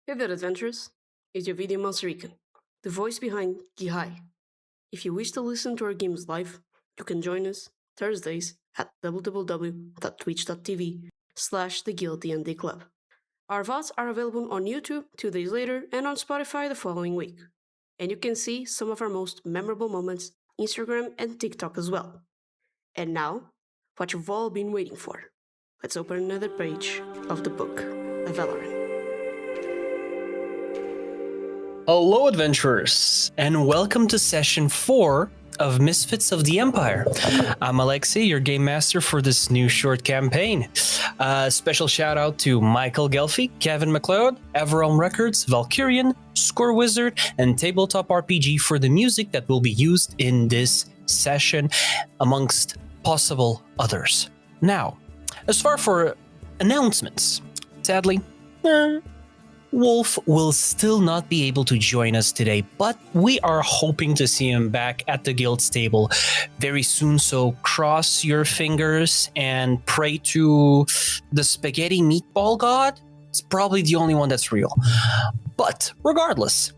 Hey there, adventurers. It's your video monster Hikan, the voice behind Keahi. If you wish to listen to our games live, you can join us Thursdays at www.twitch.tv/theguilty Club. Our VODs are available on YouTube 2 days later and on Spotify the following week. And you can see some of our most memorable moments on Instagram and TikTok as well. And now, what you've all been waiting for. Let's open another page of the book of Elleran. Hello, adventurers, and welcome to session 4 of Misfits of the Empire. I'm Alexey, your game master for this new short campaign. Special shout out to Michael Gelfi, Kevin MacLeod, Everrealm Records, Valkyrian, Score Wizard, and Tabletop RPG for the music that will be used in this session, amongst possible others. Now, as far for announcements, sadly, Wolf will still not be able to join us today, but we are hoping to see him back at the guild's table very soon, so cross your fingers and pray to the spaghetti meatball god. It's probably the only one that's real. But regardless,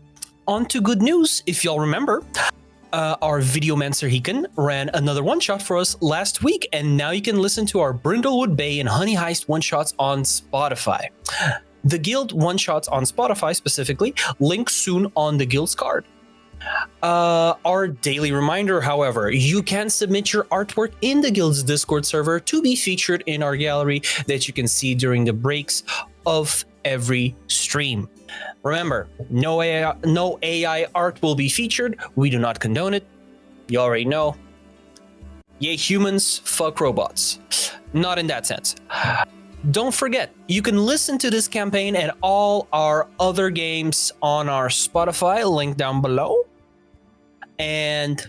on to good news. If y'all remember, our Videomancer Hikan ran another one-shot for us last week, and now you can listen to our Brindlewood Bay and Honey Heist one-shots on Spotify. The guild one-shots on Spotify specifically, link soon on the guild's card. Our daily reminder, however, you can submit your artwork in the guild's Discord server to be featured in our gallery that you can see during the breaks of every stream. Remember, no AI art will be featured. We do not condone it. You already know. Yay humans, fuck robots. Not in that sense. Don't forget, you can listen to this campaign and all our other games on our Spotify, link down below. And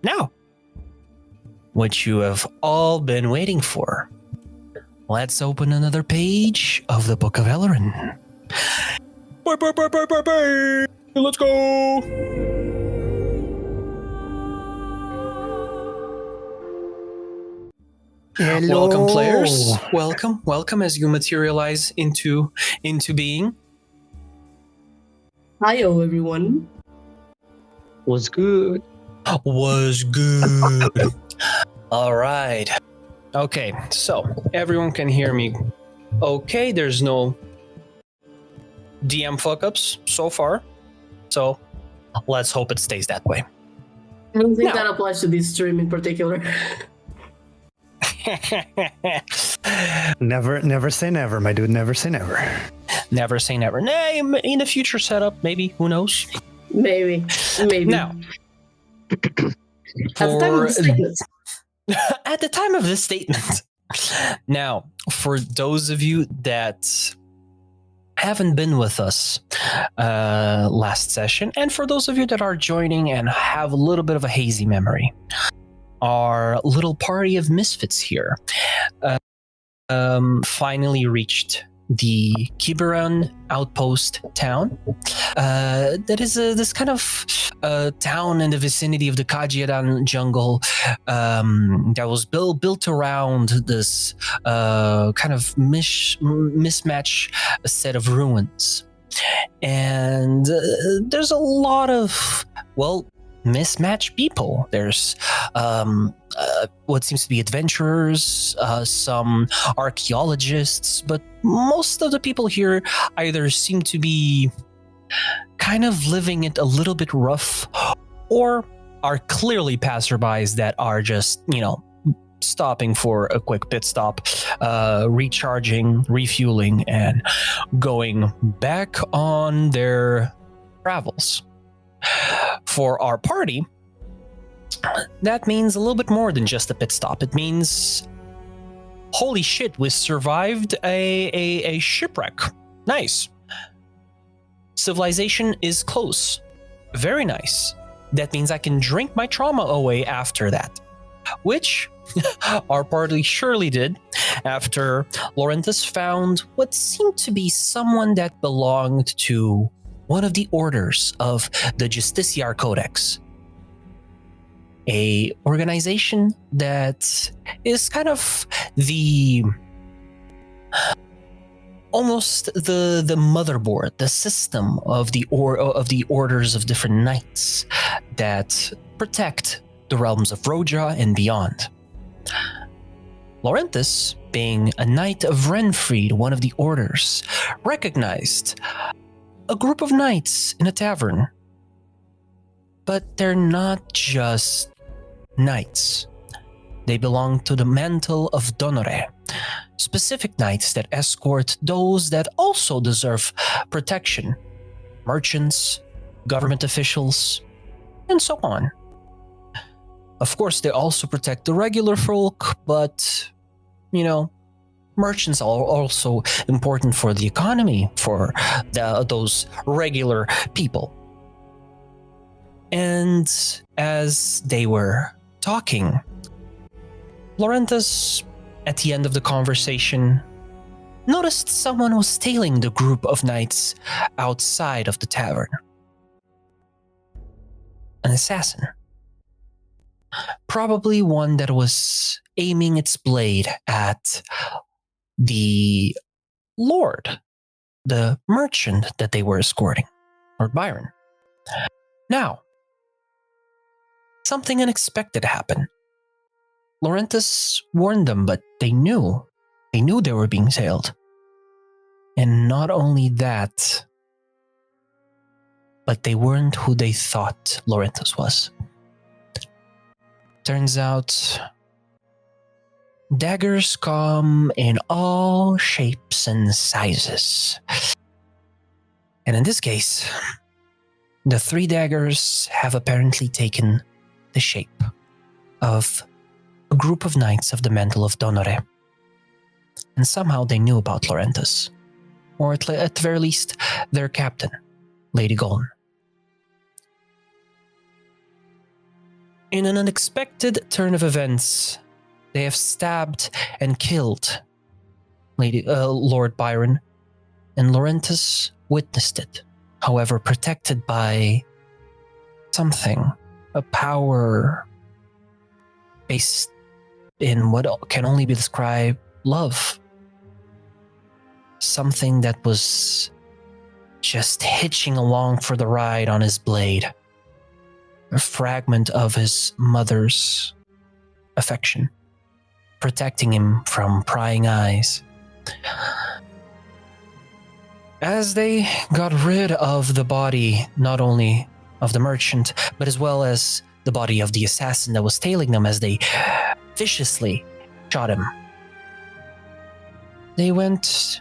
now, what you have all been waiting for. Let's open another page of the Book of Elleran. Bye. Let's go. Hello. Welcome, players. Welcome as you materialize into being. Hi-yo, everyone. Was good. All right. Okay, so everyone can hear me. Okay, there's no DM fuck-ups so far. So let's hope it stays that way. I don't think that applies to this stream in particular. Never say never, my dude. Never say never. Never say never. Nah, in the future setup, maybe. Who knows? Maybe. Now, at the time of this statement. Now, for those of you that haven't been with us last session, and for those of you that are joining and have a little bit of a hazy memory, our little party of misfits here finally reached the Kiberon outpost town. That is this kind of town in the vicinity of the Kajiadan jungle that was built around this kind of mismatch set of ruins. And there's a lot of, mismatched people. There's what seems to be adventurers, some archaeologists, but most of the people here either seem to be kind of living it a little bit rough, or are clearly passerbys that are just, stopping for a quick pit stop, recharging, refueling, and going back on their travels. For our party, that means a little bit more than just a pit stop. It means, holy shit, we survived a shipwreck. Nice. Civilization is close. Very nice. That means I can drink my trauma away after that. Which our party surely did after Lorenthus found what seemed to be someone that belonged to one of the orders of the Justiciar Codex, a organization that is kind of the almost the motherboard, the system of the orders of different knights that protect the realms of Roja and beyond. Lorenthus, being a knight of Renfried, one of the orders, recognized a group of knights in a tavern. But they're not just knights. They belong to the mantle of Donore, specific knights that escort those that also deserve protection, merchants, government officials, and so on. Of course, they also protect the regular folk, but, merchants are also important for the economy, for those regular people. And as they were talking, Lorenthus, at the end of the conversation, noticed someone was tailing the group of knights outside of the tavern. An assassin. Probably one that was aiming its blade at the lord, the merchant that they were escorting, Lord Byron. Now, something unexpected happened. Lorenthus warned them, but they knew they were being tailed. And not only that, but they weren't who they thought Lorenthus was. Turns out, daggers come in all shapes and sizes. And in this case, the 3 daggers have apparently taken the shape of a group of knights of the mantle of Donore. And somehow they knew about Lorenthus, or at the very least, their captain, Lady Golden. In an unexpected turn of events, they have stabbed and killed Lord Byron, and Lorenthus witnessed it, however protected by something, a power based in what can only be described love. Something that was just hitching along for the ride on his blade. A fragment of his mother's affection, protecting him from prying eyes. As they got rid of the body, not only of the merchant, but as well as the body of the assassin that was tailing them as they viciously shot him, they went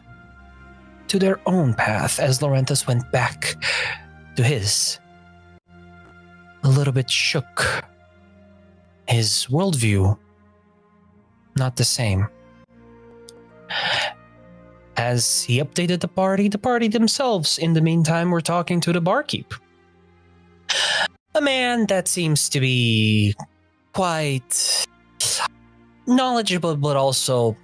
to their own path as Lorenthus went back to his. A little bit shook. His worldview, not the same. As he updated the party themselves, in the meantime, were talking to the barkeep. A man that seems to be quite knowledgeable, but also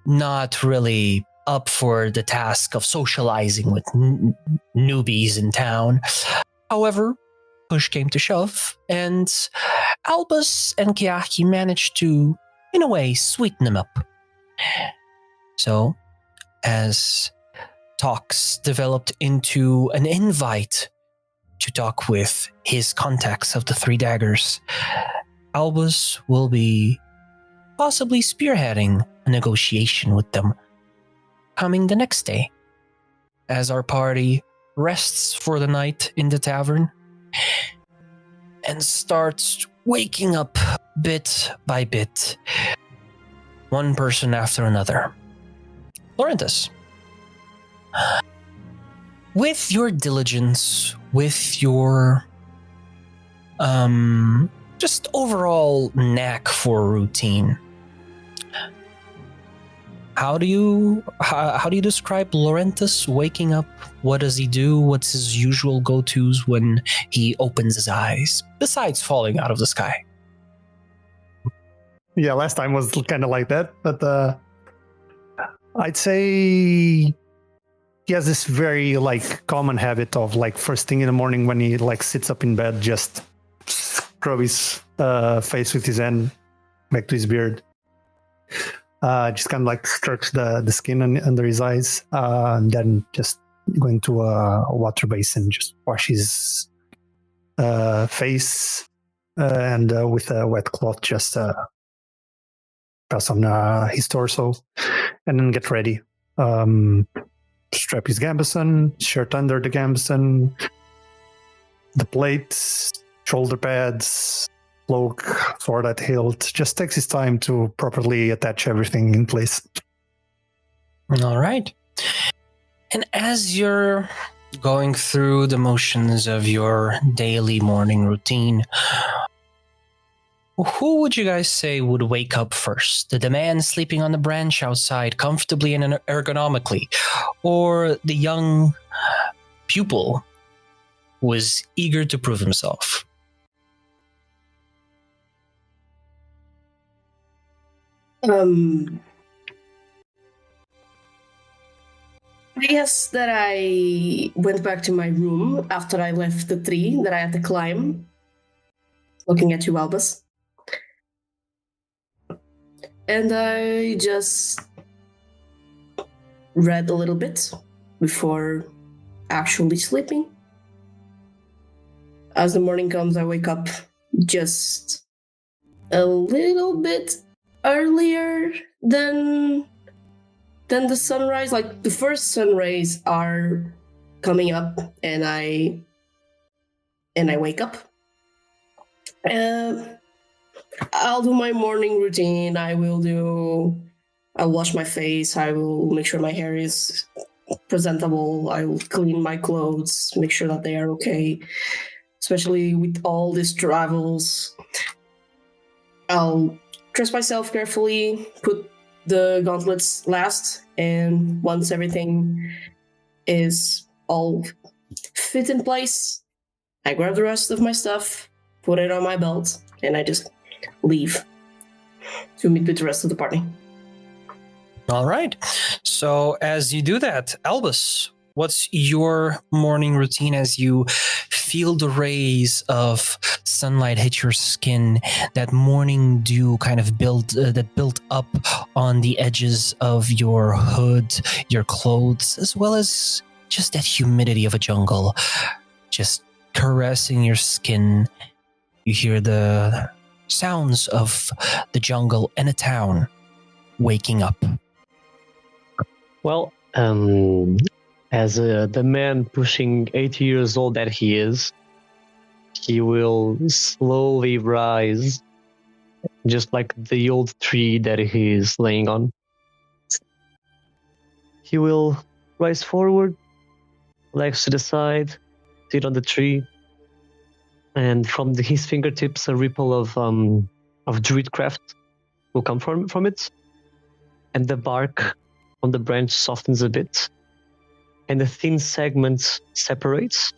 not really up for the task of socializing with newbies in town. However, push came to shove, and Albus and Keahi managed to, in a way, sweeten him up. So, as talks developed into an invite to talk with his contacts of the 3 daggers, Albus will be possibly spearheading a negotiation with them coming the next day, as our party rests for the night in the tavern and starts waking up bit by bit, one person after another. Lorenthus, with your diligence, with your just overall knack for routine, how do you describe Lorenthus waking up? What does he do? What's his usual go-tos when he opens his eyes, besides falling out of the sky? Yeah, last time was kind of like that, but I'd say he has this very common habit of first thing in the morning when he sits up in bed, just scrub his face with his hand back to his beard. just kind of like strokes the skin under his eyes, and then just going to a water basin, just wash his face, and with a wet cloth, just pass on his torso, and then get ready. Strap his gambeson, shirt under the gambeson, the plates, shoulder pads, cloak, sword at hilt. Just takes his time to properly attach everything in place. All right. And as you're going through the motions of your daily morning routine, who would you guys say would wake up first? The man sleeping on the branch outside comfortably and ergonomically, or the young pupil who was eager to prove himself? I guess that I went back to my room after I left the tree that I had to climb, looking at you, Albus. And I just read a little bit before actually sleeping. As the morning comes, I wake up just a little bit earlier than the sunrise. Like, the first sun rays are coming up, and I wake up. I'll do my morning routine. I'll wash my face. I will make sure my hair is presentable. I will clean my clothes, make sure that they are okay, especially with all these travels. I'll dress myself carefully, put the gauntlets last, and once everything is all fit in place, I grab the rest of my stuff, put it on my belt, and I just leave to meet with the rest of the party. All right. So as you do that, Albus, what's your morning routine as you feel the rays of sunlight hit your skin, that morning dew kind of built up on the edges of your hood, your clothes, as well as just that humidity of a jungle just caressing your skin? You hear the sounds of the jungle and a town waking up. Well, as the man pushing 80 years old that he is, he will slowly rise, just like the old tree that he is laying on. He will rise forward, legs to the side, sit on the tree, and from his fingertips, a ripple of druidcraft will come from it, and the bark on the branch softens a bit, and the thin segment separates.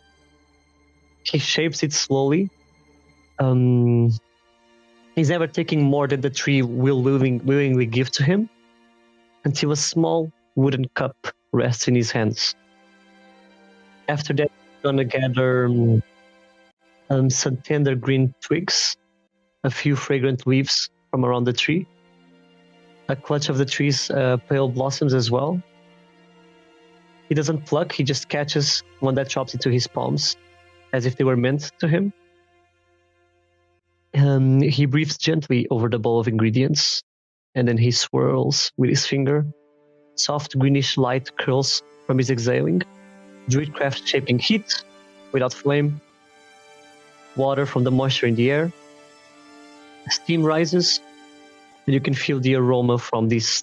He shapes it slowly. He's never taking more than the tree will willingly give to him, until a small wooden cup rests in his hands. After that, he's gonna gather some tender green twigs, a few fragrant leaves from around the tree, a clutch of the tree's pale blossoms as well. He doesn't pluck, he just catches one that drops into his palms, as if they were meant to him. He breathes gently over the bowl of ingredients, and then he swirls with his finger. Soft greenish light curls from his exhaling. Druidcraft shaping heat without flame. Water from the moisture in the air. Steam rises, and you can feel the aroma from this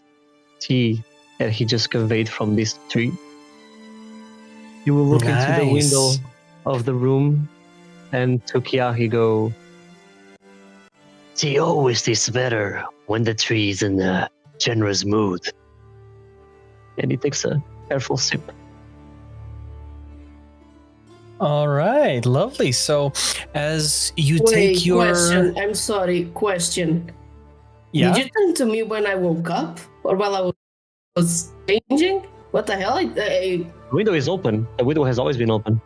tea that he just conveyed from this tree. You will look into the window of the room, and to Keahi go, "Tea always tastes better when the tree is in a generous mood." And he takes a careful sip. All right, lovely. So as you take your... Question. Yeah? Did you turn to me when I woke up? Or while I was changing? What the hell? The window is open. The window has always been open.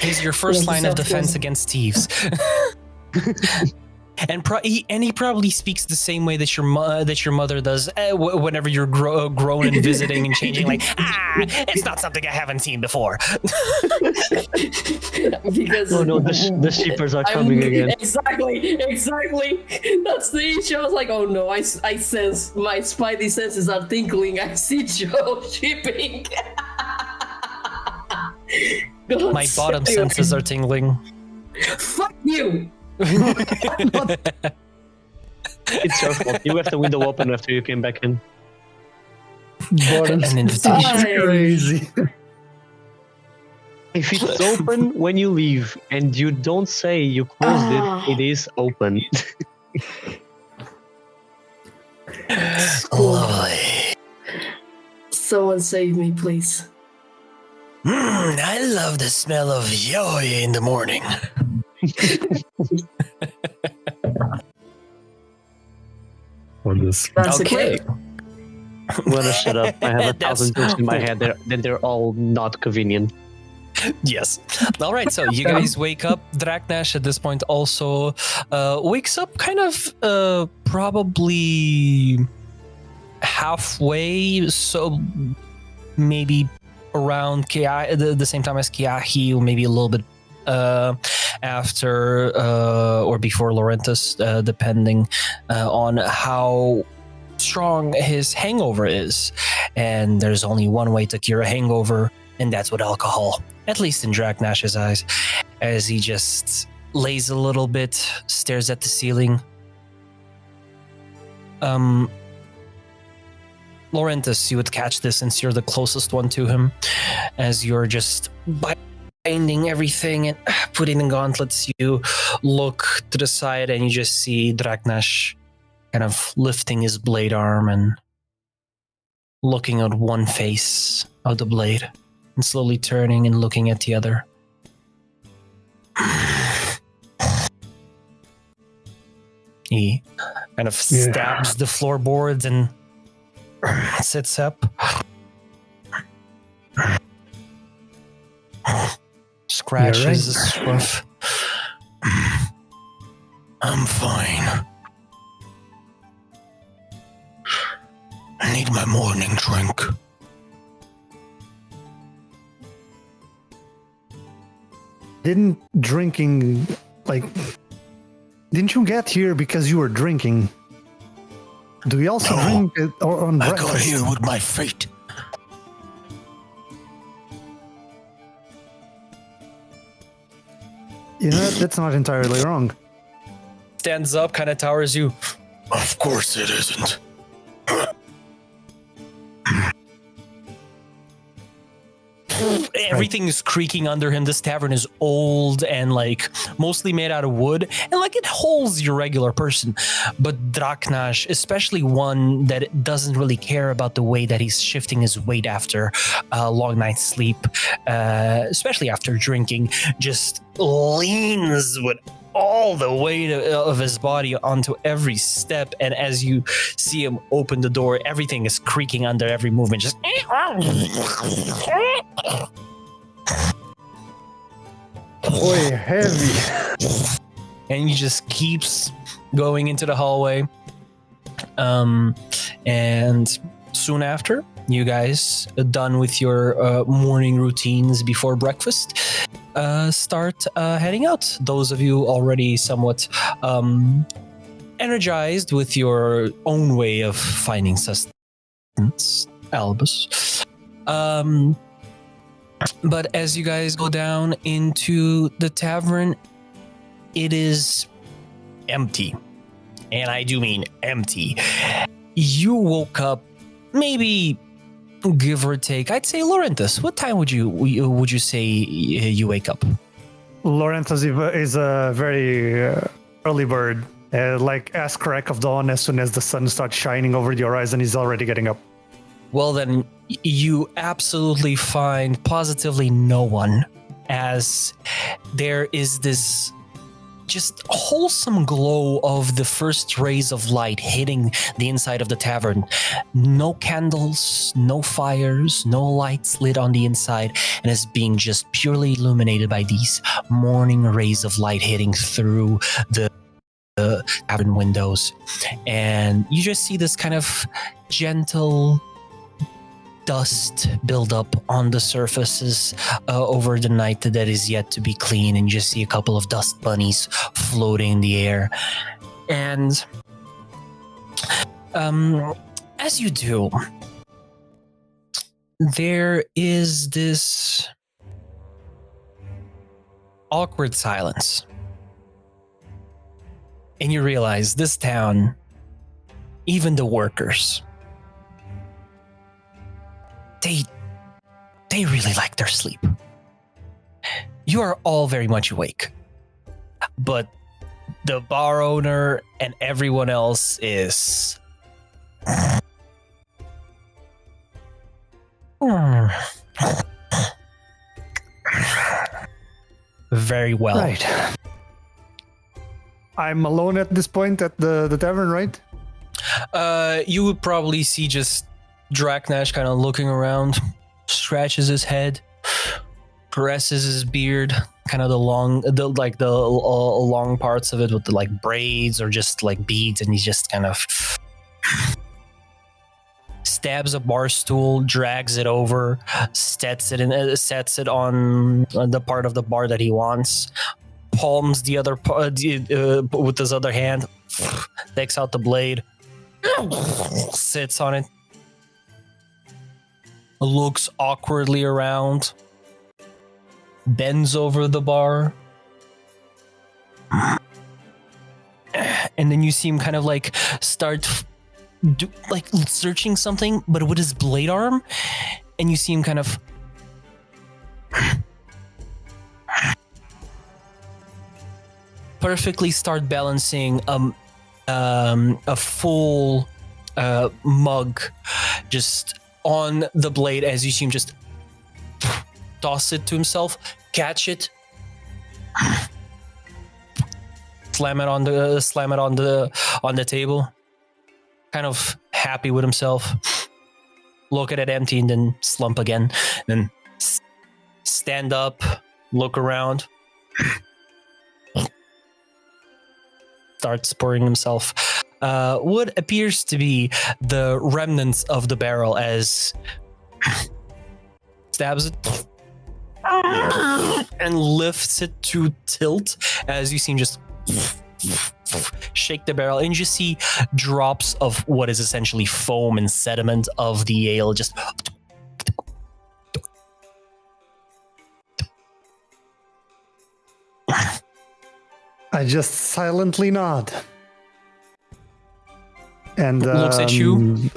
Is your first line of defense against thieves. And he probably speaks the same way that your mother does whenever you're grown and visiting and changing. Like, it's not something I haven't seen before. Because Oh no, the sheepers are coming again. Exactly. That's the issue. I was like, oh no, I sense my spidey senses are tingling. I see Joe shipping. My bottom senses are tingling. Fuck you. It's your fault. You left the window open after you came back in. Bottom An invitation. crazy. If it's open when you leave and you don't say you closed it, it is open. Lovely. Someone save me, please. I love the smell of yoy in the morning. That's Okay. okay. I'm gonna shut up. I have 1,000 jokes in my head. They're all not convenient. Yes. All right. So you guys wake up. Draknash at this point also wakes up kind of probably halfway. So maybe around Keahi, the same time as Keahi, or maybe a little bit after or before Lorenthus, depending on how strong his hangover is. And there's only one way to cure a hangover, and that's with alcohol, at least in Draknash's eyes, as he just lays a little bit, stares at the ceiling. Lorenthus, you would catch this since you're the closest one to him, as you're just binding everything and putting the gauntlets. You look to the side and you just see Draknash kind of lifting his blade arm and looking at one face of the blade and slowly turning and looking at the other. He kind of stabs the floorboards and sits up. Scratches the scruff. I'm fine. I need my morning drink. Didn't you get here because you were drinking? Do we also drink it on breakfast? I got here with my fate. You know, that's not entirely wrong. Stands up, kind of towers you. Of course it isn't. Everything is creaking under him. This tavern is old and like mostly made out of wood, and like it holds your regular person. But Draknash, especially one that doesn't really care about the way that he's shifting his weight after a long night's sleep, especially after drinking, just leans with all the weight of his body onto every step. And as you see him open the door, everything is creaking under every movement. Just Boy, heavy. and he just keeps going into the hallway. And soon after, you guys are done with your morning routines before breakfast, start heading out. Those of you already somewhat energized with your own way of finding sustenance, Albus. But as you guys go down into the tavern, it is empty. And I do mean empty. You woke up maybe, give or take, I'd say, Lorenthus, what time would you say you wake up? Lorenthus is a very early bird. Like as crack of dawn, as soon as the sun starts shining over the horizon, he's already getting up. Well, then you absolutely find positively no one, as there is this just wholesome glow of the first rays of light hitting the inside of the tavern. No candles, no fires, no lights lit on the inside, and it's being just purely illuminated by these morning rays of light hitting through the the tavern windows, and you just see this kind of gentle dust build up on the surfaces over the night that is yet to be clean, and you just see a couple of dust bunnies floating in the air. And as you do, there is this awkward silence. And you realize this town, even the workers, they really like their sleep. You are all very much awake, but the bar owner and everyone else is very well. Right. I'm alone at this point at the tavern, right? You would probably see just Draknash kind of looking around, scratches his head, caresses his beard, kind of the long parts of it with the like braids or just like beads, and he just kind of stabs a bar stool, drags it over, sets it on the part of the bar that he wants, palms the other with his other hand, takes out the blade, sits on it, looks awkwardly around, bends over the bar, and then you see him kind of like start searching something, but with his blade arm, and you see him kind of perfectly start balancing a full mug just on the blade, as you see him just toss it to himself, catch it, slam it on the table, kind of happy with himself, look at it empty, and then slump again, then stand up, look around, starts pouring himself what appears to be the remnants of the barrel, as stabs it and lifts it to tilt, as you see him just shake the barrel, and you just see drops of what is essentially foam and sediment of the ale just I just silently nod. And looks at you.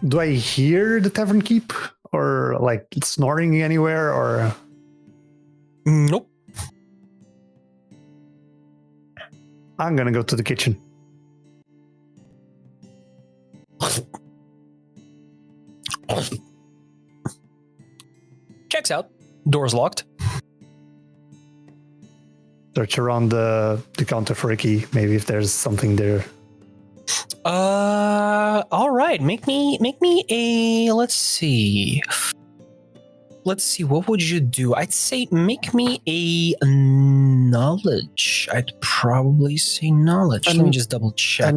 Do I hear the tavern keep? Or like snoring anywhere? Or Nope. I'm gonna go to the kitchen. Checks out. Door's locked. Search around the counter for a key, maybe if there's something there. All right. Make me a. Let's see. What would you do? I'd say make me a knowledge. I'd probably say knowledge. Let me just double check. I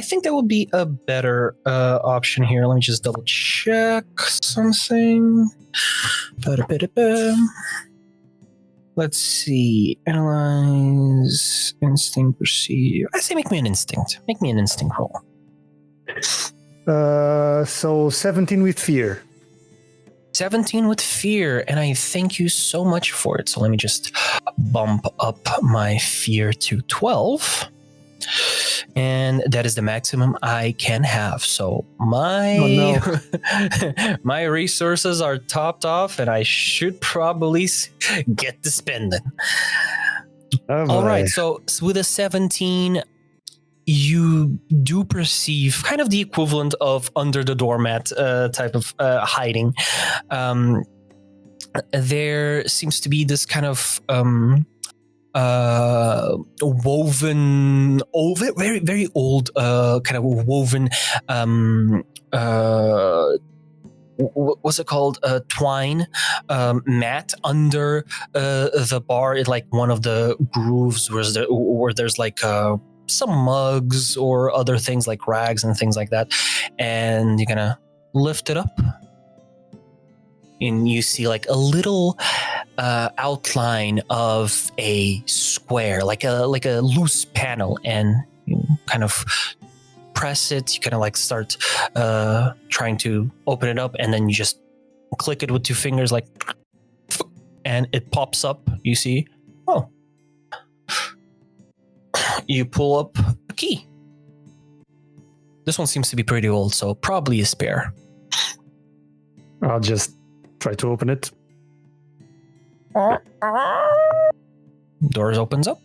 think that would be a better option here. Let me just double check something. Let's see. Analyze, instinct, perceive. I say make me an instinct. Make me an instinct roll. So 17 with fear. 17 with fear, and I thank you so much for it. So let me just bump up my fear to 12. And that is the maximum I can have. So my my resources are topped off, and I should probably get to spending. All right, so with a 17, you do perceive kind of the equivalent of under the doormat type of hiding. There seems to be this kind of woven, very, very old kind of woven what's it called? Twine mat under the bar in like one of the grooves where there's like some mugs or other things like rags and things like that, and you're gonna lift it up, and you see like a little outline of a square, like a loose panel, and you kind of press it. You kind of like start trying to open it up, and then you just click it with 2 fingers, like, and it pops up. You see, oh. You pull up a key. This one seems to be pretty old, so probably a spare. I'll just try to open it. Doors opens up.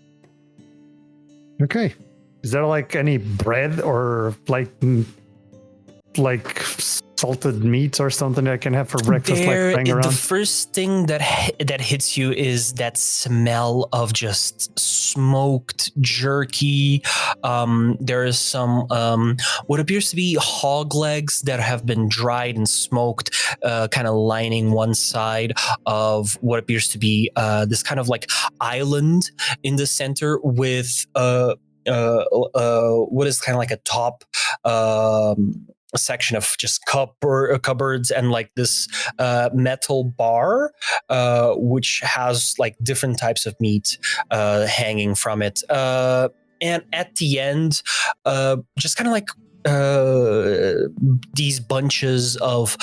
Okay. Is there like any bread or like salted meat or something I can have for breakfast, like hang around? The first thing that hits you is that smell of just smoked jerky. There is some what appears to be hog legs that have been dried and smoked, kind of lining one side of what appears to be this kind of like island in the center with what is kind of like a top a section of just cupboards and like this metal bar, which has like different types of meat hanging from it. And at the end, just kind of like these bunches of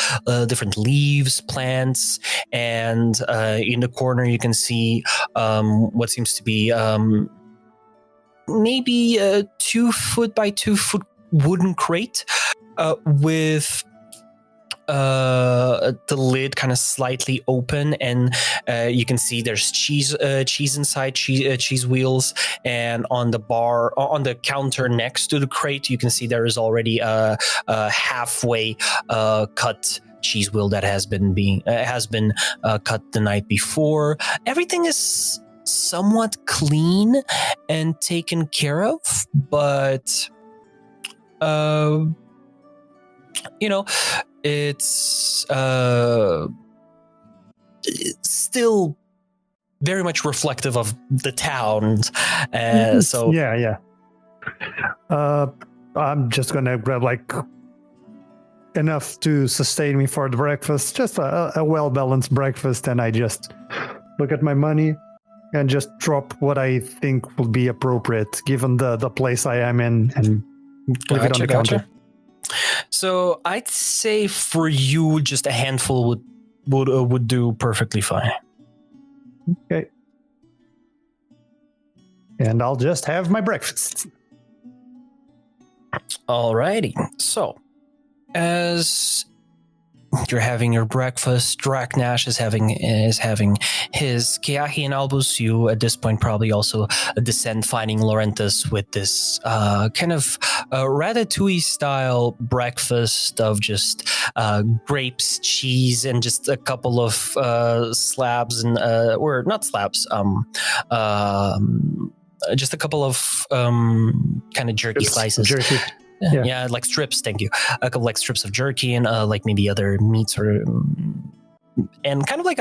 different leaves, plants, and in the corner you can see what seems to be maybe a 2 foot by 2 foot wooden crate with the lid kind of slightly open, and you can see there's cheese inside, cheese wheels, and on the bar, on the counter next to the crate, you can see there is already a halfway cut cheese wheel that has been cut the night before. Everything is somewhat clean and taken care of, but it's still very much reflective of the town. So yeah. I'm just gonna grab like enough to sustain me for the breakfast, just a well-balanced breakfast, and I just look at my money and just drop what I think will be appropriate given the place I am in, and leave it on the counter. So I'd say for you, just a handful would do perfectly fine. Okay. And I'll just have my breakfast. Alrighty. So as you're having your breakfast, Draknash is having his. Keahi and Albus, you at this point probably also descend, finding Lorenthus with this kind of ratatouille style breakfast of just grapes, cheese, and just a couple of slabs and or not slabs, just a couple of kind of jerky slices. Jerky. Yeah, like strips. Thank you. A couple like strips of jerky and like maybe other meats, or and kind of like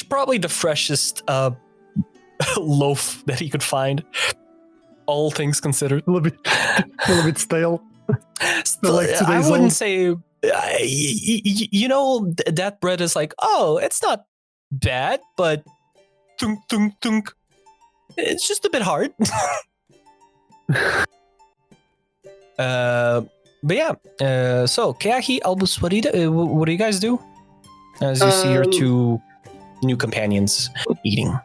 probably the freshest loaf that he could find. All things considered, a little bit stale. I wouldn't say. That bread is like, oh, it's not bad, but tunk tunk tunk. It's just a bit hard. But yeah, so Keahi, Albus, what do you guys do as you see your 2 new companions eating?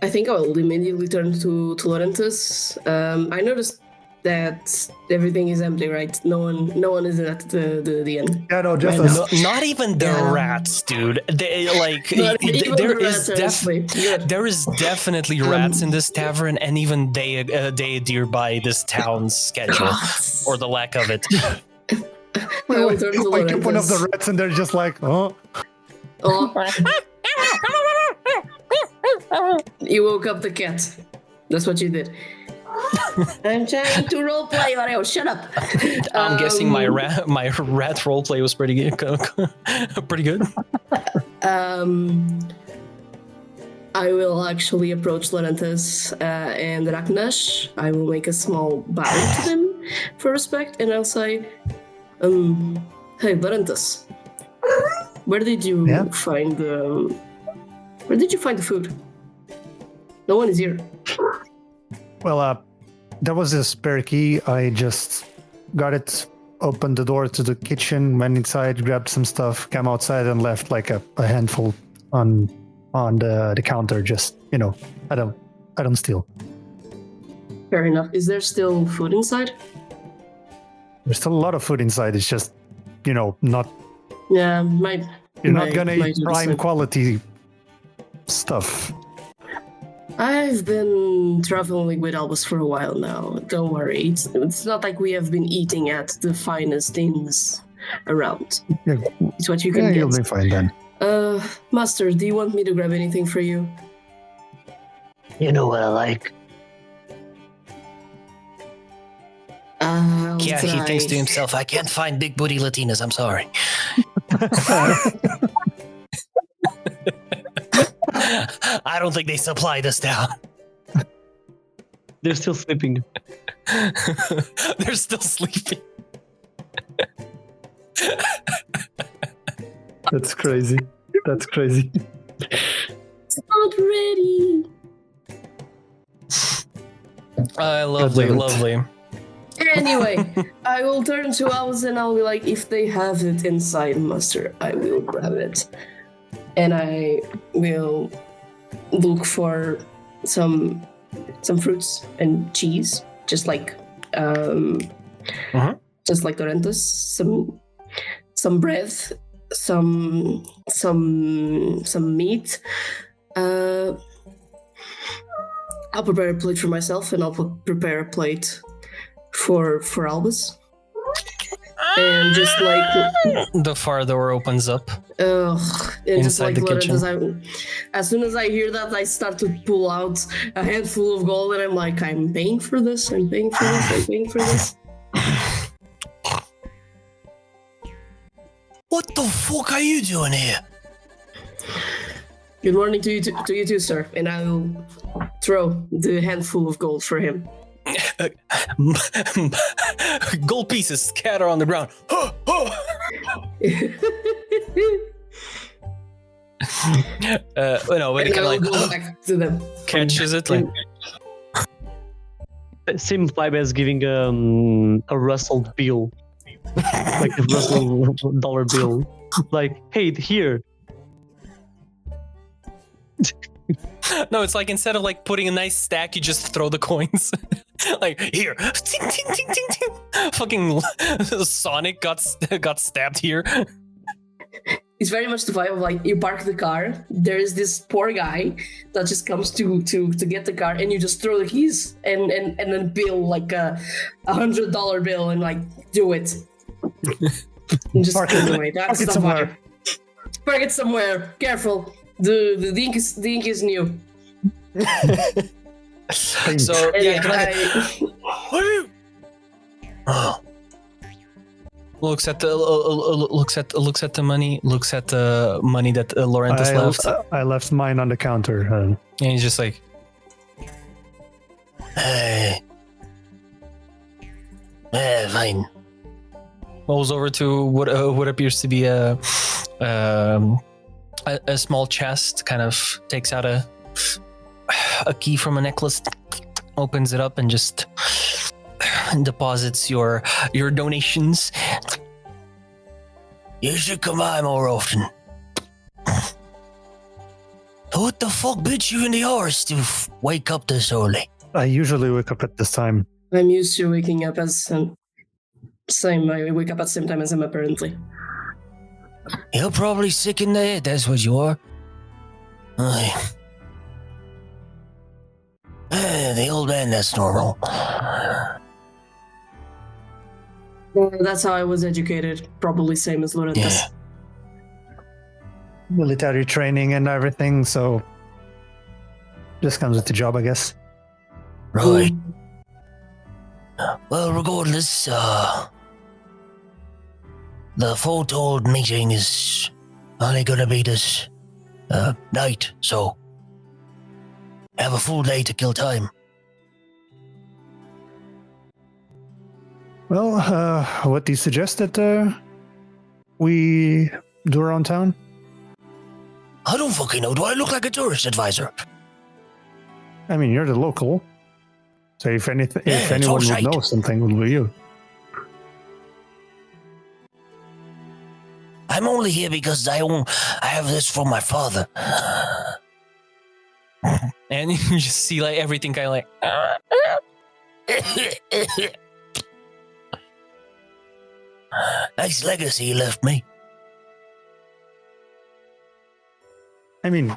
I think I will immediately turn to Lorenthus. I noticed that everything is empty, right? No one is at the end. Yeah, no, just not even the rats, dude. They like there is definitely rats in this tavern, and even they adhere by this town's schedule or the lack of it. Wake up one of the rats, and they're just like, oh. You woke up the cat. That's what you did. I'm trying to roleplay, Oreo. Shut up. I'm guessing my rat roleplay was pretty good. Pretty good. I will actually approach Lorenthus and Draknash. I will make a small bow to them for respect, and I'll say, "Hey, Lorenthus, where did you find the? Where did you find the food? No one is here." Well, there was a spare key. I just got it, opened the door to the kitchen, went inside, grabbed some stuff, came outside, and left like a handful on the counter. Just I don't steal. Fair enough. Is there still food inside? There's still a lot of food inside. It's just not. Yeah, You're not gonna eat prime quality stuff. I've been traveling with Albus for a while now. Don't worry. It's not like we have been eating at the finest inns around. Yeah. It's what you can get. You'll be fine then. Master, do you want me to grab anything for you? You know what I like? Yeah, he thinks to himself, I can't find big booty Latinas, I'm sorry. I don't think they supply this down. They're still sleeping. They're still sleeping. That's crazy. That's crazy. It's not ready. Lovely. Anyway, I will turn to Albus and I'll be like, if they have it inside, Master, I will grab it. And I will look for some fruits and cheese, just like Lorenthus, some bread, some meat. I'll prepare a plate for myself, and I'll prepare a plate for Albus. And just like the far door opens up. And just Inside like the kitchen. as soon as I hear that, I start to pull out a handful of gold, and I'm like, I'm paying for this. I'm paying for this. I'm paying for this. What the fuck are you doing here? Good morning to you too, sir. And I will throw the handful of gold for him. Gold pieces scatter on the ground. When he And I will kind go of back to them. catches it, like Same vibe as giving a rustled bill. Like a rustled dollar bill. Like, hey, here. no, it's like instead of like putting a nice stack, you just throw the coins. Like here, ting, ting, ting, ting, ting. Fucking Sonic got stabbed here. It's very much the vibe of like, you park the car, there's this poor guy that just comes to get the car, and you just throw the keys and then bill like a $100 bill and like do it. And just Park put it- it away. That's park it the somewhere. vibe. Park it somewhere. Careful. The ink is new. So Anyway, yeah, looks at the money that Lorenthus left, I left mine on the counter. and he's just like, Hey. Fine. rolls over to what appears to be a small chest, kind of takes out a key from a necklace, opens it up, and just deposits your donations. You should come by more often. What the fuck bit you in the arse to wake up this early? I usually wake up at this time. I'm used to waking up as I wake up at the same time as him, apparently. You're probably sick in the head, that's what you are. Aye. The old man, that's normal. That's how I was educated. Probably same as Lorenthus. Yeah. Military training and everything, so just comes with the job, I guess. Right. Well, regardless, the foretold meeting is only gonna be this night, so have a full day to kill time. Well, what do you suggest that we do around town? I don't fucking know. Do I look like a tourist advisor? I mean, you're the local. So if anything, Yeah, if it's anyone all would right. know something, it would be you. I'm only here because I have this from my father. And you just see like everything kind of like. Nice legacy he left me. I mean,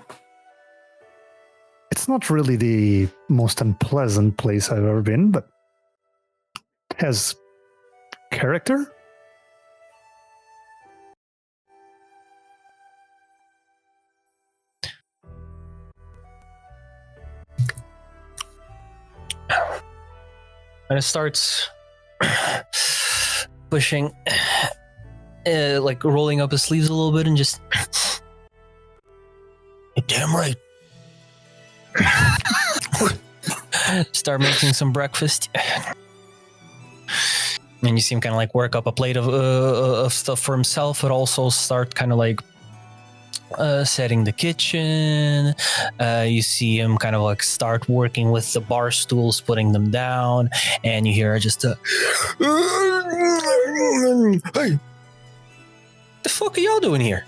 it's not really the most unpleasant place I've ever been, but it has character. And it starts pushing, like rolling up his sleeves a little bit and just. You're damn right. Start making some breakfast. And you see him kind of like work up a plate of stuff for himself, but also start kind of like setting the kitchen. You see him kind of like start working with the bar stools, putting them down, and you hear just a hey, the fuck are y'all doing here?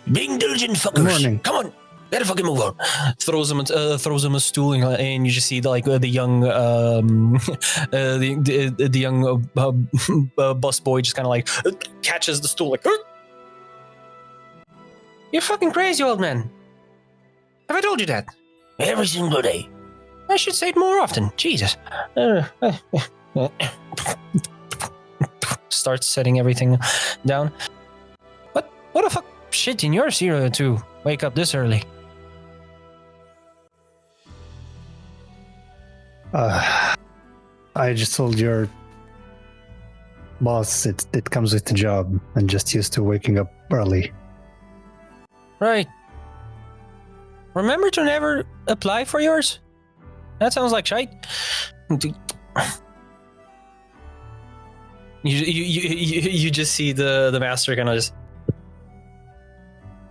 Being diligent fuckers. Good morning. Come on, better fucking move on. Throws him a stool, and you just see the young the young bus boy just kind of like catches the stool like. You're fucking crazy, old man. Have I told you that? Every single day. I should say it more often. Jesus. Starts setting everything down. What the fuck shit in your cereal to wake up this early? I just told your boss it comes with the job and just used to waking up early. Right. Remember to never apply for yours? That sounds like shite. You just see the master kind of just.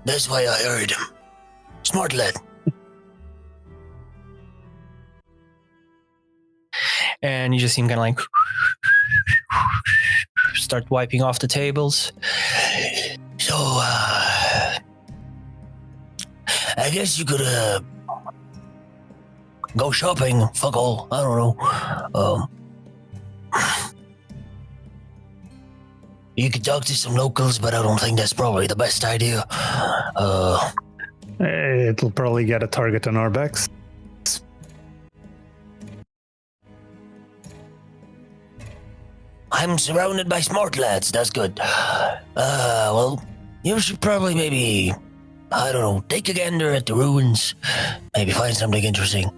That's why I hired him. Smart lad. And you just see him kind of like start wiping off the tables. So, I guess you could, go shopping. Fuck all. I don't know. You could talk to some locals, but I don't think that's probably the best idea. It'll probably get a target on our backs. I'm surrounded by smart lads. That's good. Well, you should probably maybe, I don't know, take a gander at the ruins. Maybe find something interesting.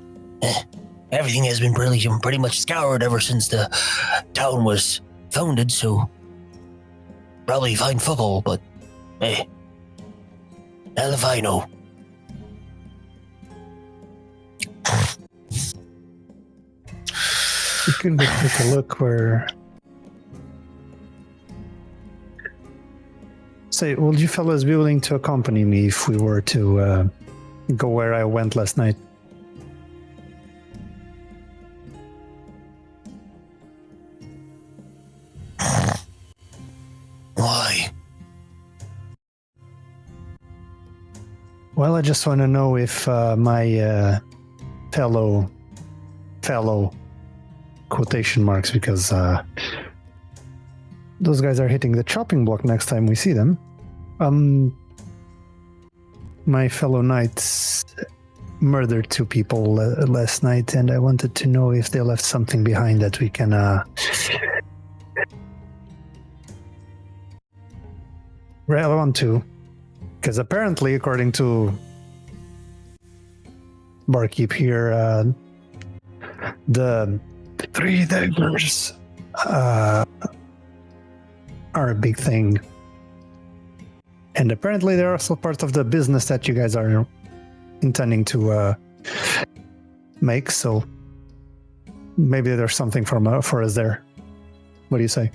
Everything has been pretty much scoured ever since the town was founded, so probably find fuck all, but hell if I know. You can go take a look where. Say, would you fellas be willing to accompany me if we were to go where I went last night? Why? Well, I just want to know if my fellow quotation marks, because those guys are hitting the chopping block next time we see them. My fellow knights murdered 2 people last night, and I wanted to know if they left something behind that we can relevant to, because apparently, according to barkeep here, the 3 daggers are a big thing. And apparently they're also part of the business that you guys are intending to make, so maybe there's something for us there. What do you say?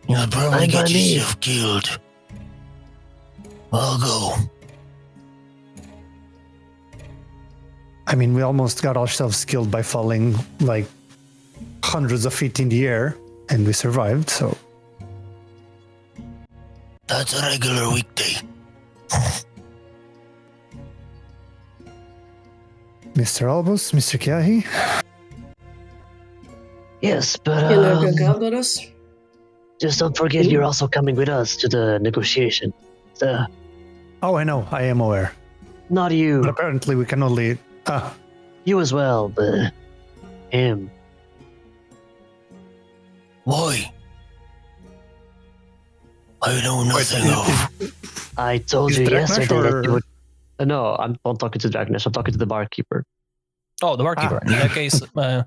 You'll probably I'm get on yourself killed. I'll go. I mean, we almost got ourselves killed by falling like hundreds of feet in the air, and we survived, so... That's a regular weekday. Mr. Albus, Mr. Keahi? Yes, but Can I pick up on us? just don't forget you're also coming with us to the negotiation. Oh, I know, I am aware. Not you. But apparently we can only... You as well, but him. Why? I know nothing of. I told Is you Draknash yesterday that you or- would. No, I'm not talking to Daggerheart. I'm talking to the barkeeper. Oh, the barkeeper. In that case, Well,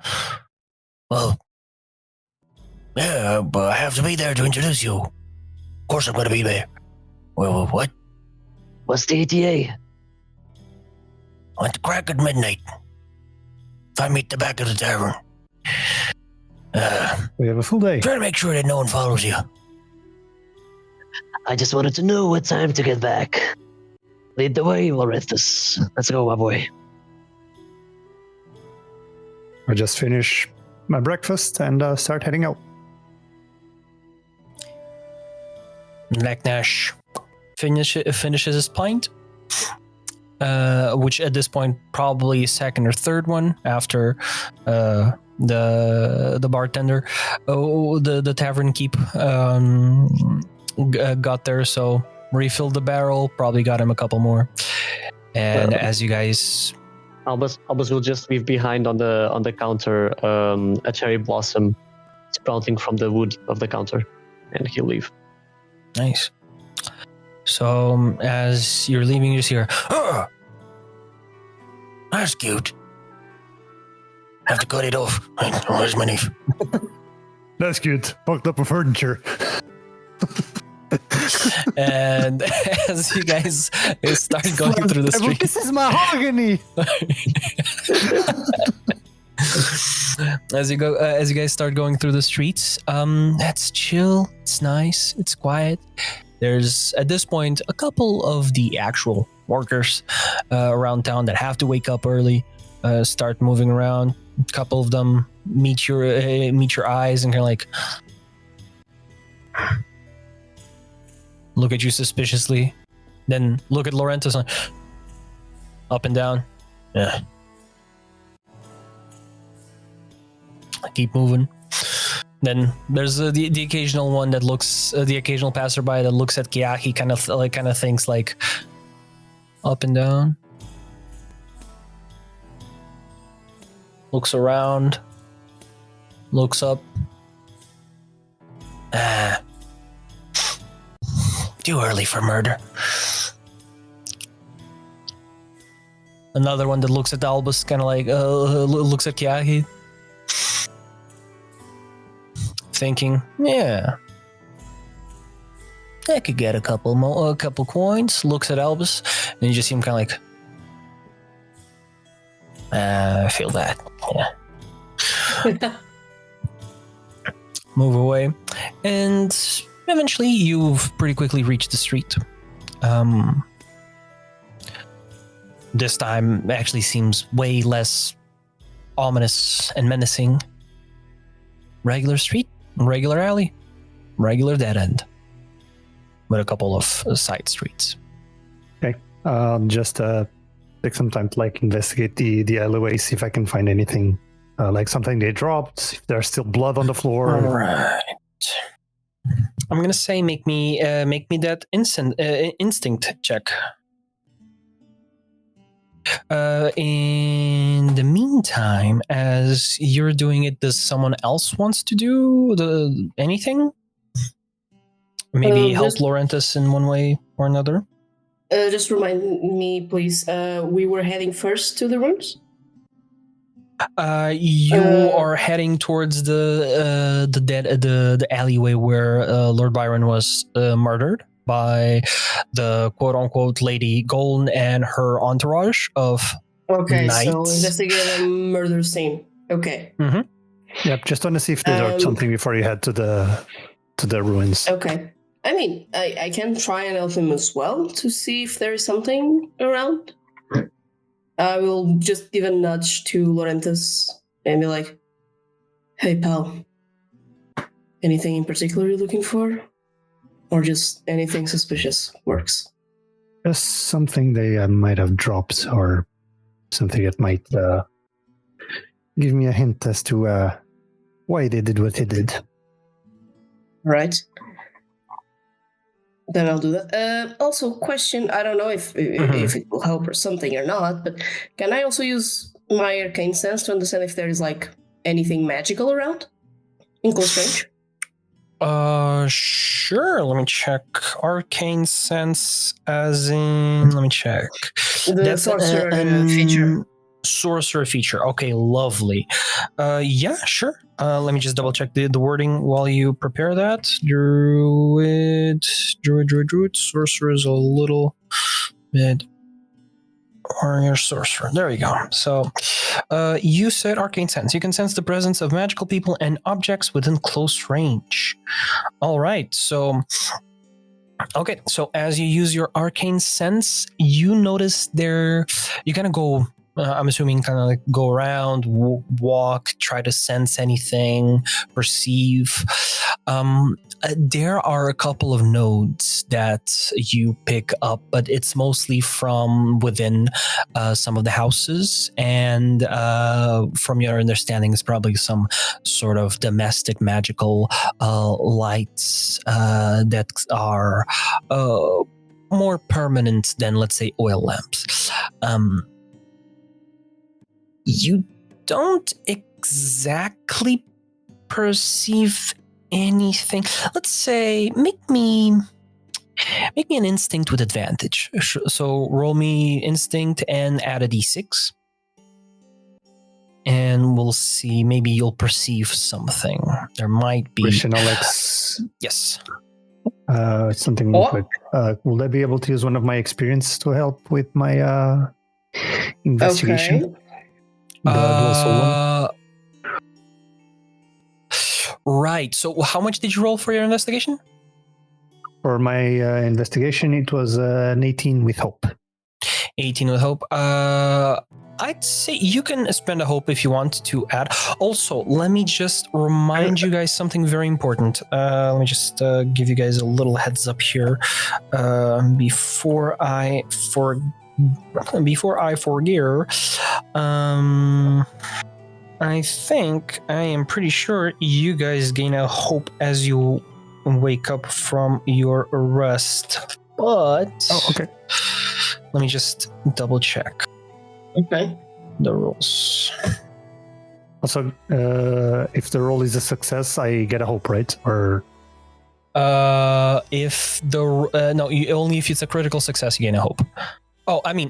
yeah, but I have to be there to introduce you. Of course I'm going to be there. Well, what? What's the ETA? At the crack at midnight. Find me at the back of the tavern. We have a full day. Try to make sure that no one follows you. I just wanted to know what time to get back. Lead the way, Lorenthus. Let's go, my boy. I just finish my breakfast and start heading out. Draknash finishes his pint, which at this point probably second or third one after the bartender, the tavern keep got there, so refilled the barrel, probably got him a couple more. And as you guys, Albus will just leave behind on the counter a cherry blossom sprouting from the wood of the counter, and he'll leave. nice. So as you're leaving, you just hear, Oh, that's cute. Have to cut it off. Where's my knife? That's cute. Fucked up a furniture. and as you guys start going through the street, This is mahogany. as you guys start going through the streets, it's chill, it's nice, it's quiet. There's at this point a couple of the actual workers around town that have to wake up early, start moving around. A couple of them meet your eyes and kind of like look at you suspiciously, then look at Lorenthus and up and down. Yeah. Keep moving. Then there's the occasional one that looks, the occasional passerby that looks at Keahi, kind of thinks like up and down. Looks around. Looks up. Too early for murder. Another one that looks at Albus, kind of like looks at Keahi, thinking, yeah, I could get a couple coins. Looks at Albus, and you just see him kind of like, I feel that. Yeah. Move away, and eventually you've pretty quickly reached the street. This time actually seems way less ominous and menacing. Regular street, regular alley, regular dead end, with a couple of side streets. Okay. Just take some time to like investigate the alleyway, see if I can find anything like something they dropped. If there's still blood on the floor. All right. I'm gonna say make me that instinct check. In the meantime, as you're doing it, does someone else wants to do anything? Maybe help just- Lorenthus in one way or another? Just remind me, please. We were heading first to the rooms? You are heading towards the alleyway where Lord Byron was murdered by the quote unquote Lady Golden and her entourage of Okay, so knights. investigate a murder scene. Okay. Yep, just want to see if there's something before you head to the ruins. Okay. I mean, I can try and help him as well to see if there is something around. I will just give a nudge to Lorenthus and be like, "Hey, pal. Anything in particular you're looking for? Or just anything suspicious works?" Just something they might have dropped, or something that might give me a hint as to why they did what they did. Right. Then I'll do that. Also, question, I don't know if it will help or something or not, but can I also use my arcane sense to understand if there is, like, anything magical around in close range? Sure. Let me check. Arcane sense, as in. Let me check. The sorcerer feature. Sorcerer feature. Okay, lovely. Yeah, sure. Let me just double check the wording while you prepare that. Druid. Sorcerer is a little bit. Warrior sorcerer. There we go. So, you said arcane sense. You can sense the presence of magical people and objects within close range. All right. So, okay. So, as you use your arcane sense, you notice there. You kind of go. I'm assuming kind of like go around, walk, try to sense anything, perceive. There are a couple of nodes that you pick up, but it's mostly from within some of the houses. And from your understanding, it's probably some sort of domestic magical lights that are more permanent than, let's say, oil lamps. You don't exactly perceive anything. Let's say, make me an instinct with advantage. So roll me instinct and add a d6. And we'll see, maybe you'll perceive something. There might be... Christian Alex. Yes. Something quick. Will I be able to use one of my experience to help with my investigation? Okay. Right. So how much did you roll for your investigation? For my investigation, it was an 18 with hope. 18 with hope. I'd say you can spend a hope if you want to add. Also, let me just remind you guys something very important. Let me just give you guys a little heads up here before I forget. I am pretty sure you guys gain a hope as you wake up from your rest. But okay. Let me just double check. Okay. The rules. Also, if the roll is a success, I get a hope, right? Or if the no, only if it's a critical success, you gain a hope. Oh, I mean,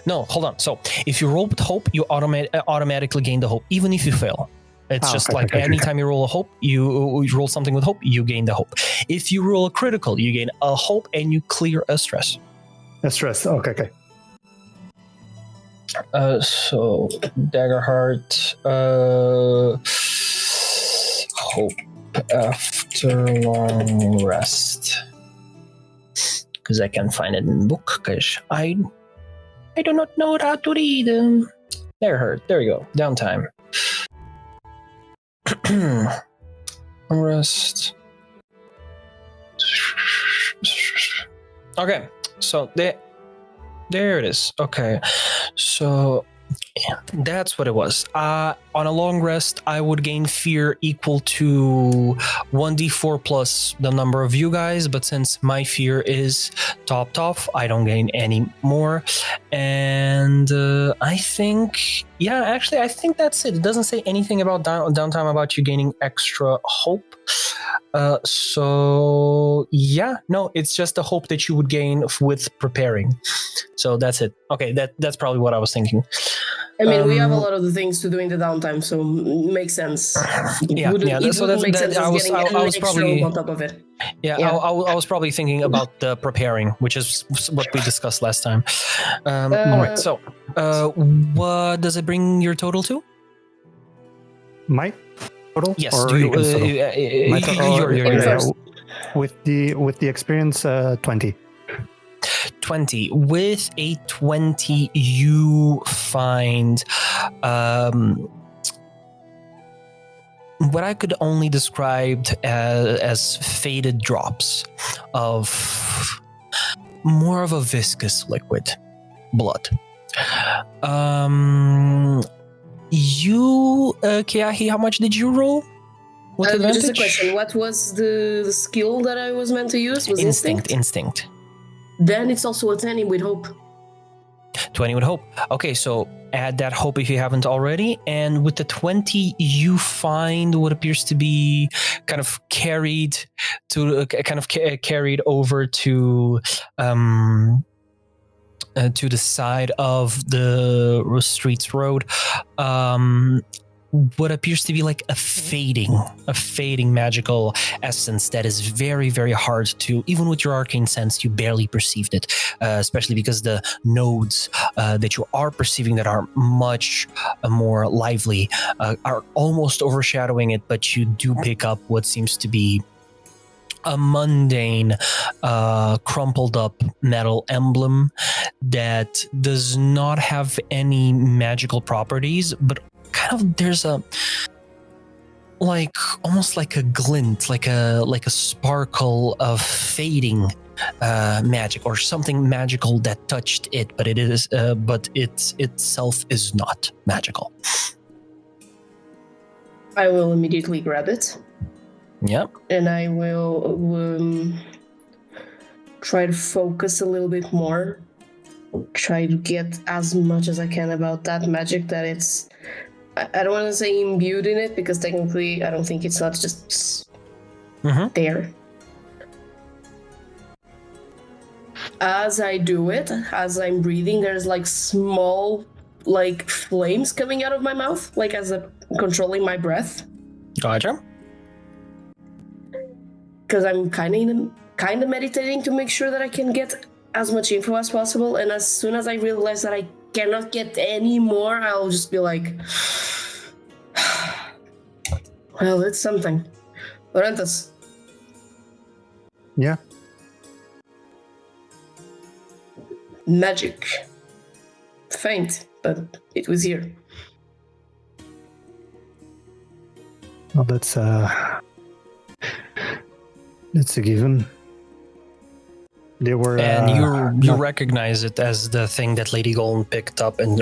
no, hold on. So, if you roll with hope, you automatically gain the hope, even if you fail. It's anytime you roll a hope, you roll something with hope, you gain the hope. If you roll a critical, you gain a hope and you clear a stress. A stress. Okay. So Daggerheart, hope after long rest. Because I can't find it in the book, because I do not know how to read. Daggerheart, there we go. Downtime. Rest. Okay, so there it is. Okay, so that's what it was. On a long rest, I would gain fear equal to 1d4 plus the number of you guys, but since my fear is topped off, I don't gain any more. And I think that's it. It doesn't say anything about downtime about you gaining extra hope. So yeah, no, it's just the hope that you would gain with preparing. So that's it. Okay, that's probably what I was thinking. I mean, we have a lot of the things to do in the downtime, so makes sense. It wouldn't make sense us getting an extra roll on top of it. Yeah, I was probably thinking about the preparing, which is what we discussed last time. All right, so what does it bring your total to? My total? Yes, or my total. your With the experience, 20. 20. With a 20, you find what I could only describe as faded drops of more of a viscous liquid, blood. You, Keahi, how much did you roll? With advantage? Just a question. What was the skill that I was meant to use? Was Instinct. Then it's also a 20 with hope. 20 with hope. Okay, so add that hope if you haven't already. And with the 20, you find what appears to be kind of carried over to the side of the streets road. What appears to be like a fading magical essence that is very, very hard to, even with your arcane sense, you barely perceived it, especially because the nodes that you are perceiving that are much more lively are almost overshadowing it, but you do pick up what seems to be a mundane, crumpled up metal emblem that does not have any magical properties, but kind of there's a almost like a glint, like a sparkle of fading magic or something magical that touched it, but it is but it itself is not magical. I will immediately grab it. Yep. And I will try to focus a little bit more. Try to get as much as I can about that magic that it's... I don't want to say imbued in it, because technically I don't think it's not just there. As I do it, as I'm breathing, there's like small flames coming out of my mouth, like as I'm controlling my breath. Gotcha. Because I'm kind of meditating to make sure that I can get as much info as possible, and as soon as I realize that I cannot get any more, I'll just be like, well, it's something. Lorenthus. Yeah. Magic. Faint, but it was here. Well, that's a given. They were, and you recognize it as the thing that Lady Golden picked up and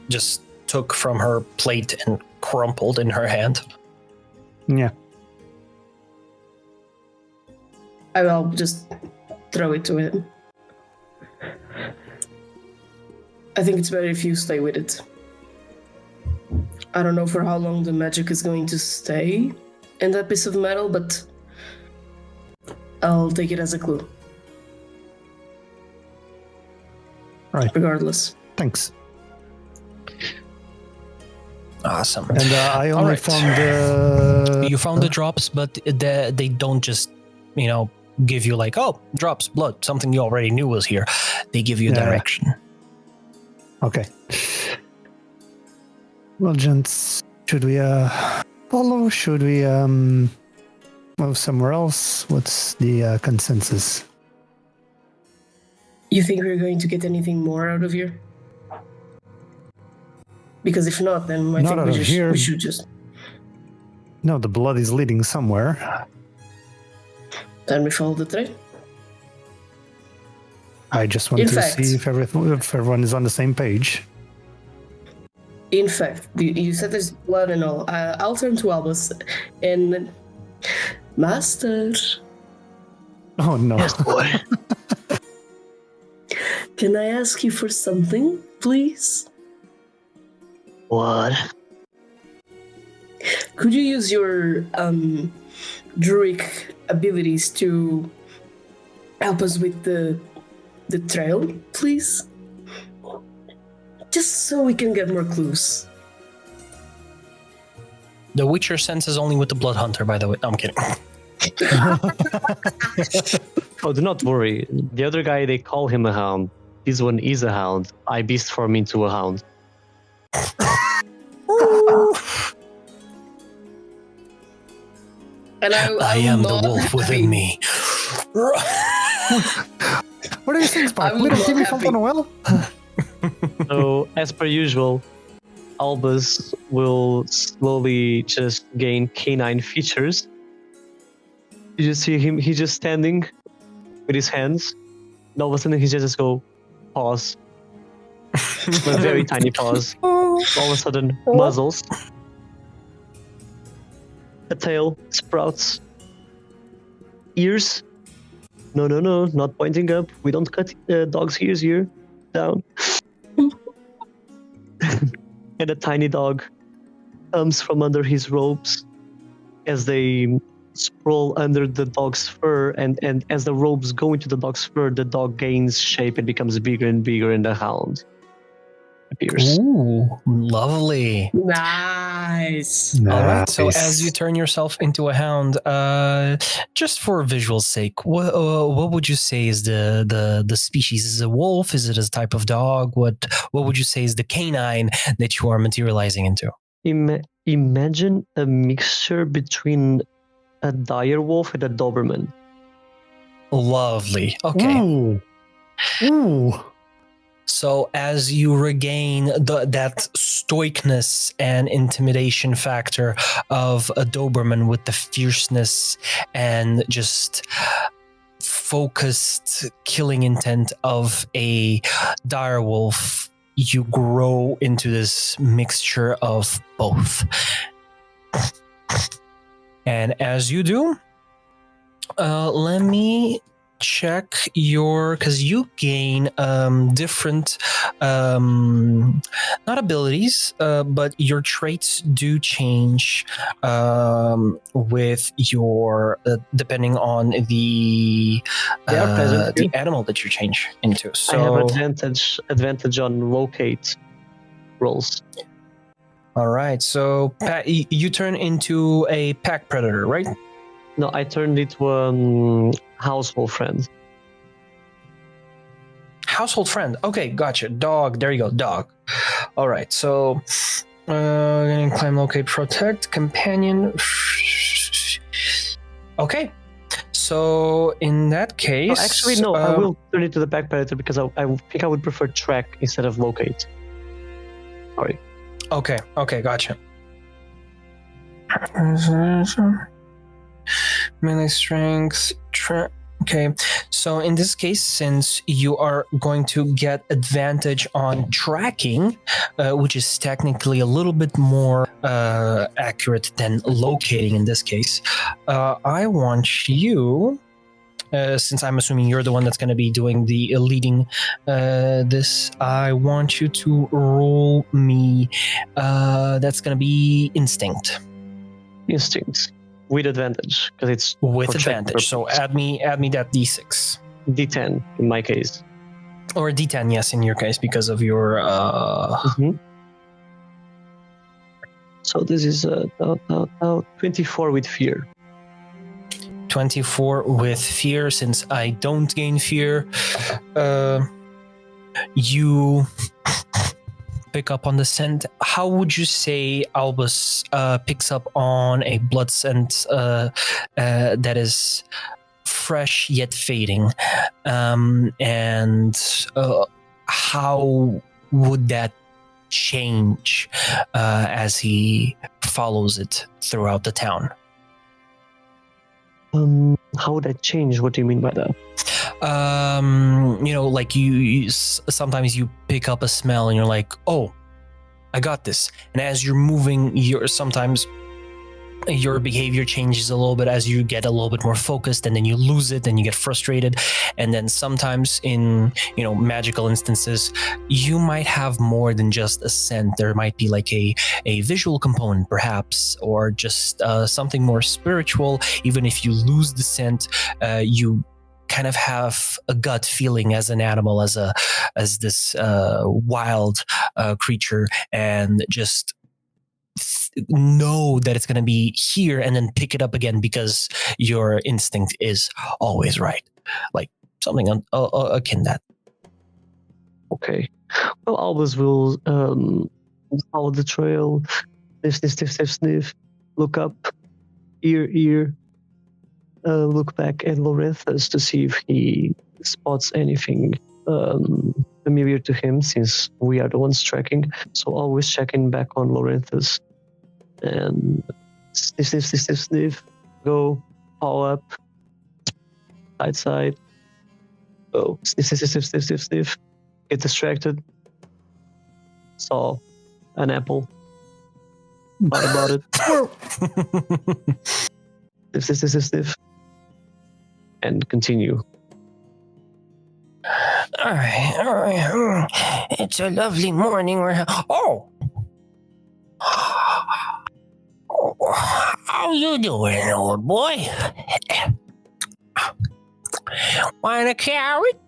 just took from her plate and crumpled in her hand. Yeah. I will just throw it to him. I think it's better if you stay with it. I don't know for how long the magic is going to stay in that piece of metal, but I'll take it as a clue. Right. Regardless. Thanks. Awesome. And I only found you found the drops, but they don't just, give you like, oh, drops, blood, something you already knew was here. They give you direction. Okay. Well, gents, should we follow? Should we move somewhere else? What's the consensus? You think we're going to get anything more out of here? Because if not, then I think we should just... No, the blood is leading somewhere. Then we follow the thread. I just want to see if everyone is on the same page. In fact, you said there's blood and all. I'll turn to Albus and... Master. Oh, no. Yes, boy. Can I ask you for something, please? What? Could you use your druidic abilities to help us with the trail, please? Just so we can get more clues. The Witcher senses only with the Blood Hunter, by the way. No, I'm kidding. Oh, do not worry. The other guy, they call him a hound. This one is a hound. I beast form into a hound. And I am the wolf within me. What are you saying, Spark? I'm Little not Timmy happy. from Noel? So, as per usual, Albus will slowly just gain canine features. You just see him, he's just standing with his hands. And all of a sudden, he just go, pause. A very tiny pause. All of a sudden, muzzles. A tail sprouts. Ears. No, not pointing up. We don't cut dogs' ears here. Down. And a tiny dog comes from under his robes as they sprawl under the dog's fur, and as the robes go into the dog's fur, the dog gains shape and becomes bigger and bigger, and the hound appears. Ooh, lovely. Nice. All right. So Nice. as you turn yourself into a hound, just for visual sake, what would you say is the species? Is it a wolf? Is it a type of dog? What would you say is the canine that you are materializing into? Imagine a mixture between a dire wolf and a Doberman. Lovely. Okay. Ooh. So as you regain that stoicness and intimidation factor of a Doberman with the fierceness and just focused killing intent of a direwolf, you grow into this mixture of both. And as you do, let me check your, because you gain different not abilities, but your traits do change with your depending on the They are present the here. animal that you change into. So I have advantage on locate rolls. all right, so you turn into a pack predator, right? No, I turned it to household friend. Household friend. Okay, gotcha. Dog. There you go. Dog. All right. So, climb, locate, protect, companion. Okay. So in that case, No, actually, no. I will turn it to the pack predator because I think I would prefer track instead of locate. Sorry. Okay. Okay. Gotcha. Melee strength. Okay, so in this case, since you are going to get advantage on tracking, which is technically a little bit more accurate than locating in this case, I want you, since I'm assuming you're the one that's going to be doing the leading this, I want you to roll me, that's going to be instinct. Instinct. With advantage, because it's With for check advantage, so purpose. add me that d6. D10 in my case. Or a d10, yes, in your case, because of your... So this is 24 with fear. 24 with fear. Since I don't gain fear, you pick up on the scent. How would you say Albus picks up on a blood scent that is fresh yet fading? And how would that change as he follows it throughout the town? How would that change? What do you mean by that? Like you sometimes you pick up a smell and you're like, oh, I got this. And as you're moving, sometimes your behavior changes a little bit as you get a little bit more focused, and then you lose it and you get frustrated. And then sometimes in magical instances, you might have more than just a scent. There might be like a visual component perhaps, or just something more spiritual. Even if you lose the scent, you kind of have a gut feeling as an animal, as this wild creature, and just know that it's going to be here and then pick it up again because your instinct is always right. Like something akin that. Okay. Well, Albus will follow the trail, sniff, look up, ear, look back at Lorenthus to see if he spots anything familiar to him, since we are the ones tracking. So always checking back on Lorenthus. And sniff, go, haul up, side, go, sniff, get distracted, saw an apple, thought about it, sniff, and continue. All right. It's a lovely morning. How you doing, old boy? Want a carrot?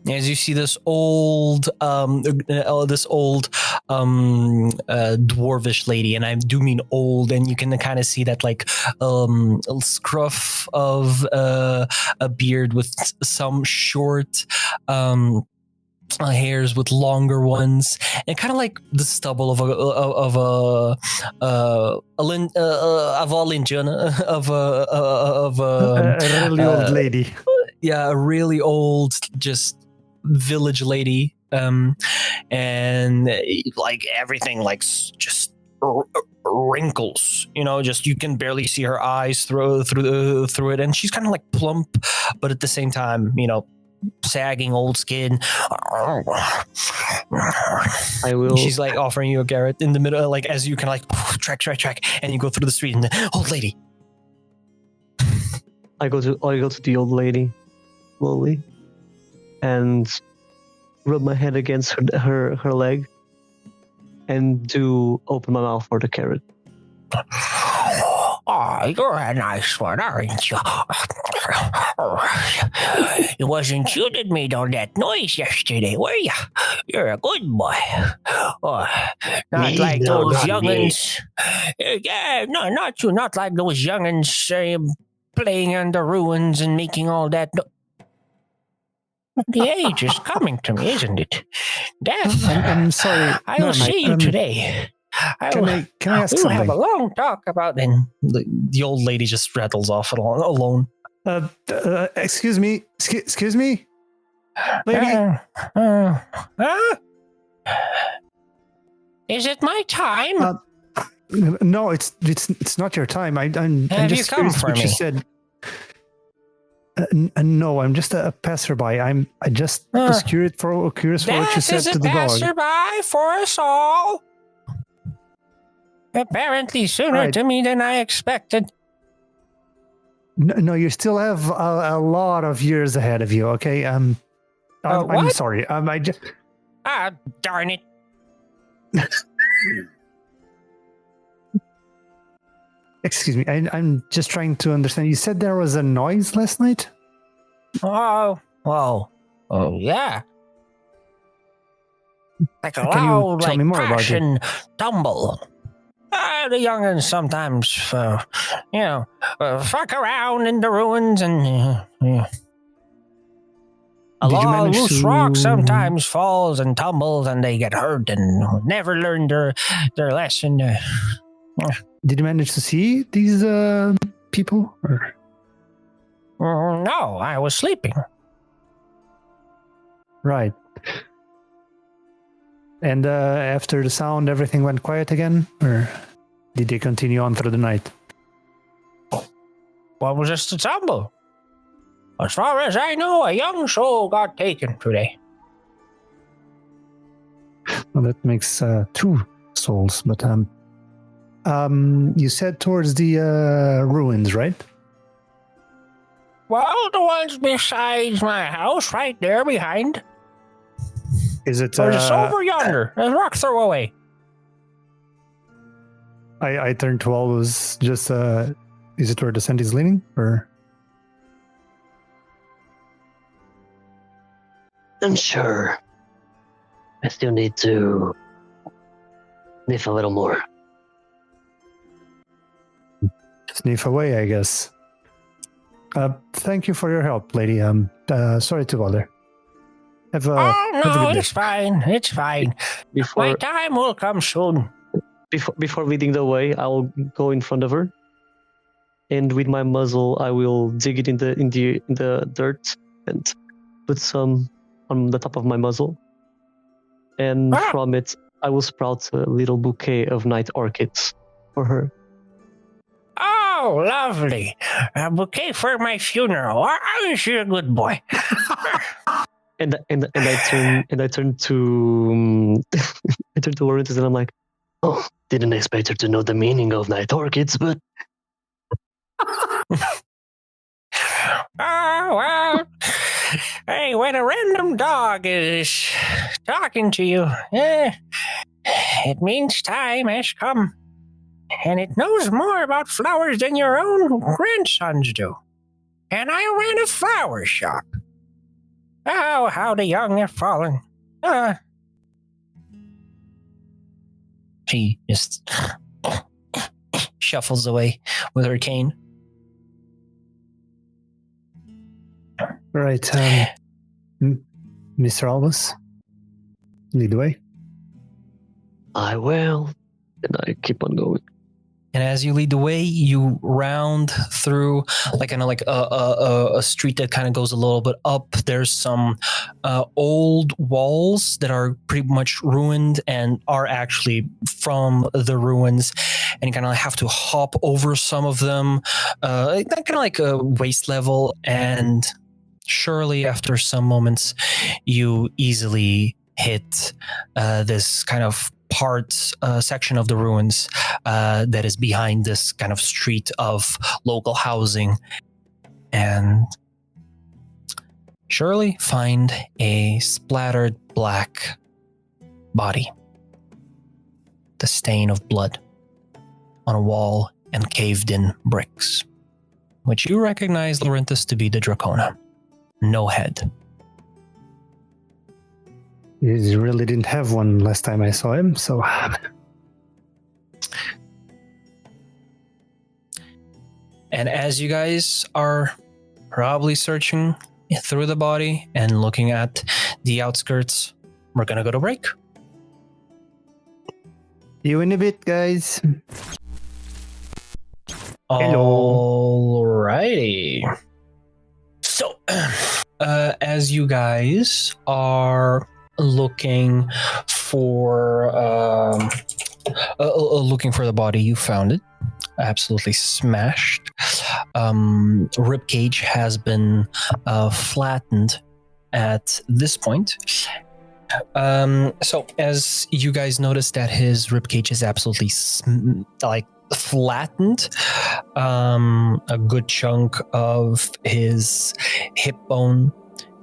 As you see this old dwarvish lady, and I do mean old, and you can kind of see that like scruff of a beard with some short hairs with longer ones, and kind of like the stubble of a really old lady. Yeah, a really old, just village lady, and like everything, like just wrinkles. Just you can barely see her eyes through it, and she's kind of like plump, but at the same time, sagging old skin. I will. She's like offering you a carrot in the middle, like as you can like track, and you go through the street, and the old lady. I go to the old lady, slowly, and rub my head against her leg, and do open my mouth for the carrot. Oh, you're a nice one, aren't you? It wasn't you that made all that noise yesterday, were you? You're a good boy. Oh, not Me? like No, those not young'uns. Yeah, no, not you. Not like those young'uns playing in the ruins and making all that. The age is coming to me, isn't it? Death. I'm sorry. I will see you today. Can I ask we will have something? a long talk about it. Then the old lady just rattles off alone. Excuse me, lady. Is it my time? No, it's not your time. I'm Have just you come curious for what me? you said. No, I'm just a passerby. I just was curious for what you said to the dog. Passerby for us all. Apparently sooner Right. to me than I expected. No, you still have a lot of years ahead of you. Okay. I'm What? sorry. I just. Ah, darn it. Excuse me. I'm just trying to understand. You said there was a noise last night. Oh, yeah. Like a Can you loud, tell like me more about crash it? and tumble. The young'uns sometimes, fuck around in the ruins and a Did you lot of manage loose to- rock sometimes falls and tumbles and they get hurt and never learn their lesson. Did you manage to see these people? Or? No, I was sleeping. Right. And after the sound, everything went quiet again? Or did they continue on through the night? What was just a tumble? As far as I know, a young soul got taken today. Well, that makes 2 souls, but you said towards the ruins, right? Well, the ones besides my house, right there behind. Is it? Or just over yonder, a rock throw away. I turned to Albus. Just is it where the scent is leaning, or? Unsure. I still need to sniff a little more. Sniff away, I guess. Thank you for your help, lady. Sorry to bother. Have a no, good day. it's fine. It's fine. My Before time will come soon. before leading the way, I'll go in front of her, and with my muzzle, I will dig it in the dirt and put some on the top of my muzzle, and from it, I will sprout a little bouquet of night orchids for her. Oh, lovely. A bouquet for my funeral. Aren't you a good boy? And I turn to I turn to Lorenthus and I'm like, oh, didn't expect her to know the meaning of night orchids, but Oh, well. Hey, when a random dog is talking to you, it means time has come. And it knows more about flowers than your own grandsons do. And I ran a flower shop. Oh, how the young have fallen. She just shuffles away with her cane. Right, Mr. Albus, lead the way. I will. And I keep on going. And as you lead the way, you round through like kind of like a street that kind of goes a little bit up. There's some old walls that are pretty much ruined and are actually from the ruins. And you kind of have to hop over some of them, kind of like a waist level. And surely after some moments, you easily hit this kind of section of the ruins that is behind this kind of street of local housing, and surely find a splattered black body, the stain of blood on a wall and caved in bricks, which you recognize, Lorenthus, to be the Dracona. No head. He really didn't have one last time I saw him, so... And as you guys are probably searching through the body and looking at the outskirts, we're gonna go to break. You in a bit, guys. Alrighty. So, as you guys are looking for the body, you found it absolutely smashed. Ribcage has been flattened at this point. So as you guys notice that his ribcage is absolutely flattened, a good chunk of his hip bone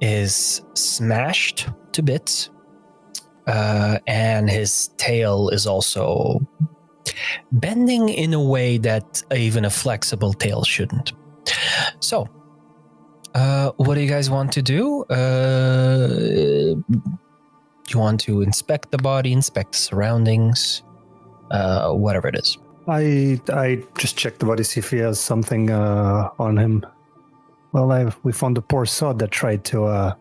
is smashed to bits, and his tail is also bending in a way that even a flexible tail shouldn't. So, what do you guys want to do? You want to inspect the body, inspect the surroundings, whatever it is. I just checked the body, see if he has something on him. Well, we found a poor sod that tried to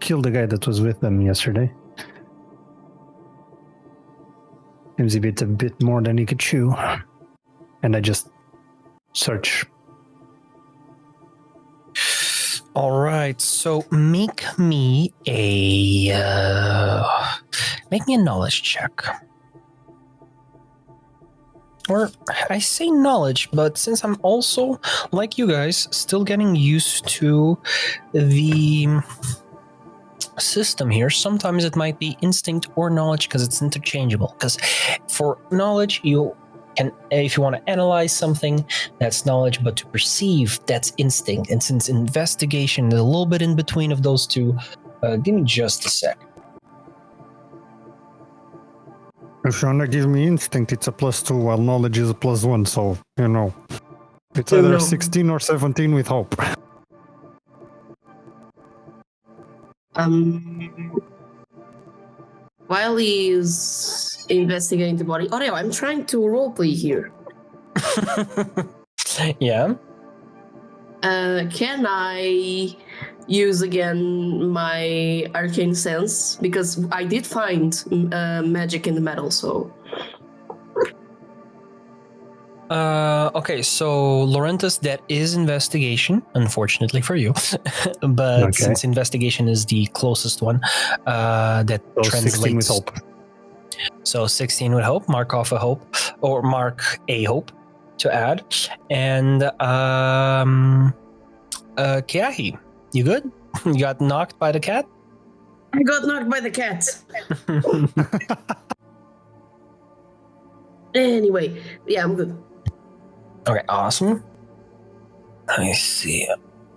kill the guy that was with them yesterday. Seems a bit more than he could chew. And I just search. All right, so make me a knowledge check. Or I say knowledge, but since I'm also, like you guys, still getting used to the system here, sometimes it might be instinct or knowledge because it's interchangeable. Because for knowledge, you can, if you want to analyze something, that's knowledge, but to perceive, that's instinct. And since investigation is a little bit in between of those two, give me just a sec. If you want to give me instinct, it's a +2, while knowledge is a +1, so, you know. It's either 16 or 17 with hope. While he's investigating the body, Oreo, I'm trying to roleplay here. Yeah. Can I use again my arcane sense? Because I did find magic in the metal, so... Okay, so Lorenthus, that is investigation, unfortunately for you. But Okay. since investigation is the closest one, that So translates... 16 with hope. So 16 with hope, mark off a hope, or mark a hope to add. And Keahi, you good? You got knocked by the cat? I got knocked by the cat. Anyway, yeah, I'm good. Okay, awesome. Let me see.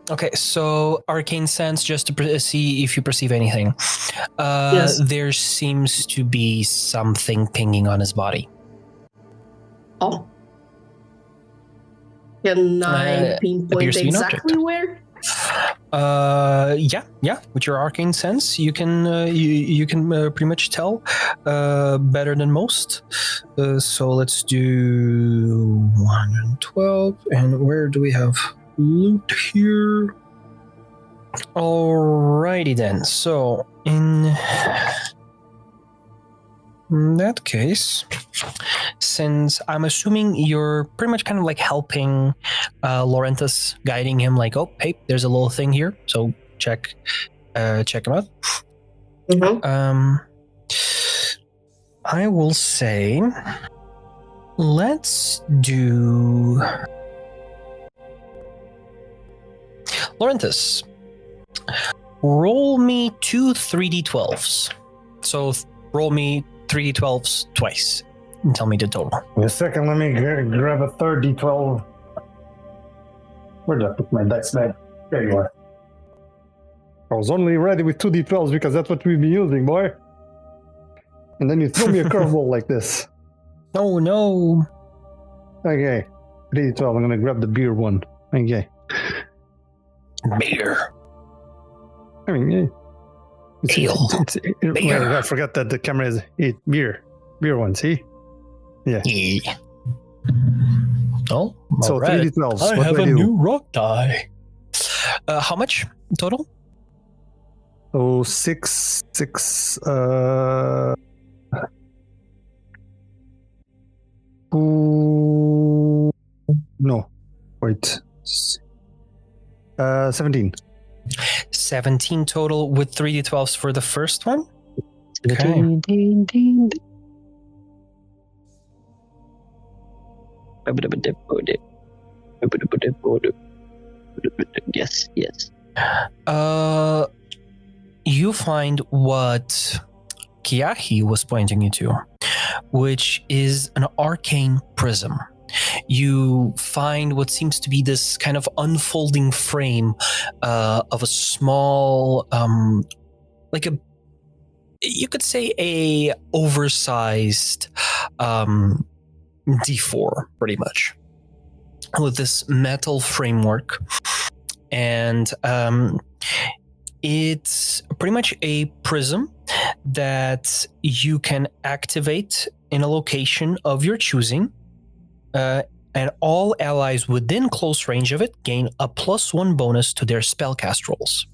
Okay, so arcane sense, just to see if you perceive anything. Yes. There seems to be something pinging on his body. Oh. Can I pinpoint appears to be an exactly object. where? Yeah. With your arcane sense, you can pretty much tell better than most. So let's do 112. And where do we have loot here? Alrighty then. So in that case, since I'm assuming you're pretty much kind of like helping Lorenthus, guiding him, like, oh, hey, there's a little thing here, so check him out. Mm-hmm. I will say, let's do Lorenthus. Roll me 2 3d12s. So roll me 3d12s twice and tell me the total. In a second, let me grab a third D12. Where did I put my dice bag? There you are. I was only ready with 2 D12s because that's what we've been using, boy. And then you throw me a curveball like this. Oh no. Okay. 3D12, I'm gonna grab the beer one. Okay. Beer. I mean, yeah. Ale. Beer. I forgot that the camera is beer. Beer one, see? Yeah. Oh, So alright. 3D12s. I what have do a do? new rock die. How much total? Oh, 6. Ooh, no. Wait. 17. 17 total with 3d12s for the first one. Okay. Ding, ding, ding. Yes. You find what Keahi was pointing you to, which is an arcane prism. You find what seems to be this kind of unfolding frame of a small, you could say a oversized D4, pretty much, with this metal framework. And it's pretty much a prism that you can activate in a location of your choosing. And all allies within close range of it gain a +1 bonus to their spellcast rolls.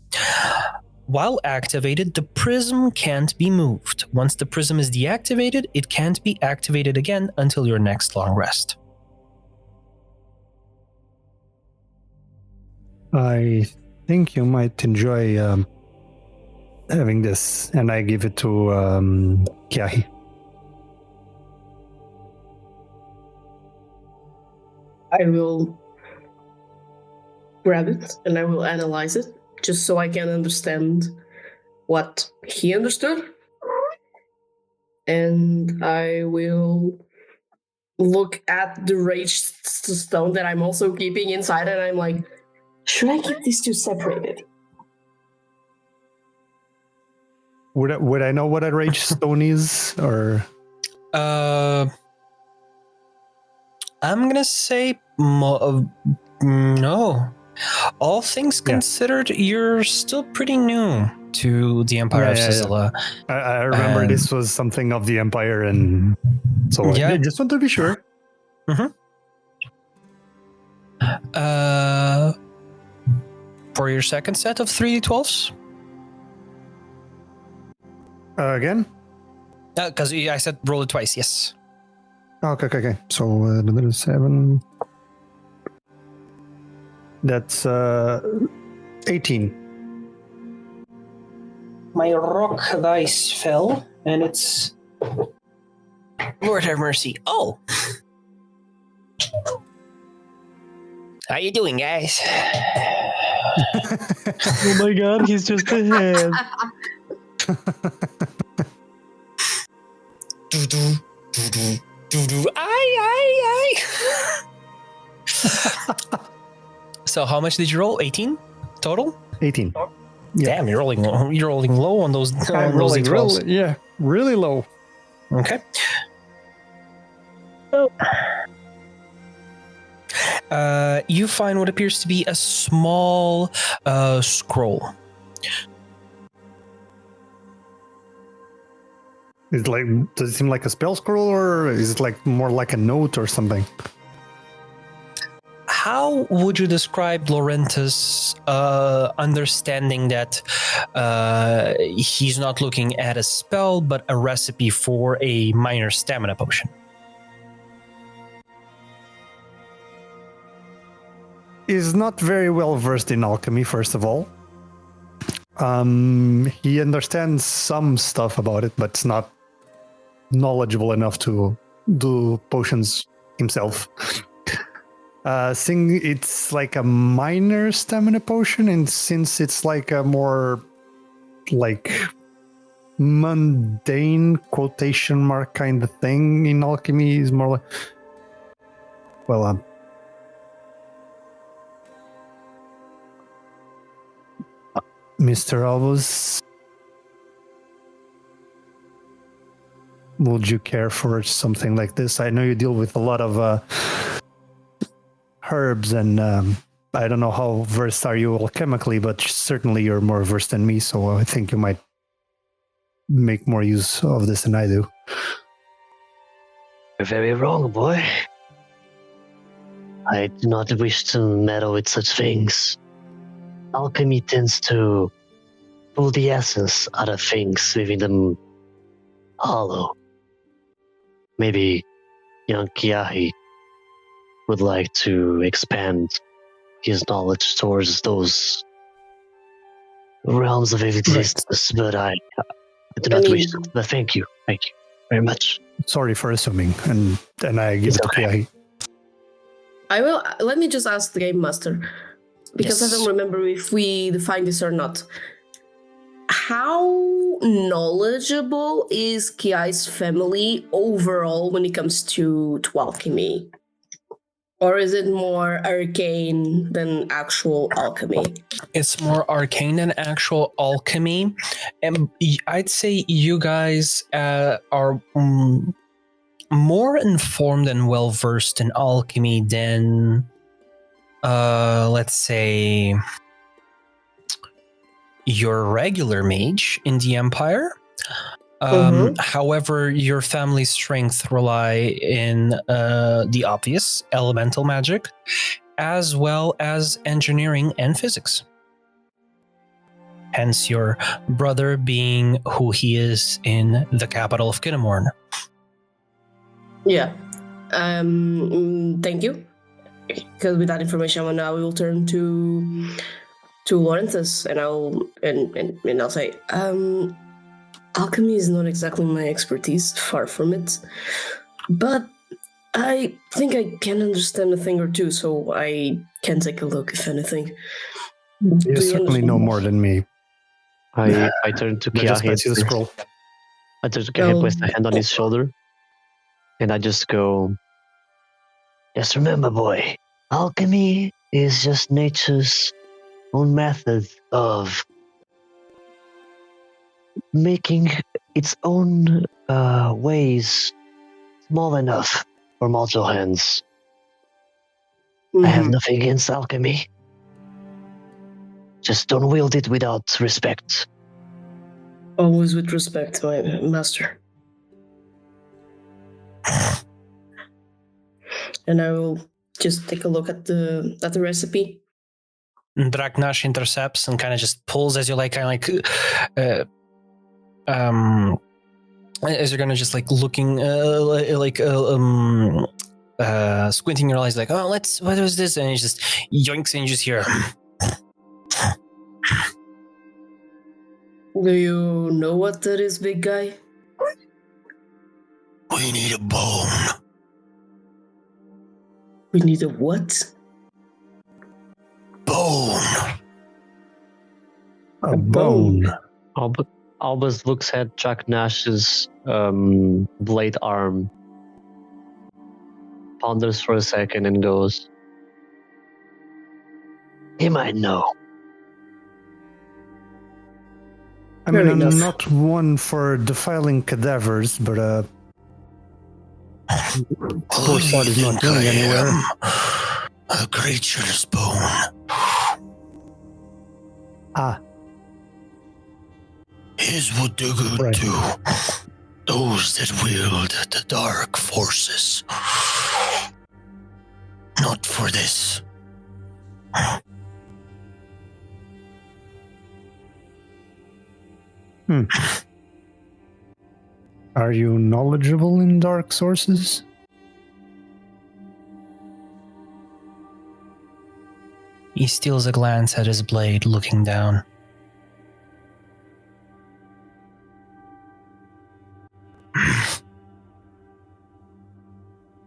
While activated, the prism can't be moved. Once the prism is deactivated, it can't be activated again until your next long rest. I think you might enjoy having this, and I give it to Keahi. I will grab it and I will analyze it just so I can understand what he understood. And I will look at the rage stone that I'm also keeping inside, and I'm like, should I keep these two separated? Would I know what a rage stone is, or? I'm gonna say no. All things considered, you're still pretty new. to the Empire of Yeah. Sizzla. I remember this was something of the Empire, and so I just want to be sure. For your second set of 3d12s? Again? Because I said roll it twice, yes. Okay. So the 7. That's 18. My rock dice fell, and it's... Lord have mercy. Oh! How you doing, guys? Oh my god, he's just ahead. Aye. So how much did you roll? 18 total? 18. Yeah. Damn, you're rolling low on those. I'm rolling really low. Okay. You find what appears to be a small scroll. Is it does it seem like a spell scroll, or is it like more like a note or something? How would you describe Lorenthus understanding that he's not looking at a spell, but a recipe for a minor stamina potion? Is not very well versed in alchemy, first of all. He understands some stuff about it, but it's not knowledgeable enough to do potions himself. Seeing it's like a minor stamina potion, and since it's like a more like mundane quotation mark kind of thing in alchemy, is more like, well, Mr. Albus, would you care for something like this? I know you deal with a lot of herbs, and I don't know how versed are you alchemically, but certainly you're more versed than me, so I think you might make more use of this than I do. You're very wrong, boy. I do not wish to meddle with such things. Alchemy tends to pull the essence out of things, leaving them hollow. Maybe young Keahi would like to expand his knowledge towards those realms of existence, but I do not wish to. But thank you very much. Sorry for assuming, and I give it to Keahi. I will. Let me just ask the game master, because I don't remember if we defined this or not. How knowledgeable is Keahi's family overall when it comes to alchemy? Or is it more arcane than actual alchemy? It's more arcane than actual alchemy. And I'd say you guys are more informed and well-versed in alchemy than, let's say, your regular mage in the Empire. However, your family's strength rely in the obvious elemental magic, as well as engineering and physics. Hence your brother being who he is in the capital of Kinnamorn. Yeah. Thank you. Because with that information, now we will turn to Lorenthus, and I'll say, alchemy is not exactly my expertise, far from it, but I think I can understand a thing or two, so I can take a look, if anything. You certainly know more than me. I turn to Keahi. I turn to Keahi, place my hand on his shoulder, and I just go, just remember, boy, alchemy is just nature's own method of making its own ways small enough for mortal hands. I have nothing against alchemy. Just don't wield it without respect. Always with respect, my master. And I will just take a look at the recipe. Draknash intercepts and kind of just pulls as you're like as you're gonna just like looking squinting your eyes like, oh, what is this? And he just yoinks and you just hear Do you know what that is, big guy? We need a bone. We need a what? Bone. A bone. Albus looks at Draknash's blade arm, ponders for a second, and goes, "He might know." I mean, Fair I'm enough. not one for defiling cadavers, but poor spot is not going anywhere. A creature's bone. Ah, His would do good Right. to those that wield the dark forces. Not for this. are you knowledgeable in dark sources? he steals a glance at his blade, looking down.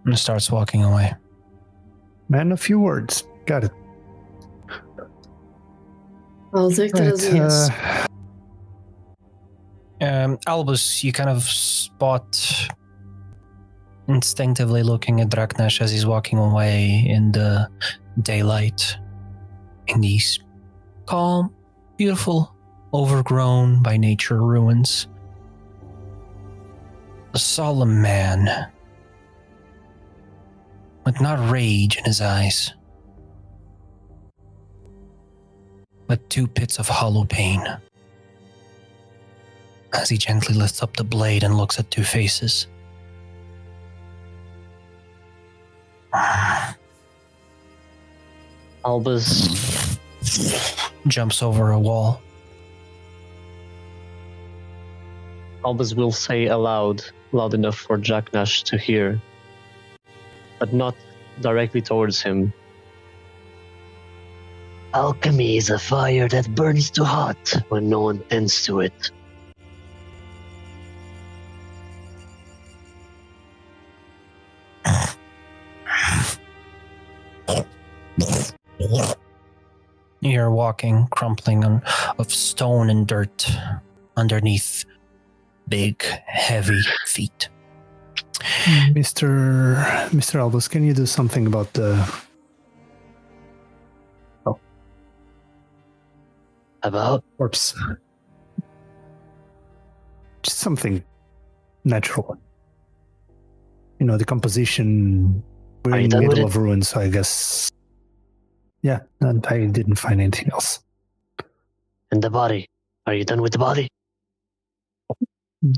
And starts walking away. Man, a few words. Got it. I'll take that as a yes. Albus, you kind of spot instinctively looking at Draknash as he's walking away in the daylight in these calm, beautiful, overgrown by nature ruins. A solemn man, with not rage in his eyes, but two pits of hollow pain. As he gently lifts up the blade and looks at two faces. Albus Jumps over a wall. Albus will say aloud, loud enough for Draknash to hear, but not directly towards him. Alchemy is a fire that burns too hot when no one tends to it. You're walking, crumpling of stone and dirt underneath big, heavy feet. Mr. Albus, can you do something about the... About? corpse? Just something natural. You know, the composition... We're Are you in the done with middle it? of ruins, so I guess... Yeah, and I didn't find anything else. And the body? Are you done with the body?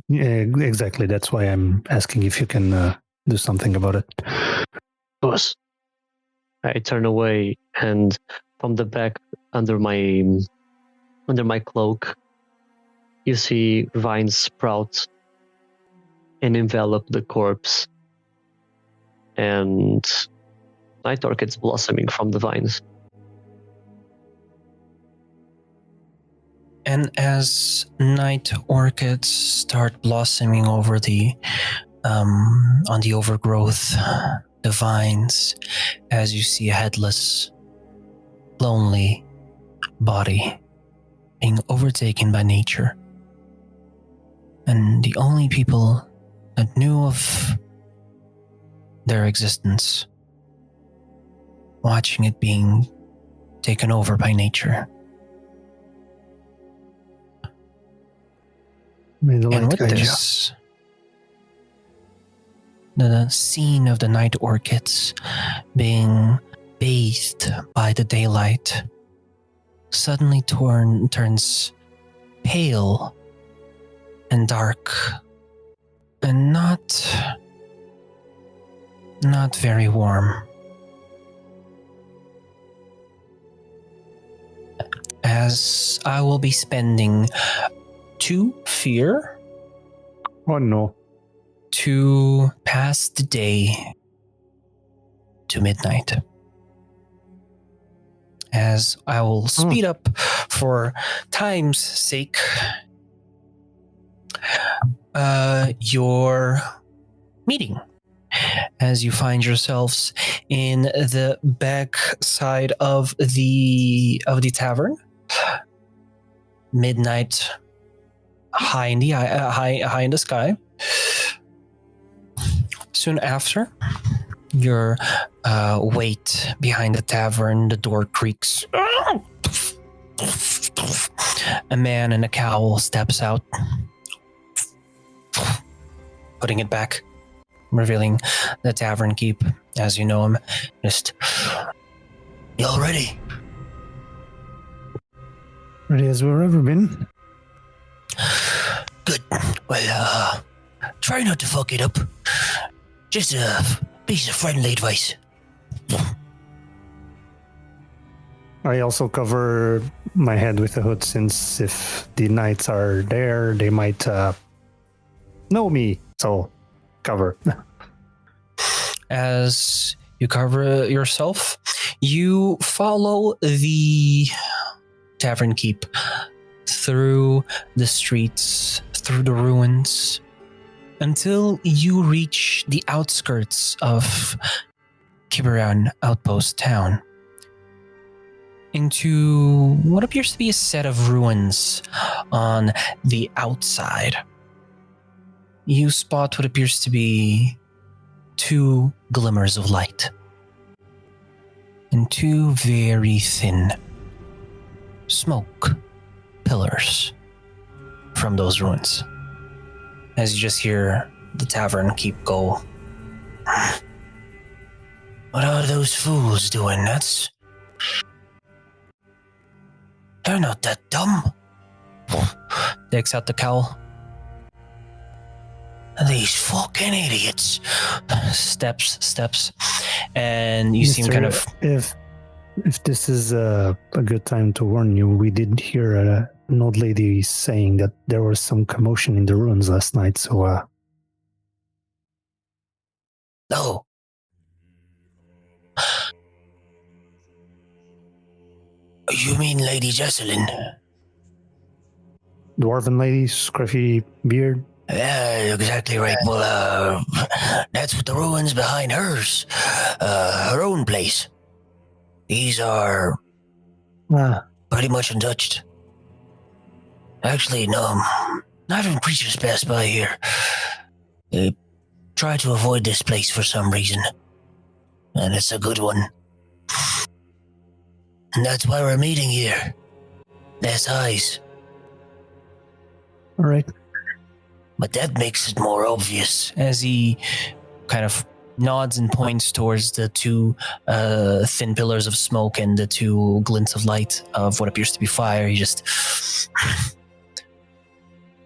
Yeah, exactly. That's why I'm asking if you can do something about it. Of course. I turn away, and from the back under my cloak, you see vines sprout and envelop the corpse, and night orchids blossoming from the vines. And as night orchids start blossoming over the on the overgrowth, the vines, as you see a headless, lonely body being overtaken by nature. And the only people that knew of their existence, watching it being taken over by nature. May the And light with guide you. this, the scene of the night orchids being bathed by the daylight suddenly turns pale and dark and not very warm. As I will be spending 2 fear Oh no. to pass the day to midnight. As I will speed up for time's sake your meeting. As you find yourselves in the back side of the tavern, midnight, high in the sky. Soon after, your wait behind the tavern, the door creaks. A man in a cowl steps out, putting it back, revealing the tavern keep as you know him. Just, You all ready? Ready as we've ever been. Good. Well, try not to fuck it up. Just a piece of friendly advice. I also cover my head with a hood since if the knights are there, they might know me. So, cover. as you cover yourself, you follow the tavern keep through the streets, through the ruins, until you reach the outskirts of Kiberan Outpost Town, into what appears to be a set of ruins on the outside. You spot what appears to be 2 glimmers of light and 2 very thin smoke pillars from those ruins. As you just hear the tavern keep go. What are those fools doing? They're not that dumb. Takes out the cowl. These fucking idiots. Steps. And you seem kind of... If this is a good time to warn you, we did hear an old lady saying that there was some commotion in the ruins last night, so... No. You mean Lady Jesselyn? Dwarven lady, scruffy beard. Yeah, you're exactly right. Well, that's what the ruins behind hers. Her own place. These are pretty much untouched. Actually, no. Not even creatures pass by here. They try to avoid this place for some reason. And it's a good one. And that's why we're meeting here. Less eyes. All right. But that makes it more obvious. As he kind of nods and points towards the 2 thin pillars of smoke and the 2 glints of light of what appears to be fire, he just...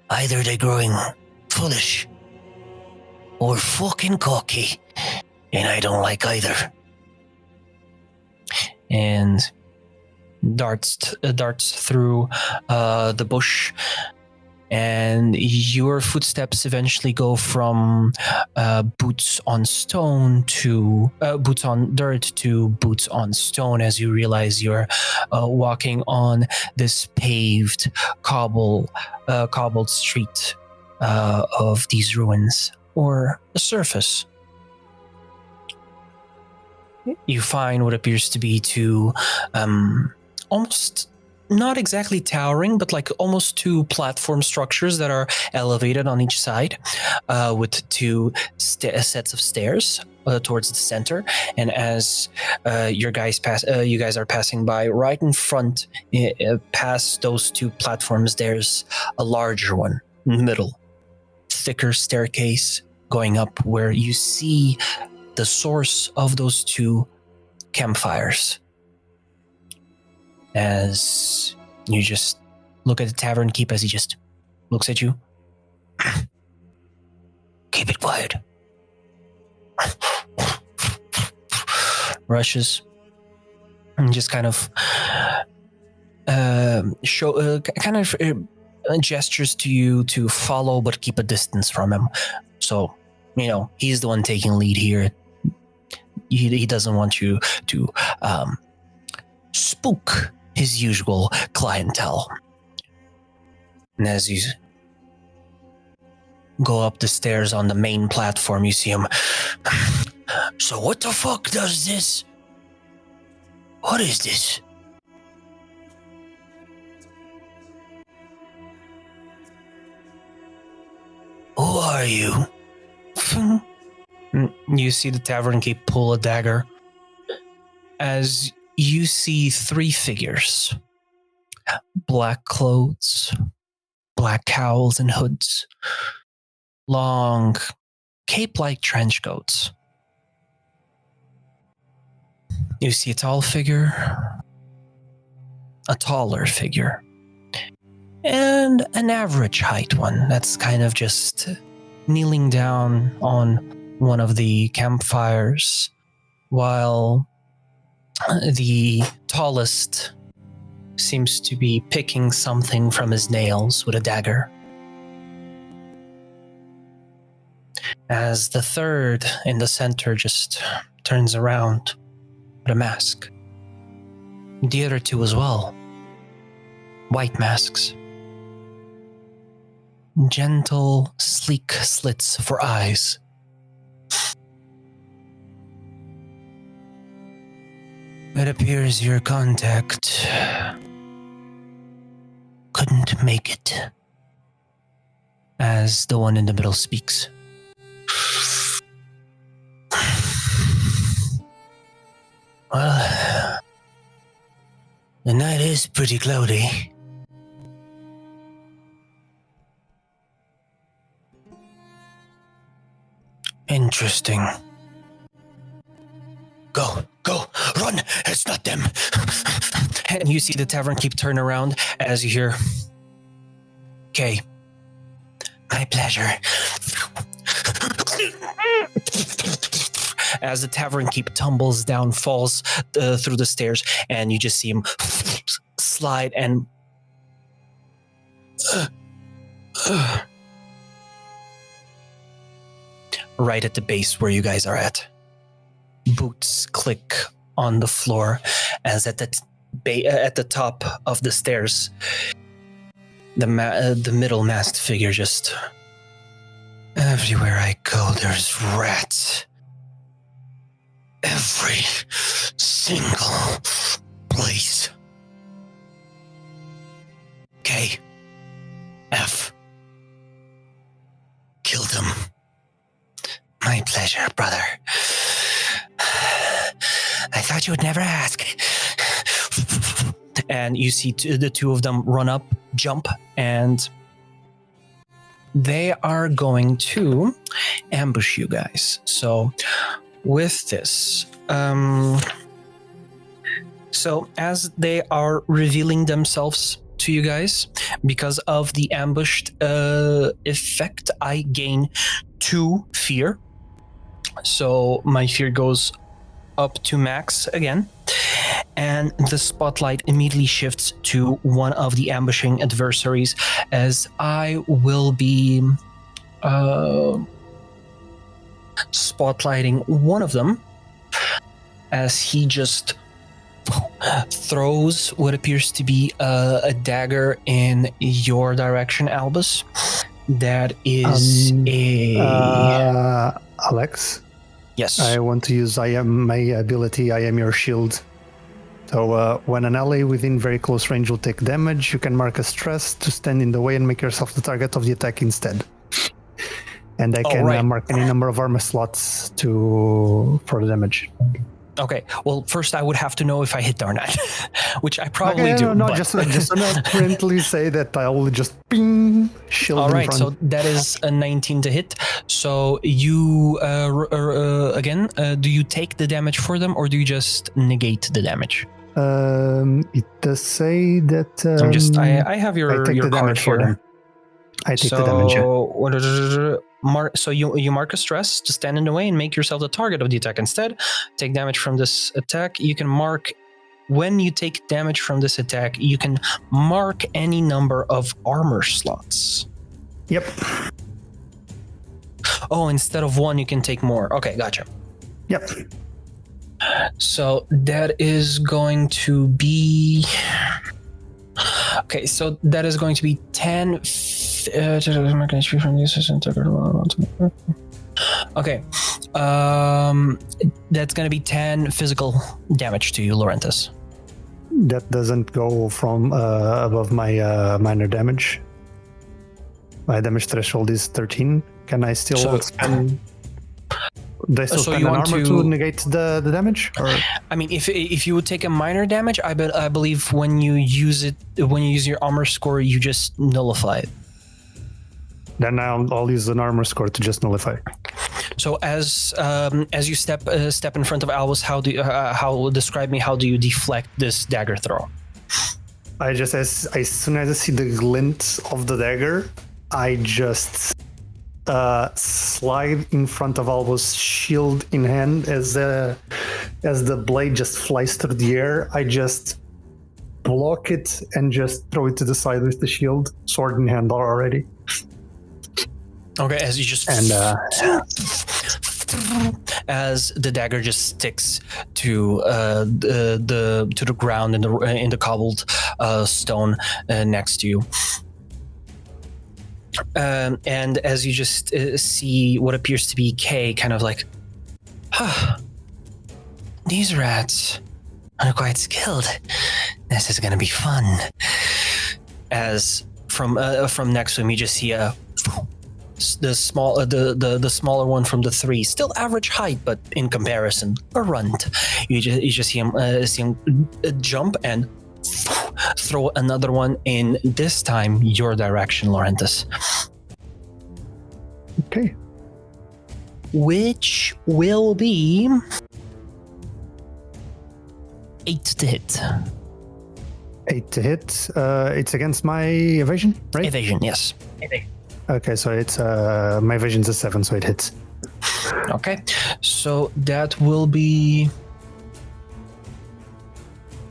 Either they're growing foolish or fucking cocky, and I don't like either. And darts through the bush, and your footsteps eventually go from boots on stone to boots on dirt to boots on stone, as you realize you're walking on this paved cobbled street of these ruins, or a surface. You find what appears to be 2 almost not exactly towering, but like almost 2 platform structures that are elevated on each side, with 2 sets of stairs towards the center. And as you guys are passing by, right in front, past those 2 platforms, there's a larger one in the middle, thicker staircase going up, where you see the source of those 2 campfires. As you just look at the tavern keep, as he just looks at you, Keep it quiet. Rushes and just kind of gestures to you to follow but keep a distance from him. So, he's the one taking lead here. He doesn't want you to spook his usual clientele. And as you go up the stairs on the main platform, you see him. So what the fuck does this? What is this? Who are you? You see the tavern keep pull a dagger as you see 3 figures. Black clothes, black cowls and hoods, long cape-like trench coats. You see a tall figure, a taller figure, and an average height one that's kind of just kneeling down on one of the campfires, while the tallest seems to be picking something from his nails with a dagger. As the third in the center just turns around with a mask. The other 2 as well. White masks. Gentle, sleek slits for eyes. It appears your contact couldn't make it. As the one in the middle speaks. Well, the night is pretty cloudy. Interesting. Go, run! It's not them! And you see the tavern keep turning around as you hear, "Okay, My pleasure. As the tavern keep tumbles down, falls through the stairs, and you just see him slide and right at the base where you guys are at. Boots click on the floor as at the top of the stairs, the middle masked figure just... Everywhere I go, there's rats. Every single place. K. F. Killed him. My pleasure, brother. I thought you would never ask. And you see the 2 of them run up, jump, and they are going to ambush you guys. So with this, so as they are revealing themselves to you guys, because of the ambushed effect, I gain 2 fear. So my fear goes up to max again, and the spotlight immediately shifts to one of the ambushing adversaries, as I will be spotlighting one of them as he just throws what appears to be a dagger in your direction, Albus. That is Alex? Yes. I want to use my ability, I am your shield. So when an ally within very close range will take damage, you can mark a stress to stand in the way and make yourself the target of the attack instead. And I can mark any number of armor slots for the damage. Okay, well, first I would have to know if I hit or not, which I probably do. No, just apparently say that I will just ping shield. All right, in front. so that is a 19 to hit. So you, again, do you take the damage for them, or do you just negate the damage? It does say that... I have your I take the card damage for here. them. I take the damage. Yeah. So you mark a stress to stand in the way and make yourself the target of the attack. Instead, take damage from this attack. You can mark when you take damage from this attack. You can mark any number of armor slots. Yep. Oh, instead of one, you can take more. Okay, gotcha. Yep. So that is going to be... Okay, so that is going to be 10... Okay. That's going to be 10 physical damage to you, Lorenthus. That doesn't go from above my minor damage. My damage threshold is 13. Can I still spend... Do I still spend an armor to negate the damage? Or? I mean, if you would take a minor damage, I believe when you use your armor score, you just nullify it. Then I'll use an armor score to just nullify. So as you step in front of Albus, how do you deflect this dagger throw? I just as soon as I see the glint of the dagger, I just slide in front of Albus, shield in hand. As the blade just flies through the air, I just block it and just throw it to the side with the shield, sword in hand already. Okay, as you just as the dagger just sticks to the ground in the cobbled stone next to you. And as you just see what appears to be Kay, kind of like, these rats are quite skilled. This is gonna be fun. As from next to him, you just see the smaller one from the three, still average height, but in comparison, a runt. You just see him jump and throw another one in, this time your direction, Lorenthus. Okay. Which will be 8 to hit. 8 to hit. It's against my evasion, right? Evasion, yes. Okay, so it's my evasion's a 7, so it hits. Okay, so that will be...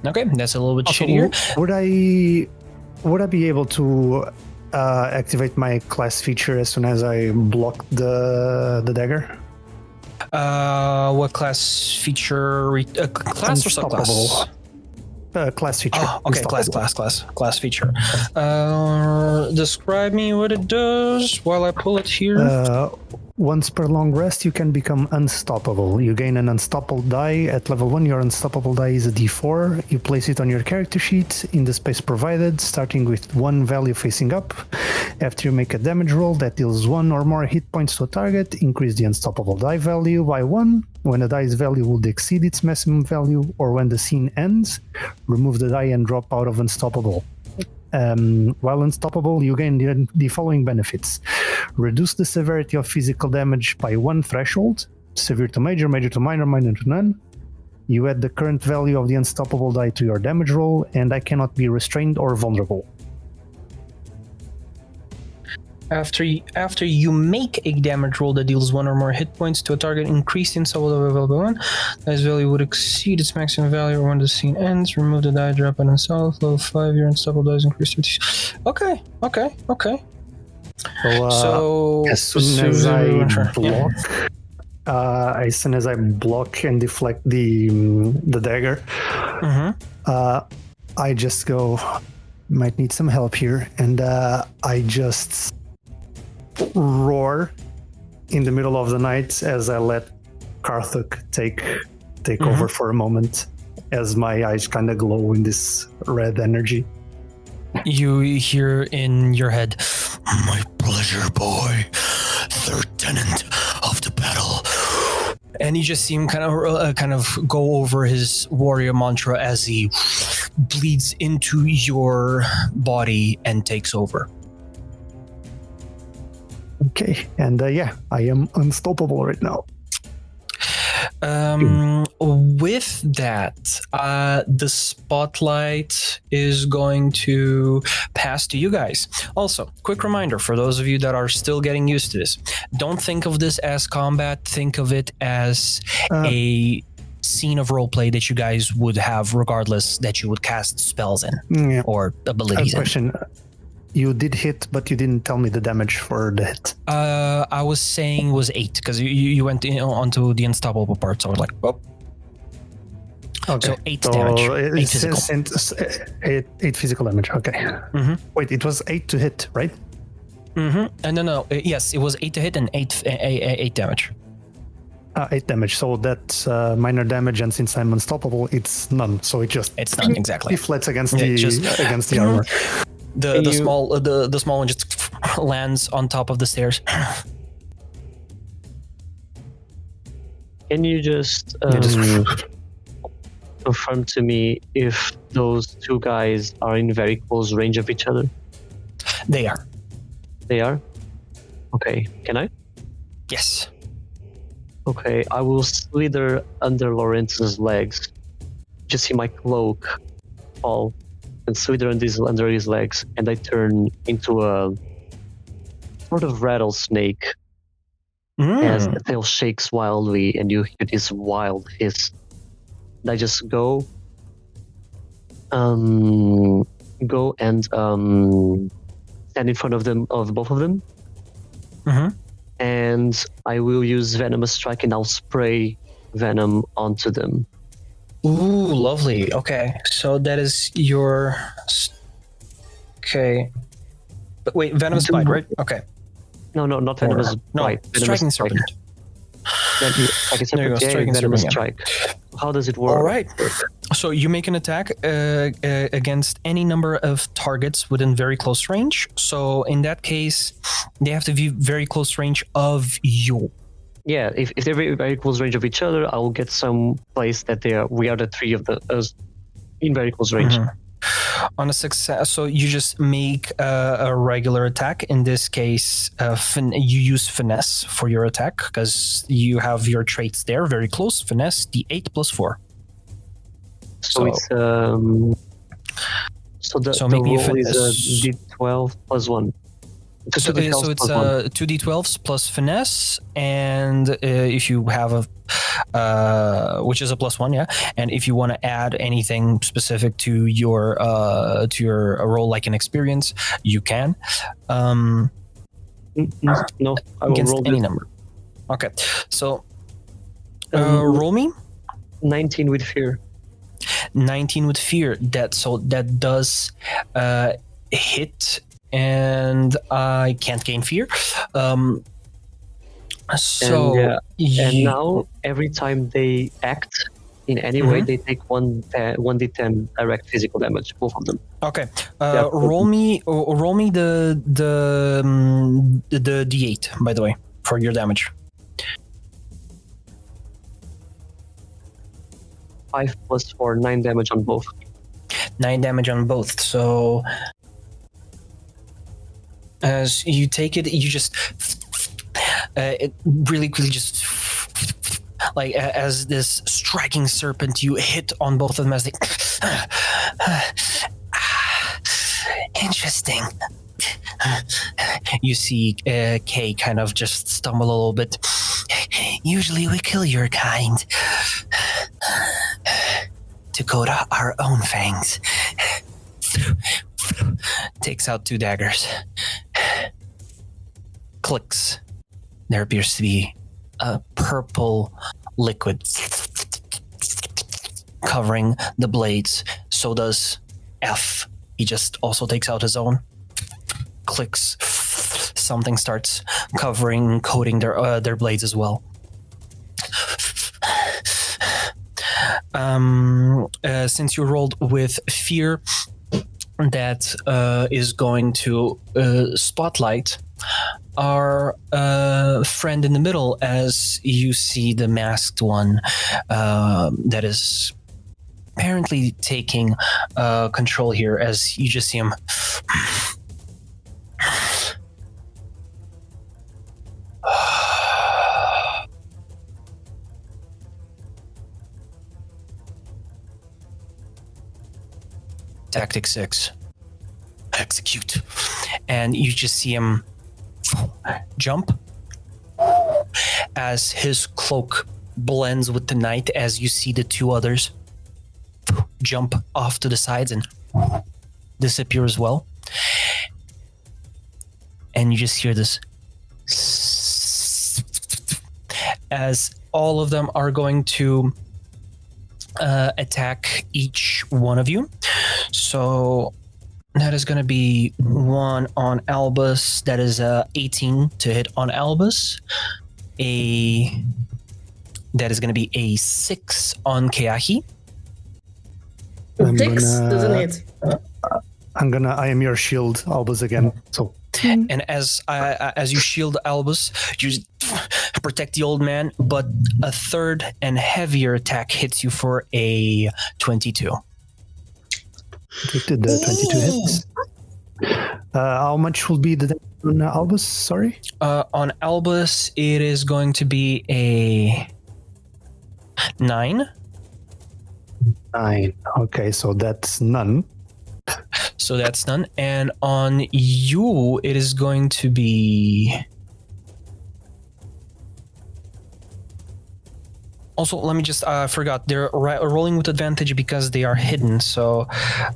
Okay, that's a little bit Also, shittier. Would I be able to activate my class feature as soon as I block the dagger? What class feature? Class or subclass? Class feature. Oh, okay, class feature. Describe me what it does while I pull it here. Once per long rest, you can become unstoppable. You gain an unstoppable die. At level 1, your unstoppable die is a d4. You place it on your character sheet in the space provided, starting with 1 value facing up. After you make a damage roll that deals 1 or more hit points to a target, increase the unstoppable die value by 1. When a die's value would exceed its maximum value, or when the scene ends, remove the die and drop out of unstoppable. While unstoppable, you gain the following benefits. Reduce the severity of physical damage by 1 threshold, severe to major, major to minor, minor to none. You add the current value of the unstoppable die to your damage roll, and I cannot be restrained or vulnerable. After you make a damage roll that deals 1 or more hit points to a target, increased in unstoppable value by 1, dice value would exceed its maximum value, or when the scene ends, remove the die, drop an unstoppable. Level 5, your unstoppable dice increased to... Okay. So as soon as I block and deflect the dagger, I just go, might need some help here, and I just roar in the middle of the night as I let Karthuk take over for a moment, as my eyes kind of glow in this red energy. You hear in your head, My pleasure, boy. Third tenant of the battle. and you just see him kind of go over his warrior mantra as he bleeds into your body and takes over. Okay, and I am unstoppable right now. With that, the spotlight is going to pass to you guys. Also, quick reminder for those of you that are still getting used to this: don't think of this as combat. Think of it as a scene of roleplay that you guys would have, regardless that you would cast spells in or abilities in. Question. You did hit, but you didn't tell me the damage for the hit. I was saying was 8 because you went onto the unstoppable part, so I was like, oh. Okay. So 8 damage. 8 physical. 8 physical damage. Okay. Mm-hmm. Wait, it was 8 to hit, right? Mm-hmm. No. Yes, it was 8 to hit and 8 damage. 8 damage. So that's minor damage, and since I'm unstoppable, it's none. So it's none exactly. Deflects against the armor. The small one just lands on top of the stairs. Can you just confirm to me if those two guys are in very close range of each other? They are. They are? Okay. Can I? Yes. Okay, I will slither under Lorenthus' legs. Just see my cloak fall and slither under his legs, and I turn into a sort of rattlesnake as the tail shakes wildly and you hear this wild hiss. And I just go and stand in front of both of them. And I will use Venomous Strike and I'll spray venom onto them. Ooh, lovely. Okay, so that is your... Okay. But wait, Venomous Bite, right? Okay. No, not Venomous Bite. Striking Serpent. There you go, Striking Venomous Serpent. Strike. How does it work? All right. So you make an attack against any number of targets within very close range. So in that case, they have to be very close range of you. Yeah, if they're very, very close range of each other, I will get some place that we are the three of us in very close range. On a success, so you just make a regular attack. In this case, you use finesse for your attack because you have your traits there, very close. Finesse, D8 plus 4. So it's the roll is a D12 plus 1. So it's 2d12s plus finesse, and if you have which is a plus 1, yeah. And if you want to add anything specific to your role, like an experience, you can. No, I will against roll any number. Okay, so roll me 19 with fear. 19 with fear. That does hit. And I can't gain fear. And now every time they act in any way, they take 1d10 direct physical damage, both of them. Okay. Roll me the d8, by the way, for your damage. 5 plus 4, 9 damage on both. 9 damage on both. So as you take it, you just it really quickly just like as this striking serpent, you hit on both of them as they interesting. You see Kay kind of just stumble a little bit. Usually we kill your kind to go to our own fangs. Takes out 2 daggers. Clicks. There appears to be a purple liquid covering the blades. So does F. He just also takes out his own. Clicks. Something starts coating their blades as well. Since you rolled with fear, that is going to spotlight our friend in the middle as you see the masked one that is apparently taking control here, as you just see him Tactic 6. Execute. And you just see him jump as his cloak blends with the night, as you see the two others jump off to the sides and disappear as well. And you just hear this as all of them are going to attack each one of you. So that is going to be one on Albus. That is 18 to hit on Albus. That is going to be a 6 on Keahi. 6 doesn't hit. I am your shield, Albus again. So. And as you shield Albus, you protect the old man, but a third and heavier attack hits you for a 22. Did the 22 hits? How much will be the damage on Albus? Sorry? On Albus, it is going to be a 9. 9. Okay, so that's none. So that's none. And on you, it is going to be... Also, let me just... I forgot. They're rolling with advantage because they are hidden. So,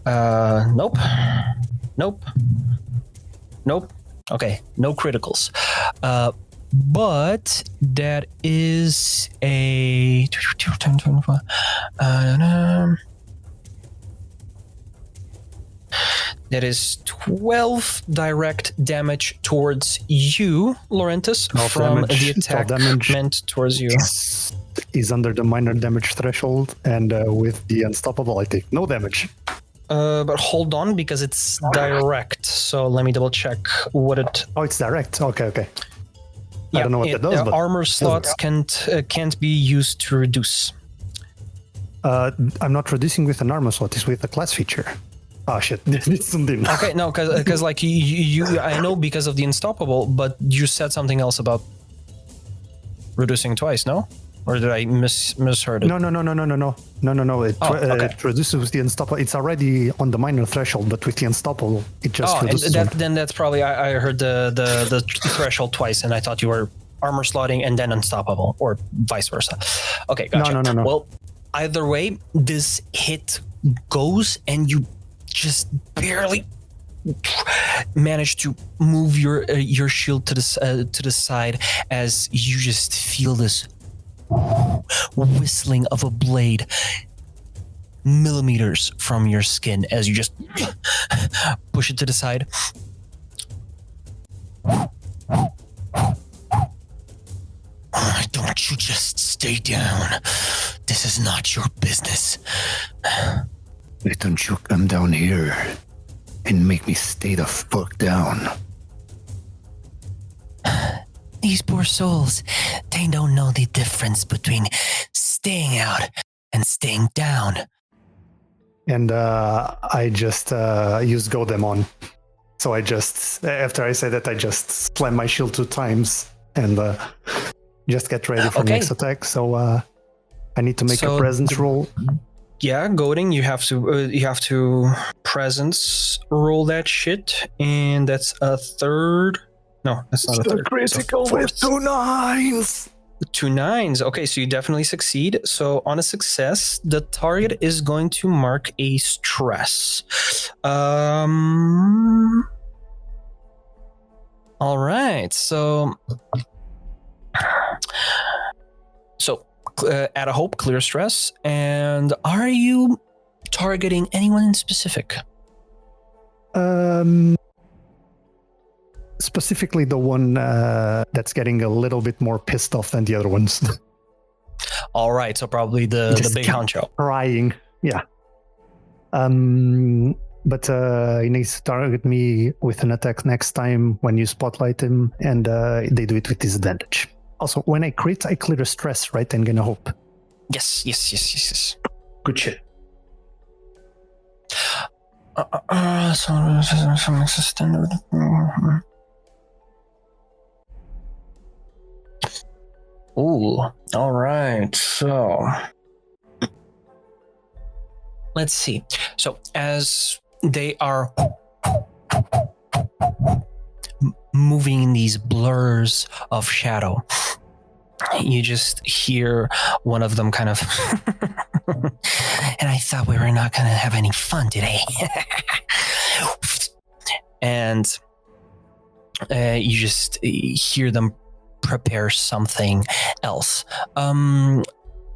nope. Okay, no criticals. But that is a... That is 12 direct damage towards you, Lorenthus, from the attack meant towards you. Is under the minor damage threshold, and with the unstoppable, I take no damage. But hold on, because it's direct. So let me double check what it... Oh, it's direct. Okay. I don't know what that does, but... Armor slots can't be used to reduce. I'm not reducing with an armor slot, it's with a class feature. Oh shit, it's something. Okay, no, because like you, I know because of the unstoppable, but you said something else about reducing twice, no? Or did I misheard it? No. It reduces with the unstoppable. It's already on the minor threshold, but with the unstoppable, it just reduces. Then that's probably I heard the threshold twice, and I thought you were armor slotting and then unstoppable, or vice versa. Okay, gotcha. No. Well, either way, this hit goes, and you just barely manage to move your shield to the side as you just feel this whistling of a blade millimeters from your skin as you just push it to the side. Why don't you just stay down? This is not your business. Why don't you come down here and make me stay the fuck down? These poor souls, they don't know the difference between staying out and staying down. And I just use Godemon. So I just, after I say that, I just slam my shield 2 times and just get ready for next attack. So I need to make a presence roll. Yeah, goading. You have to presence roll that shit, and that's a third. No, that's not a third. Critical with 2 9s. 2 9s. Okay, so you definitely succeed. So on a success, the target is going to mark a stress. All right. So add a hope, clear stress. And are you targeting anyone in specific? Specifically the one that's getting a little bit more pissed off than the other ones. All right, so probably the big honcho. Crying, yeah. But he needs to target me with an attack next time when you spotlight him, and they do it with disadvantage. Also, when I crit, I clear a stress, right, and gain a hope. Yes. Good shit. Standard. Ooh, all right. So let's see. So as they are moving in these blurs of shadow. You just hear one of them kind of, and I thought we were not going to have any fun today. And you just hear them prepare something else.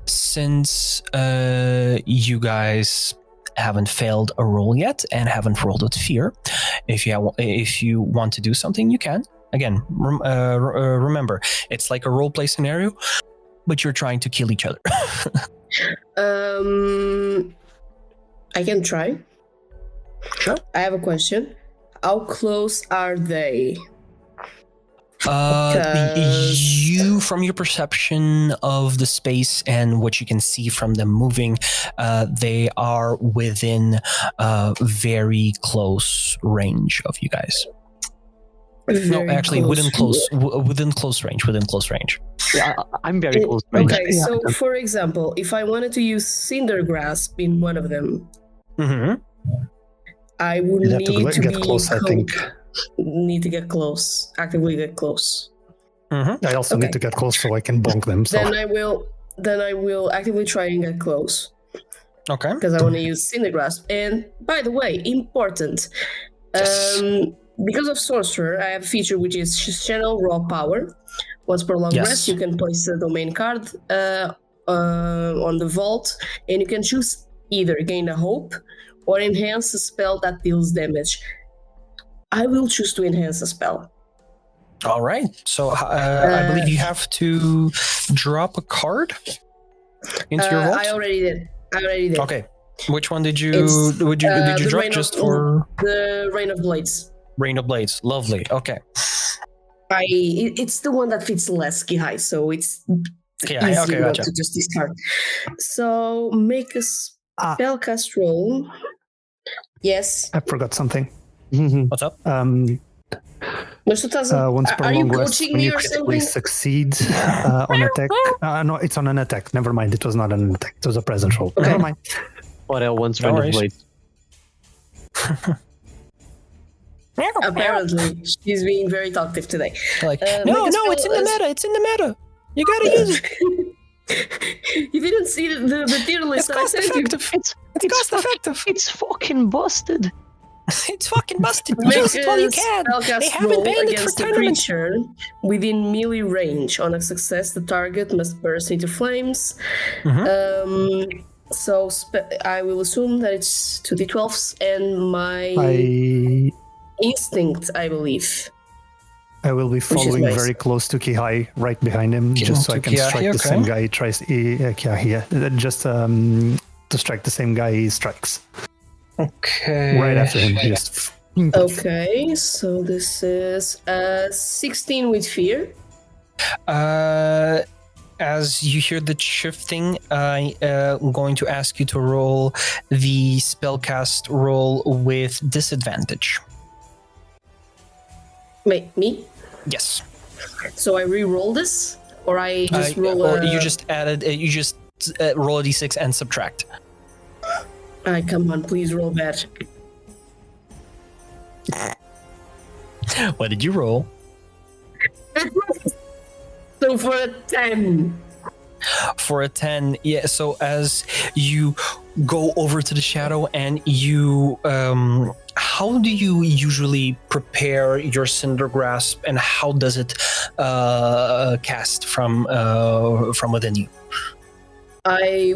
Since you guys haven't failed a roll yet and haven't rolled with fear, if you want to do something, you can. Again, remember, it's like a roleplay scenario, but you're trying to kill each other. I can try. Sure. I have a question. How close are they? You, from your perception of the space and what you can see from them moving, they are within very close range of you guys. Very no, actually, close. within close range. Yeah, I'm very close. Range. Okay, Yeah. so for example, if I wanted to use Cinder Grasp in one of them, I would You'd have need to to get be close, I think. Need to get close, actively get close. I also Okay. need to get close so I can bonk them. So Then I will actively try and get close Okay. because I want to use Cinder Grasp. And by the way, important. Yes. Because of Sorcerer, I have a feature which is Channel Raw Power. Once per long Yes. rest, you can place a domain card on the vault, and you can choose either Gain a Hope or Enhance a spell that deals damage. I will choose to enhance a spell. All right. So I believe you have to drop a card into your vault. I already did. Okay. Which one did you It's, did you the drop? Rain Just of- for The Rain of Blades. Rain of Blades? Lovely. Okay. It's the one that fits less Keahi, so it's Yeah. easy Okay. not Gotcha. to just discard. So make a spellcast roll. Yes. I forgot something. What's up? Mas tu estás a- Once per are you long rest, coaching when me you or critically something? succeed on attack. No, it's on an attack. Never mind. It was not an attack. It was a present roll. Okay. Never mind. What else? Once No Rain of worries. Blades. Apparently, she's being very talkative today. Like, make no, a it's in the spell- meta. It's in the meta. You gotta use it. You didn't see the tier list It's that I cost sent you. effective. It's Cost fucking- effective. It's fucking busted. It's fucking busted. Make Use it while you a can. spellcast They haven't roll banned it for against the tournament. creature within melee range. On a success, the target must burst into flames. So I will assume that it's 2d12s and my instinct, I believe. I will be following nice. very close to Keahi, right behind him, Get just so to I can Keahi, strike the okay. same guy he tries. Keahi, just to strike the same guy he strikes Okay. right after him. Just Okay, so this is 16 with fear. As you hear the shifting, I'm going to ask you to roll the spellcast roll with disadvantage. Wait, me? Yes. So I re-roll this, or I just roll or a... you just added. You just roll a d6 and subtract. come on, please roll bad. What did you roll? So for a 10. For a 10, yeah. So as you go over to the shadow and you, how do you usually prepare your Cinder Grasp, and how does it cast from within you? I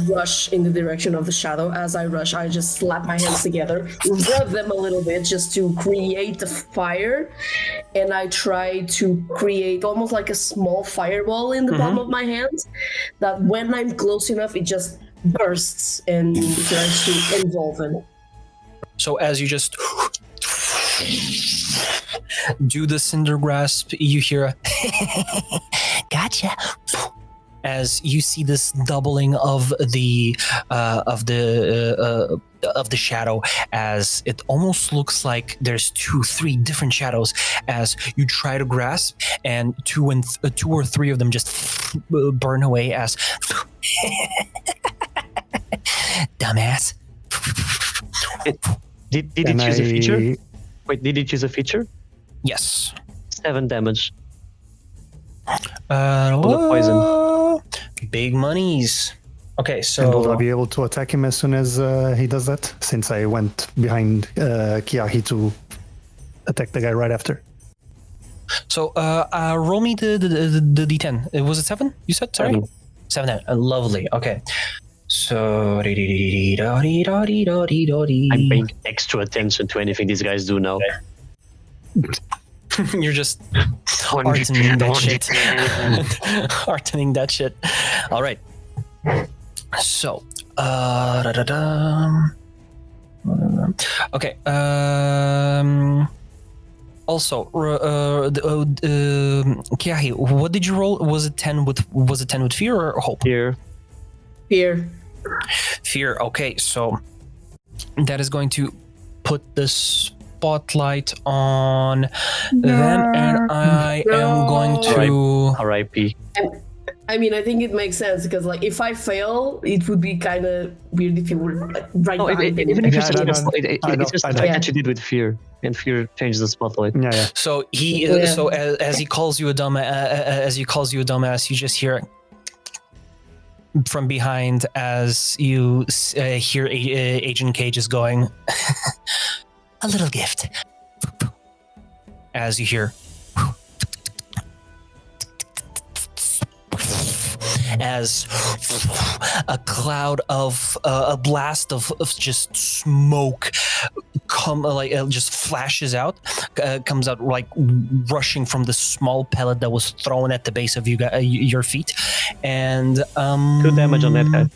rush in the direction of the shadow. As I rush, I just slap my hands together, rub them a little bit just to create the fire, and I try to create almost like a small fireball in the palm of my hand, that when I'm close enough, it just bursts and tries to involve him. So as you just do the Cinder Grasp, you hear a Gotcha. as you see this doubling of the shadow, as it almost looks like there's 2-3 different shadows as you try to grasp, and two or three of them just burn away as Dumbass. Did he choose a feature? Wait, did he choose a feature? Yes. 7 damage. The poison. Big monies. Okay, And so will I be able to attack him as soon as he does that? Since I went behind Keahi to attack the guy right after. roll me the d10. Was it 7? You said sorry. 7. Lovely. Okay. So I'm paying extra attention to anything these guys do now. you're just artening that shit. Artening that shit. All right. So, okay. Also, Keahi, what did you roll? Was it 10 with fear or hope? Here. Fear. Fear. Okay, so that is going to put the spotlight on them, and I am going to R.I.P. I mean, I think it makes sense because, like, if I fail, it would be kind of weird if you were like right behind him. Even if Yeah, it's just like that you did with fear, and fear changes the spotlight. Yeah. So he, so as he calls you a dumbass, you just hear from behind as you hear Agent Cage is going, A little gift. as you hear, as a cloud of a blast of just smoke just flashes out, comes out like rushing from the small pellet that was thrown at the base of your feet, and 2 damage on that guy.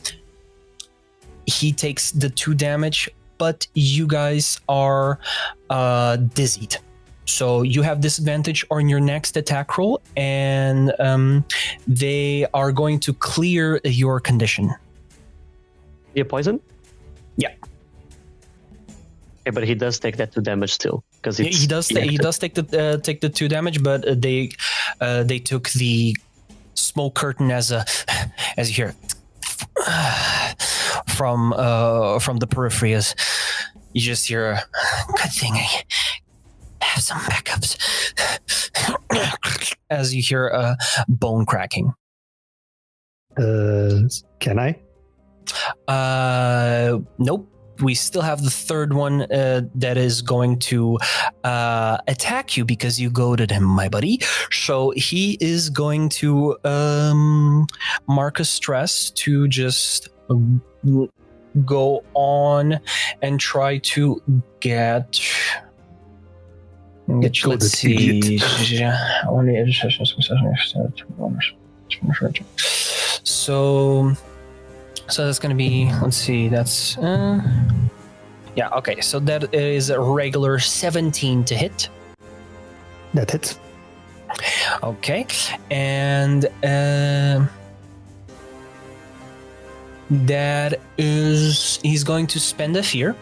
he takes the 2 damage, but you guys are dizzied. So you have disadvantage on your next attack roll, and they are going to clear your condition. You poison? Yeah. Okay, but he does take that 2 damage still, because He does take the 2 damage, but they took the smoke curtain as you hear from the periphery, as you just hear a Good thing I have some backups. as you hear a bone cracking. Can I? Nope. We still have the third one that is going to attack you because you goaded him, my buddy. So he is going to mark a stress to just go on and try to get. Let's see. So that's going to be, let's see, that's, yeah, okay. So that is a regular 17 to hit. That hits. Okay. And that is, he's going to spend a fear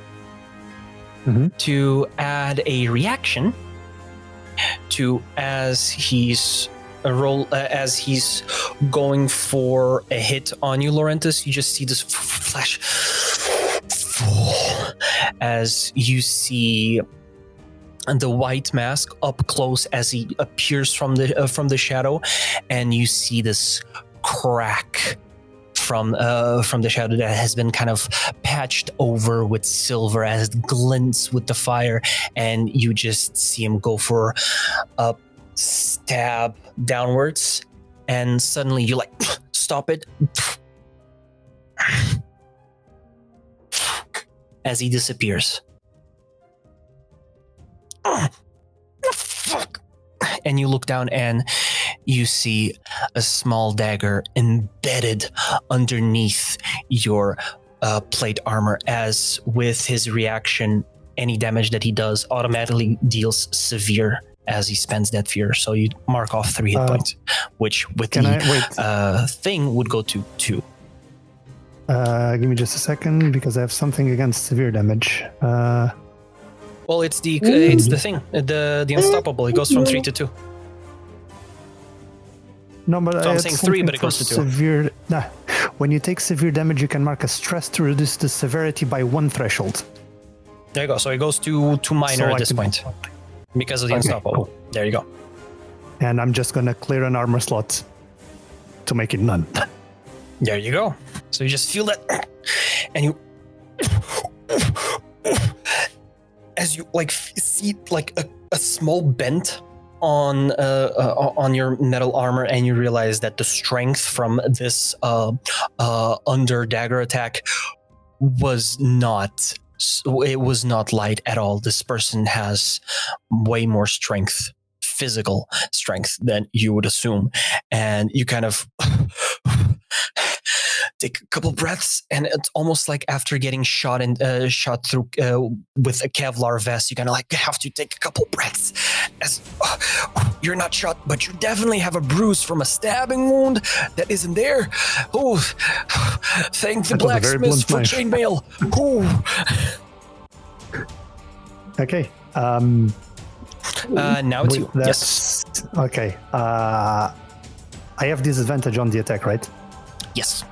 to add a reaction to as he's going for a hit on you, Lorenthus. You just see this flash as you see the white mask up close as he appears from the shadow, and you see this crack from the shadow that has been kind of patched over with silver as it glints with the fire, and you just see him go for a stab downwards, and suddenly you like stop it as he disappears. And you look down and you see a small dagger embedded underneath your plate armor, as with his reaction, any damage that he does automatically deals severe as he spends that fear. So you mark off 3 hit points, which with the thing would go to 2. Give me just a second, because I have something against severe damage. Well, it's the thing, the unstoppable. It goes from 3 to 2. No, but So I'm saying 3, but it goes to 2. Severe. Nah. When you take severe damage, you can mark a stress to reduce the severity by 1 threshold. There you go. So it goes to minor So at this point because of the Okay, unstoppable. cool. There you go. And I'm just gonna clear an armor slot to make it none. There you go. So you just feel that, and you, as you like see like a small bent on your metal armor, and you realize that the strength from this under dagger attack was not light at all. This person has way more strength, physical strength, than you would assume, and you kind of take a couple breaths, and it's almost like after getting shot through with a Kevlar vest, you kind of like have to take a couple breaths, as you're not shot, but you definitely have a bruise from a stabbing wound that isn't there. Oh, thank the That was a very blacksmith blunt for knife. chainmail. Oh. Okay. Now it's you. Yes. Okay. I have disadvantage on the attack, right? Yes.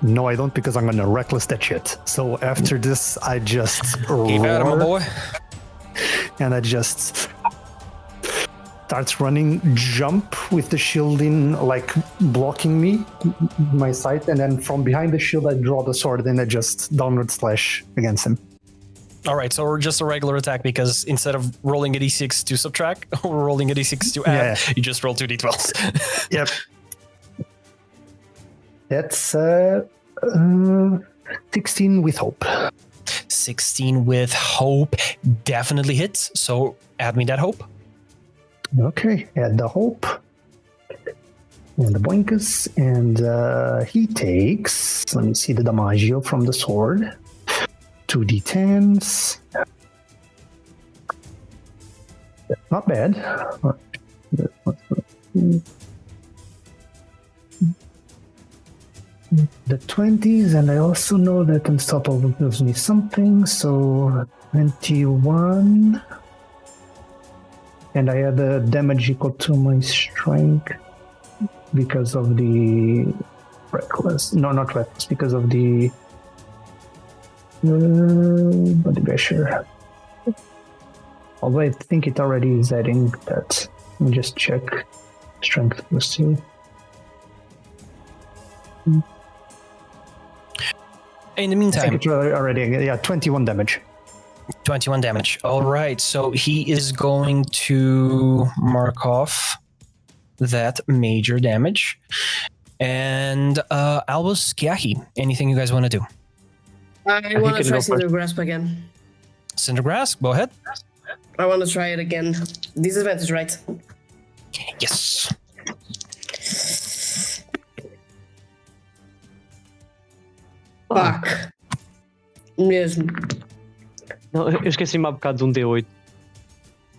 No, I don't, because I'm gonna reckless that shit. So after this, I just Keep at it, my roar, boy. and I just starts running, jump with the shield in, like blocking me, my sight, and then from behind the shield, I draw the sword and I just downward slash against him. All right, so we're just a regular attack because instead of rolling a d6 to subtract, we're rolling a d6 to add. Yeah. You just roll 2d12s. Yep. That's 16 with hope. 16 with hope definitely hits. So add me that hope. Okay, add the hope. And the boinkus. And he takes, let me see the damaggio from the sword. 2d10s. Not bad. The 20s, and I also know that Unstoppable gives me something, so 21. And I had a damage equal to my strength because of the reckless. No, not reckless, because of the body basher. Although I think it already is adding that. Let me just check. Strength plus 2. In the I meantime, think it's already, yeah, 21 damage. 21 damage. All right, so he is going to mark off that major damage. And Albus, Keahi, anything you guys want to do? I want to can try go Cinder first. Grasp again. Cindergrass, go ahead. I want to try it again. Disadvantage, right? Yes. Fuck. Mesmo. Não, eu esqueci-me há bocado de um D8.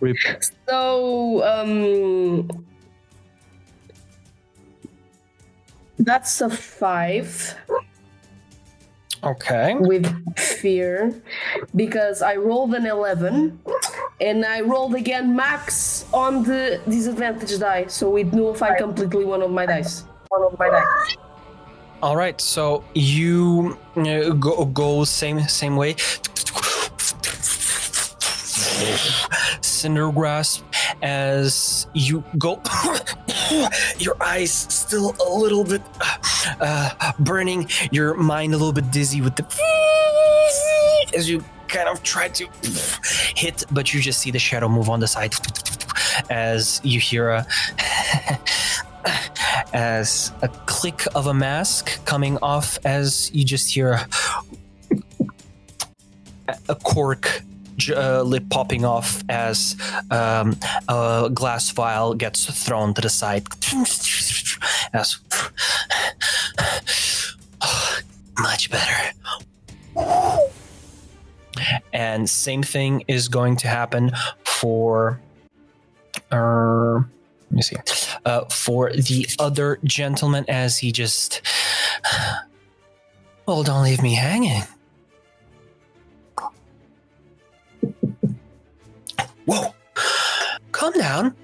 Rip. So, that's a 5 Okay. with fear because I rolled an 11 and I rolled again max on the disadvantage die, so it nullified completely one of my dice. All right, so you go same way. Cinder grasp as you go. Your eyes still a little bit burning. Your mind a little bit dizzy with the as you kind of try to hit, but you just see the shadow move on the side as you hear as a click of a mask coming off, as you just hear a cork lip popping off as a glass vial gets thrown to the side. As Much better. and same thing is going to happen for let me see. For the other gentleman, as he just, well, don't leave me hanging. Whoa, calm down.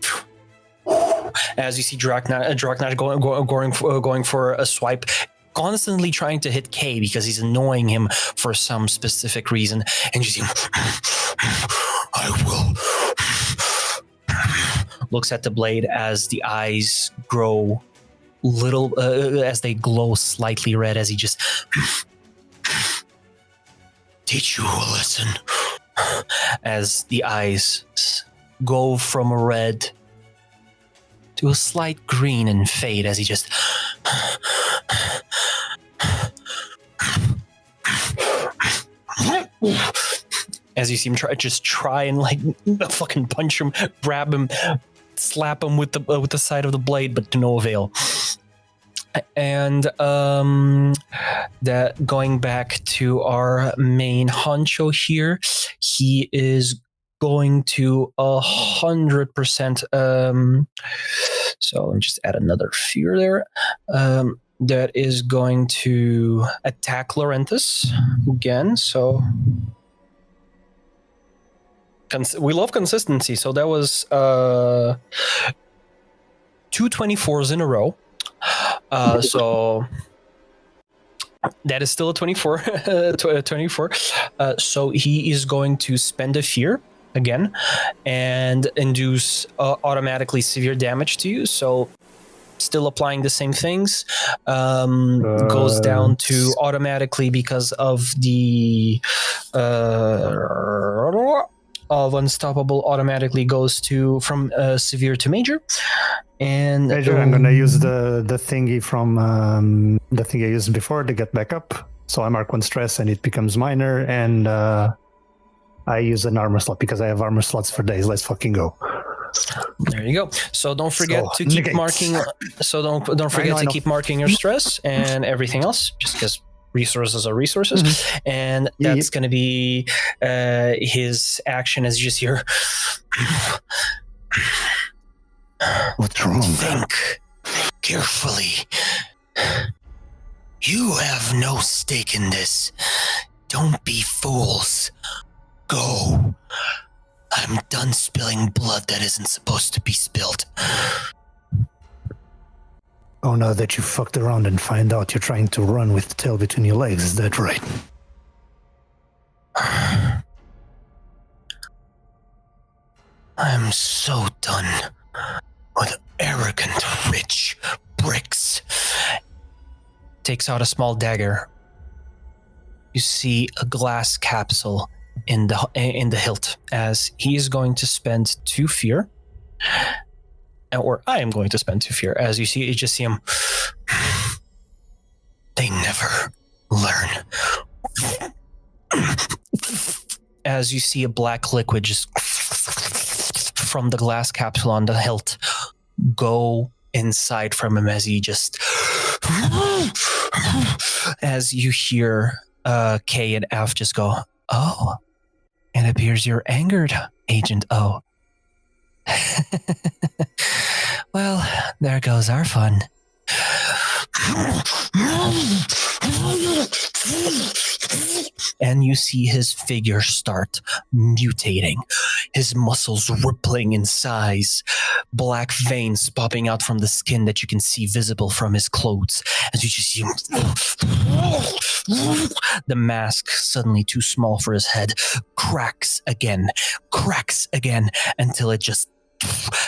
As you see Draknash going for a swipe, constantly trying to hit Kay because he's annoying him for some specific reason. And you see him, I will. Looks at the blade as the eyes grow little, as they glow slightly red, as he just teach you a lesson. As the eyes go from a red to a slight green and fade, as he just as you see him try and like fucking punch him, grab him, slap him with the side of the blade, but to no avail. And that going back to our main honcho here, he is going to 100%. So let me just add another fear there. That is going to attack Lorenthus again. So we love consistency. So that was 2 24s in a row. So that is still a 24. 24. So he is going to spend a fear again and induce automatically severe damage to you. So still applying the same things. Goes down to automatically because of the of unstoppable automatically goes to from severe to major. And Major, I'm gonna use the thingy from the thing I used before to get back up. So I mark 1 stress and it becomes minor, and I use an armor slot because I have armor slots for days. Let's fucking go. There you go. So don't forget to keep negate. marking. So don't forget to keep marking your stress and everything else, just because resources are resources. Mm-hmm. And that's going to be his action as you just hear. What's wrong? Think carefully. You have no stake in this. Don't be fools. Go. I'm done spilling blood that isn't supposed to be spilled. Oh, now that you fucked around and find out you're trying to run with the tail between your legs, is that right? I'm so done with arrogant rich bricks. Takes out a small dagger. You see a glass capsule in the hilt as he is going to spend 2 fear. Or I am going to spend 2 fear. As you just see him. They never learn. As you see a black liquid just from the glass capsule on the hilt go inside from him as he just as you hear K and F just go, oh, it appears you're angered, Agent O. Well, there goes our fun. And you see his figure start mutating, his muscles rippling in size, black veins popping out from the skin that you can see visible from his clothes. As you just see the mask, suddenly too small for his head, cracks again, until it just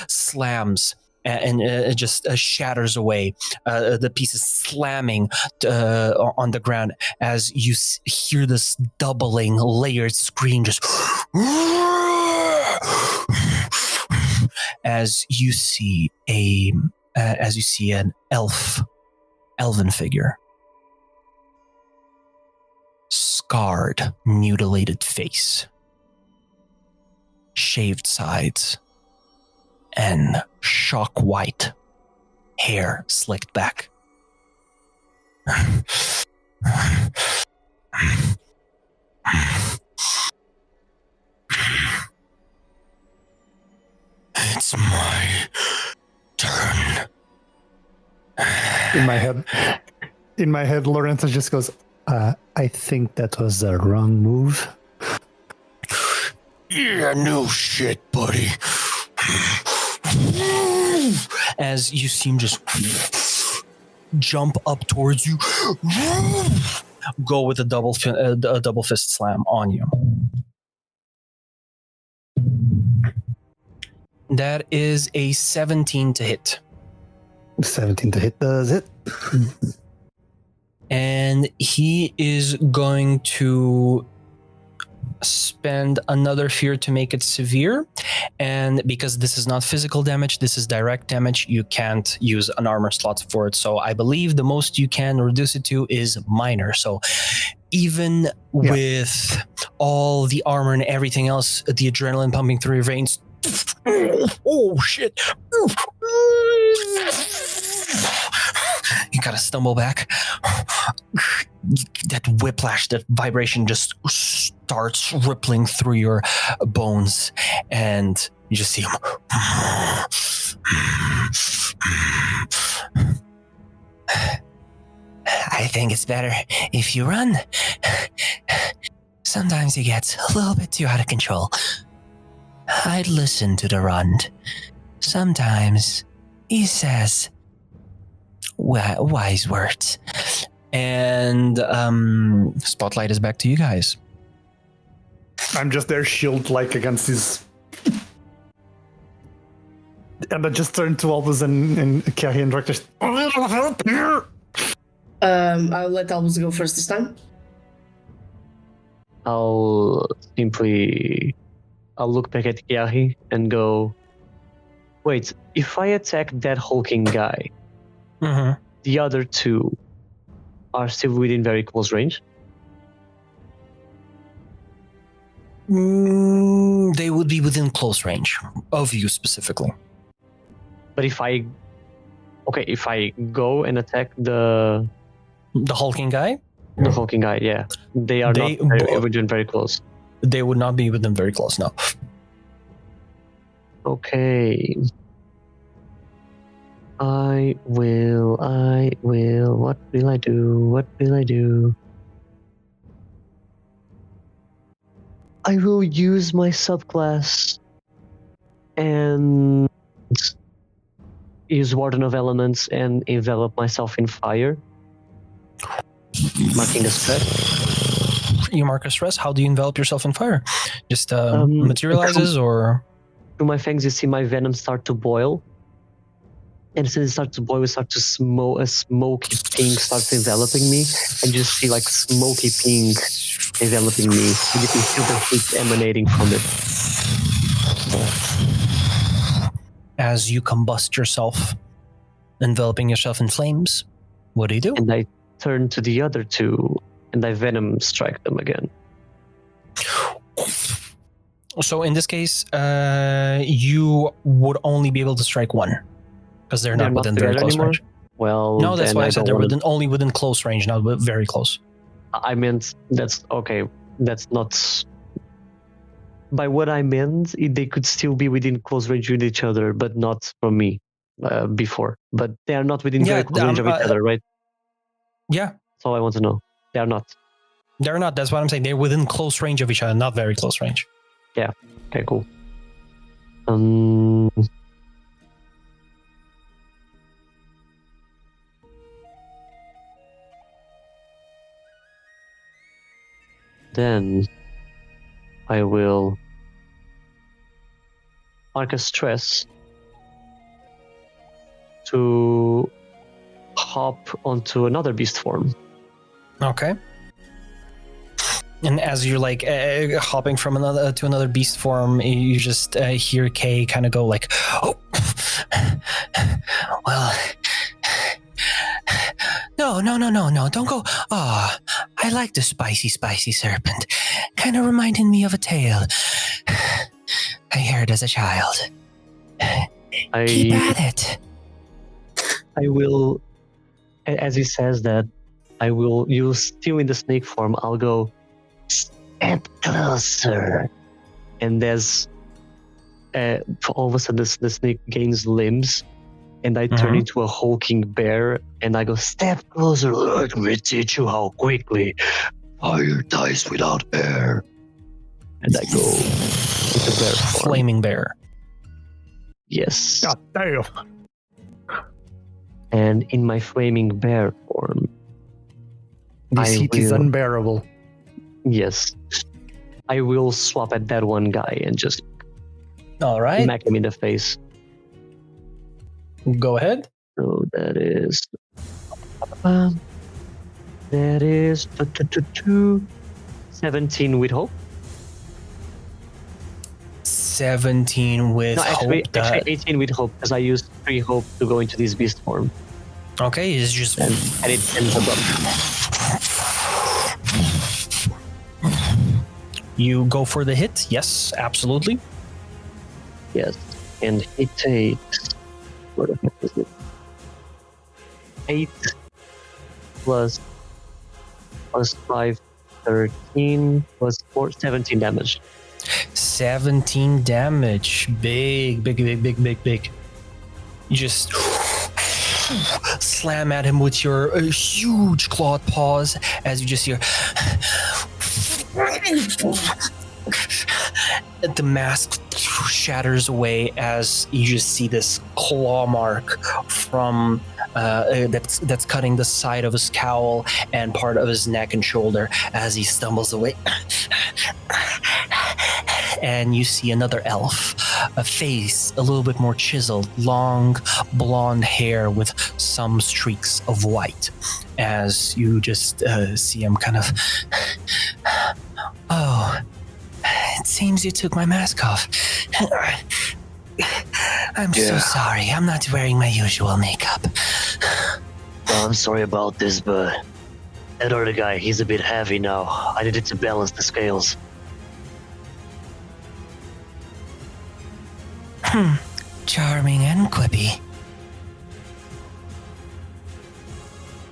slams and it just shatters away, the pieces slamming on the ground as you hear this doubling layered scream just as you see an elven figure, scarred, mutilated face, shaved sides, and shock white hair slicked back. It's my turn. In my head, Lorenthus just goes, I think that was the wrong move. Yeah, no shit, buddy. As you see him just jump up towards you, go with a double fist slam on you. That is a 17 to hit. 17 to hit does it. And he is going to spend another fear to make it severe. And because this is not physical damage, this is direct damage, you can't use an armor slot for it. So I believe the most you can reduce it to is minor. So even with all the armor and everything else, the adrenaline pumping through your veins, oh shit. You gotta stumble back. That whiplash, that vibration just starts rippling through your bones, and you just see him. I think it's better if you run. Sometimes he gets a little bit too out of control. I'd listen to the run. Sometimes he says wise words. And spotlight is back to you guys. I'm just there, shield like against his. And I just turn to Albus and Keahi and Draknash. I'll let Albus go first this time. I'll look back at Keahi and go, wait, if I attack that hulking guy, the other two are still within very close range? They would be within close range of you specifically. But if I go and attack the hulking guy? The hulking guy, yeah. They are not within very close. They would not be within very close, no. Okay. I will. What will I do? I will use my subclass and use Warden of Elements and envelop myself in fire. Marking a stress. You mark a stress? How do you envelop yourself in fire? Just materializes or? Through my fangs, you see my venom start to boil. And as it starts to boil, we start to a smoky pink starts enveloping me. And you just see like smoky pink enveloping me. And you can feel the heat emanating from it. As you combust yourself, enveloping yourself in flames, what do you do? And I turn to the other two, and I venom strike them again. So in this case, you would only be able to strike one. Because they're not within very close range. Well, no, that's why I said they're only within close range, not very close. I meant that's okay. That's not. By what I meant, they could still be within close range with each other, but not from me before. But they are not within very close range of each other, right? Yeah. That's all I want to know. They are not. They're not. That's what I'm saying. They're within close range of each other, not very close range. Yeah. Okay. Cool. Then I will mark a stress to hop onto another beast form. Okay. And as you're like hopping from another beast form, you just hear Kay kind of go like, "Oh, well, no, don't go. Ah, I like the spicy serpent. Kind of reminded me of a tale I heard as a child. Keep at it." I will, as he says that, I will use still in the snake form. I'll go, "Step closer," and there's all of a sudden the snake gains limbs, and I turn into a hulking bear, and I go, "Step closer, let me teach you how quickly fire dies without air." And I go into bear form. Flaming bear. Yes. God damn. And in my flaming bear form, This I heat is will- unbearable. yes, I will swap at that one guy and just All right, smack him in the face. go ahead. So that is. That is 17 with hope. 17 with No, actually, hope. That, 18 with hope because I used 3 hope to go into this beast form, okay, it's just and it ends up. you go for the hit. Yes, absolutely. Yes, and he takes. What the heck is it? 8 plus 5, 13 plus 4, 17 damage. 17 damage. Big. You just slam at him with your huge clawed paws as you just hear. The mask shatters away as you just see this claw mark from that's cutting the side of his cowl and part of his neck and shoulder as he stumbles away. And you see another elf, a face a little bit more chiseled, long blonde hair with some streaks of white, as you just see him kind of. Oh, it seems you took my mask off. I'm so sorry. I'm not wearing my usual makeup. Well, I'm sorry about this, but that other guy, he's a bit heavy now. I needed to balance the scales. Charming and quippy.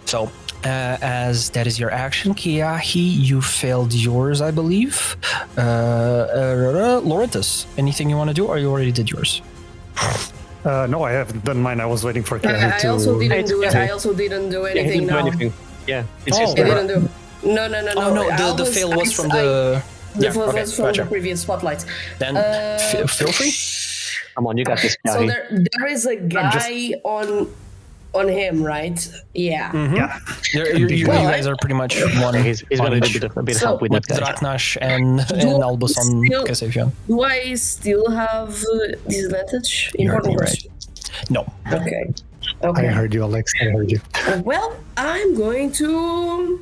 So, as that is your action, Keahi, you failed yours, I believe. Lorenthus, anything you want to do, or you already did yours? No, I haven't done mine. I was waiting for Keahi I to. also didn't do it. Okay. I also didn't do Yeah, he anything didn't do now. anything. Yeah, it's Oh, just I okay. didn't do. No. Oh no, the fail was from the. The fail was from gotcha. the previous spotlight. Then feel free. Come on, you got this, So Keahi. there is a guy on him, right? Yeah. Yeah. You Well, guys are pretty much one. Yeah, he's on gonna do each. a bit of So- help with With that guy. Draknash and Albus on still- Kasafian. Do I still have disadvantage? You heard me Important right. No. question. I Okay. heard you, Alex. I heard you. Well, I'm going to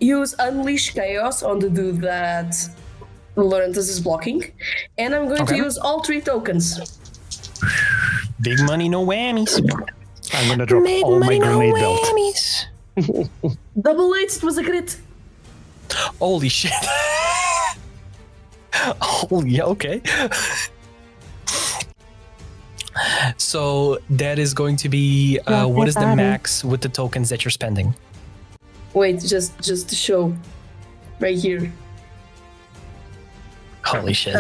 use Unleash Chaos on the dude that Lorenthus is blocking, and I'm going to Okay. use all 3 tokens. Big money, no whammies. I'm gonna drop all my grenade belt. Double 8, it was a crit. Holy shit. Holy, okay. So that is going to be what is the max with the tokens that you're spending? Wait, just to show, right here. Holy shit.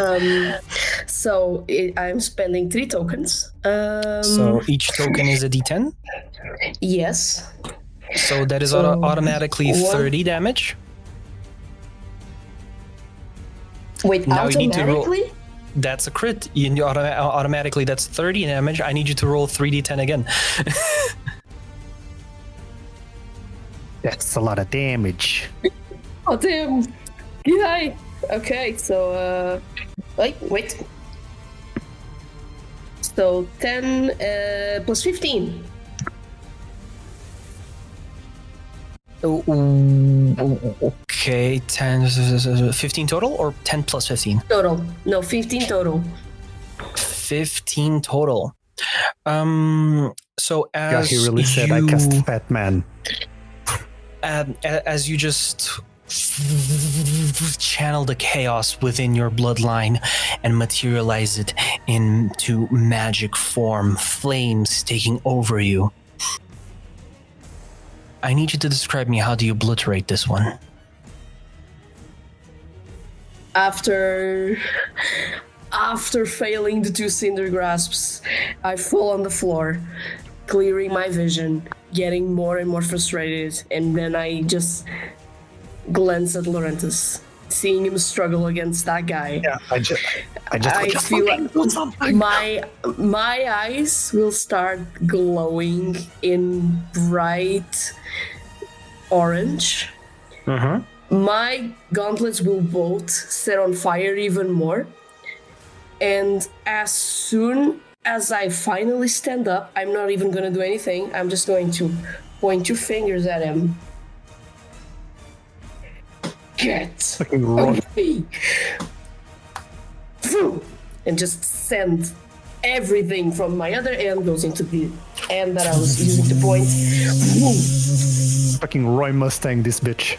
So I'm spending 3 tokens. So each token is a d10. Yes. So that is So, automatically 30 damage. Wait, Now you need to roll- automatically? That's a crit. Automatically, that's 30 damage. I need you to roll 3d10 again. That's a lot of damage. Oh damn! Yay! Okay, so wait. So 10 plus 15. Okay, 10, 15 total or 10 plus 15? Total. No, 15 total. 15 total. So Yeah, as he really said I you, cast Fat Man. as you just channel the chaos within your bloodline and materialize it into magic form, flames taking over you. I need you to describe me, how do you obliterate this one? After failing the 2 cinder grasps, I fall on the floor, clearing my vision, getting more and more frustrated, and then I just glance at Lorenthus. seeing him struggle against that guy. Yeah, I just feel like my eyes will start glowing in bright orange. My gauntlets will both set on fire even more. And as soon as I finally stand up, I'm not even going to do anything. I'm just going to point 2 fingers at him. Get away! And just send everything from my other end goes into the end that I was using to point. Fucking Roy Mustang this bitch.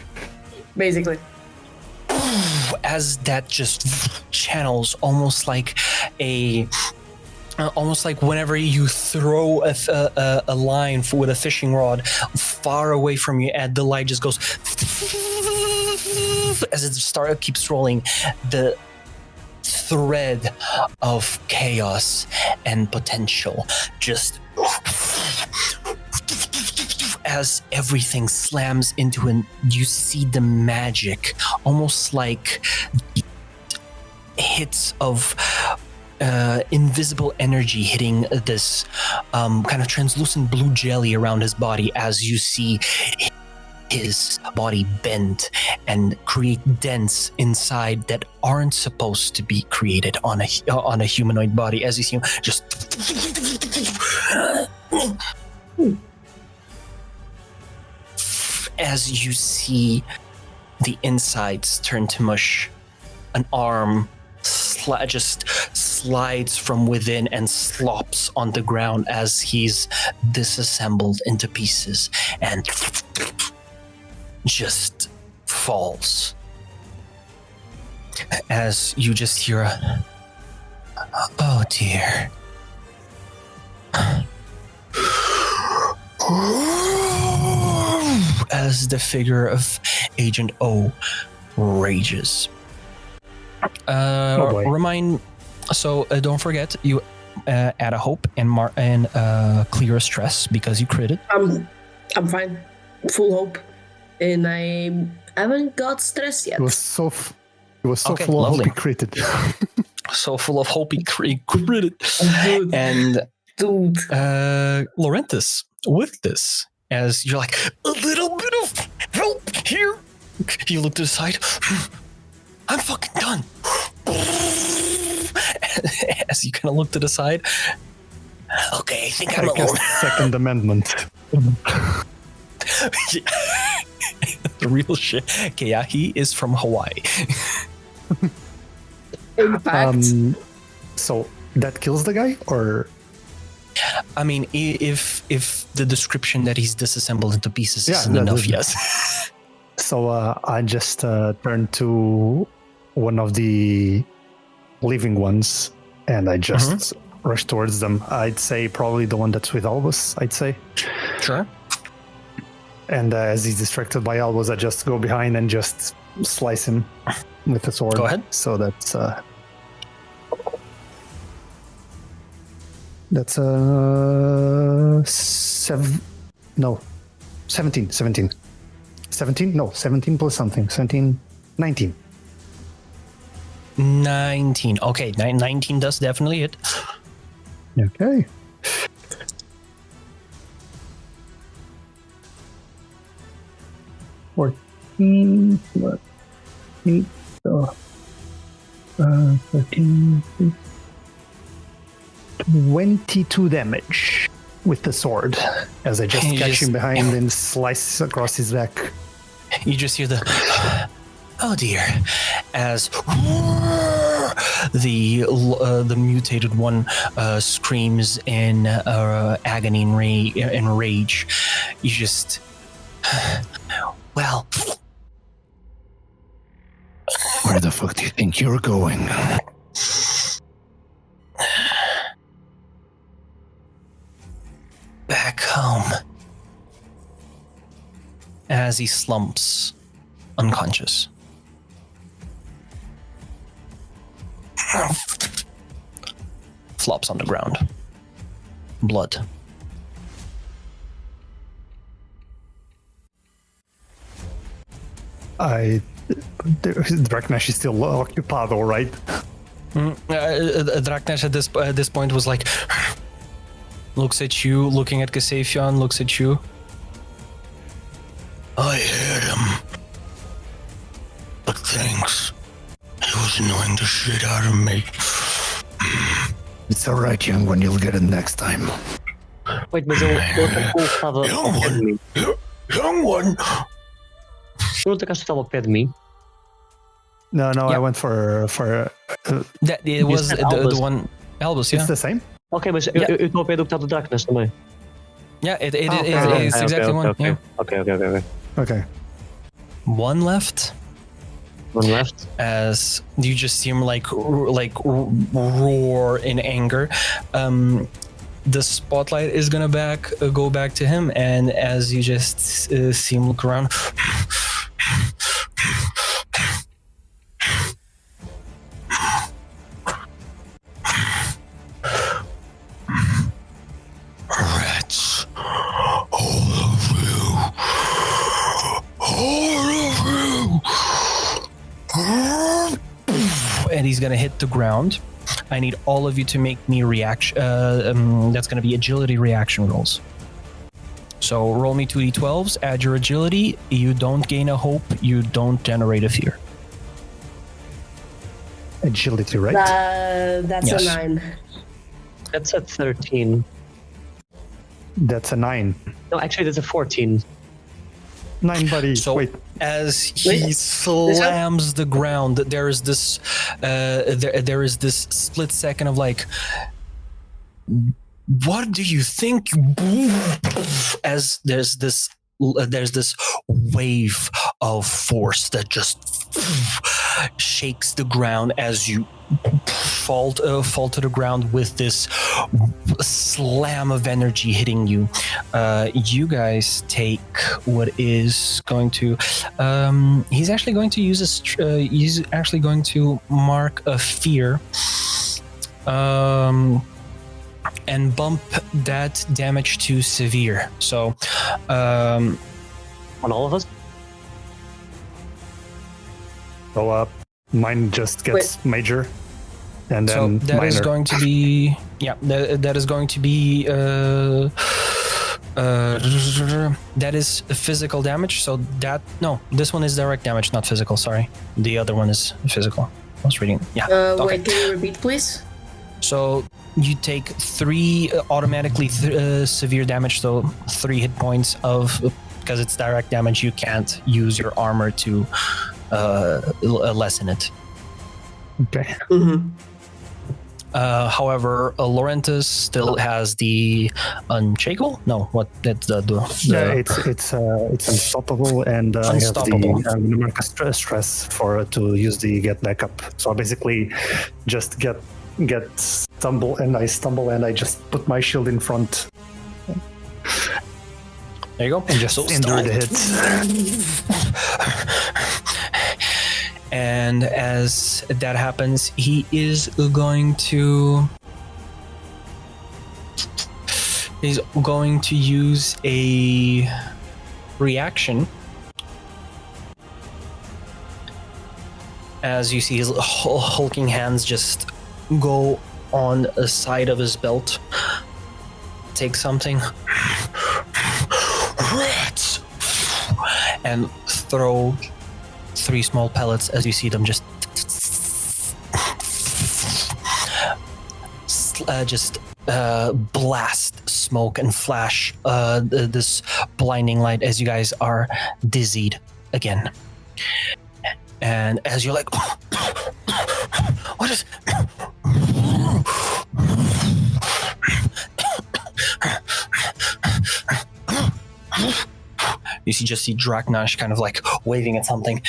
Basically. As that just channels almost like whenever you throw a line with a fishing rod far away from you, and the light just goes as it keeps rolling, the thread of chaos and potential just as everything slams into it, you see the magic, almost like hits of invisible energy hitting this kind of translucent blue jelly around his body, as you see his body bend and create dents inside that aren't supposed to be created on a humanoid body, as you see him just as you see the insides turn to mush. An arm just slides from within and slops on the ground as he's disassembled into pieces and just falls. As you just hear a, "Oh dear." As the figure of Agent O rages. Don't forget, you add a hope and clear a stress because you critted. I'm fine. Full hope. And I haven't got stress yet. It was so Okay, full lovely. of hope he critted. So full of hope he critted. Dude. And Dude. Lorenthus, with this, as you're like, a little bit of help here. You look to the side. I'm fucking done. As you kind of look to the side. Okay, I think I'm Like alone. a Second Amendment. The real shit. Keahi is from Hawaii. Impact. So that kills the guy, or I mean, if the description that he's disassembled into pieces isn't that enough, is- yes. so I just turned to one of the living ones, and I just rush towards them. I'd say probably the one that's with Albus. I'd say. Sure. And as he's distracted by Albus, I just go behind and just slice him with the sword. Go ahead. So that's 17. 17? No, 17 plus something. 17, 19. 19. Okay, 19 does definitely hit. Okay. Or 13, 22 damage with the sword as I just catch him behind and slice across his back. You just hear the "Oh dear," as the mutated one screams in agony and rage. You just, well, Where the fuck do you think you're going? back home. As he slumps unconscious. Flops on the ground. Blood. I Draknash is still occupied, all right? Draknash at this point was like, looks at you, looking at Kasafian, looks at you. I heard him. But thanks. He was annoying the shit out of me. It's alright, young one. You'll get it next time. Wait, mas eu por estava ao pé de mim. Young one! Eu não estava ao pé de mim. No, Yeah. I went for That it was said the Albus. one Albus, yeah. it's the same. Ok, mas Yeah. eu estou ao pé do que está do Draknash também. Yeah, it Oh, is okay. it's exactly one. Yeah. Ok. Okay. One left. One left. As you just see him like roar in anger. The spotlight is gonna go back to him, and as you just see him look around. Rats. All of you. And he's gonna hit the ground. I need all of you to make me reaction. That's gonna be agility reaction rolls. So roll me 2d12s, add your agility. You don't gain a hope, you don't generate a fear. Agility, right? That's Yes. a 9. That's a 13. That's a 9. No, actually, that's a 14. 9, buddy. So Wait. as he Wait, slams the ground, there is this split second of like, what do you think? As there's this wave of force that just shakes the ground as you fall to the ground with this slam of energy hitting you. You guys take what is going to. He's actually going to use he's actually going to mark a fear. And bump that damage to severe. So, On all of us? So mine just gets major, and so then that is minor. going to be that is going to be that is physical damage. So this one is direct damage, not physical. Sorry, the other one is physical. I was reading. Yeah. Okay. Wait, can you repeat, please? So you take 3 automatically severe damage, so 3 hit points of, because it's direct damage, you can't use your armor to lessen it. Okay. Mm-hmm. However, Lorenthus still has the unshakable. No, what that's the Yeah, it's unstoppable, and I have Unstoppable. the numerical stress for to use the get back up. So I basically just get stumble, and I just put my shield in front there you go. and just endure the hit. And as that happens, he is going to use a reaction. As you see his hulking hands just go on the side of his belt, take something, rats, and throw 3 small pellets as you see them just blast smoke and flash this blinding light as you guys are dizzied again. And as you're like, what is... You just see Draknash kind of like waving at something.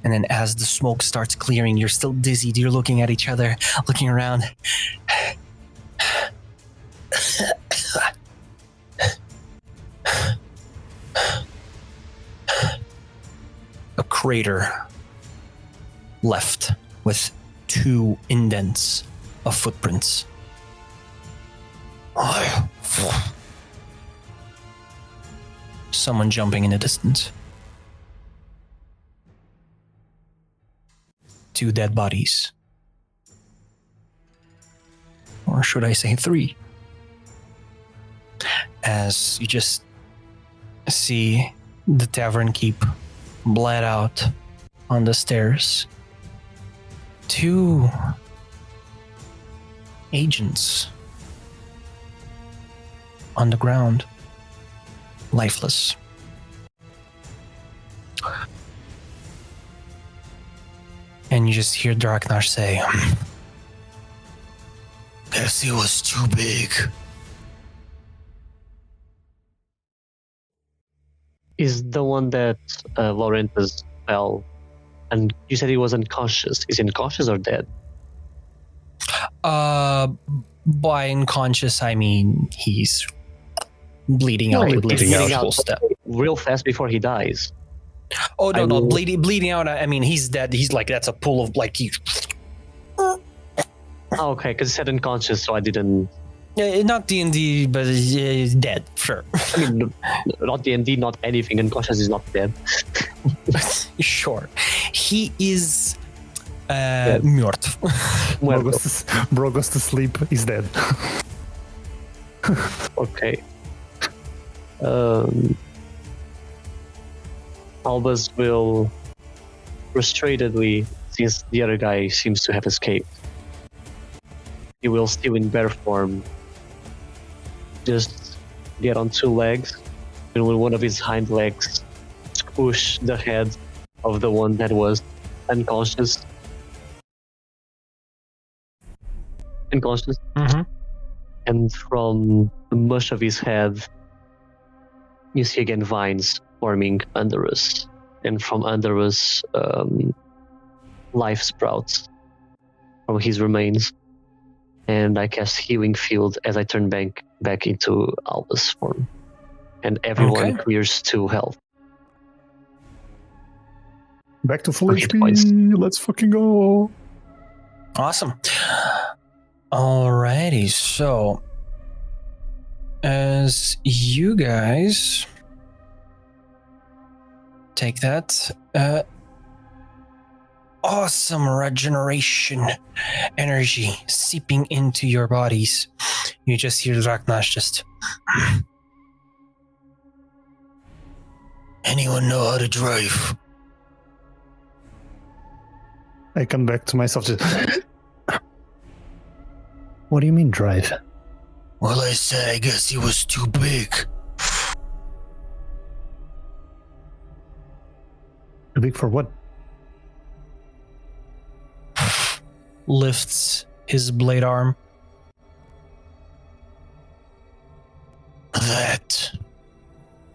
And then as the smoke starts clearing, you're still dizzied. You're looking at each other, looking around. A crater left with 2 indents of footprints. Someone jumping in the distance. 2 dead bodies. Or should I say 3? As you just see the tavern keep bled out on the stairs. 2 agents on the ground, lifeless. And you just hear Draknash say, Guess he was too big. Is the one that Lorenthus fell, and you said he was unconscious. Is he unconscious or dead? by unconscious, I mean he's bleeding out. He's Bleeding out. Full but step. real fast before he dies. Oh no, bleeding out. I mean he's dead. He's like that's a pool of like he. Oh, okay, because it said unconscious, so I didn't. Not D&D, but he's dead. Sure. I mean, not D&D, not anything. Unconscious is not dead. Sure. He is muerto. Bro goes to sleep. He's dead. Okay. Albus will frustratedly, since the other guy seems to have escaped, he will still in bear form just get on 2 legs, and with one of his hind legs push the head of the one that was unconscious. Mm-hmm. And from the mush of his head, you see again vines forming under us, and from under us, life sprouts from his remains. And I cast Healing Field as I turn back into Albus form, and everyone clears 2 health. Back to full For hit HP. points. Let's fucking go. Awesome. Alrighty, so as you guys take that awesome regeneration energy seeping into your bodies, you just hear Draknash just Anyone know how to drive? I come back to myself. Just, what do you mean drive? Well, I said I guess he was too big. Too big for what? lifts his blade arm. That.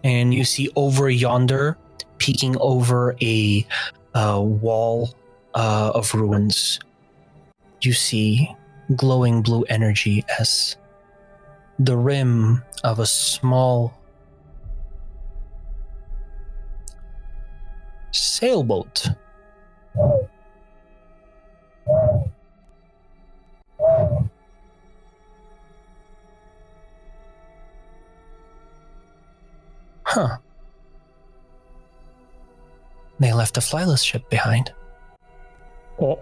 And you see over yonder, peeking over a wall of ruins, you see glowing blue energy as the rim of a small sailboat They left a flyless ship behind. Oh.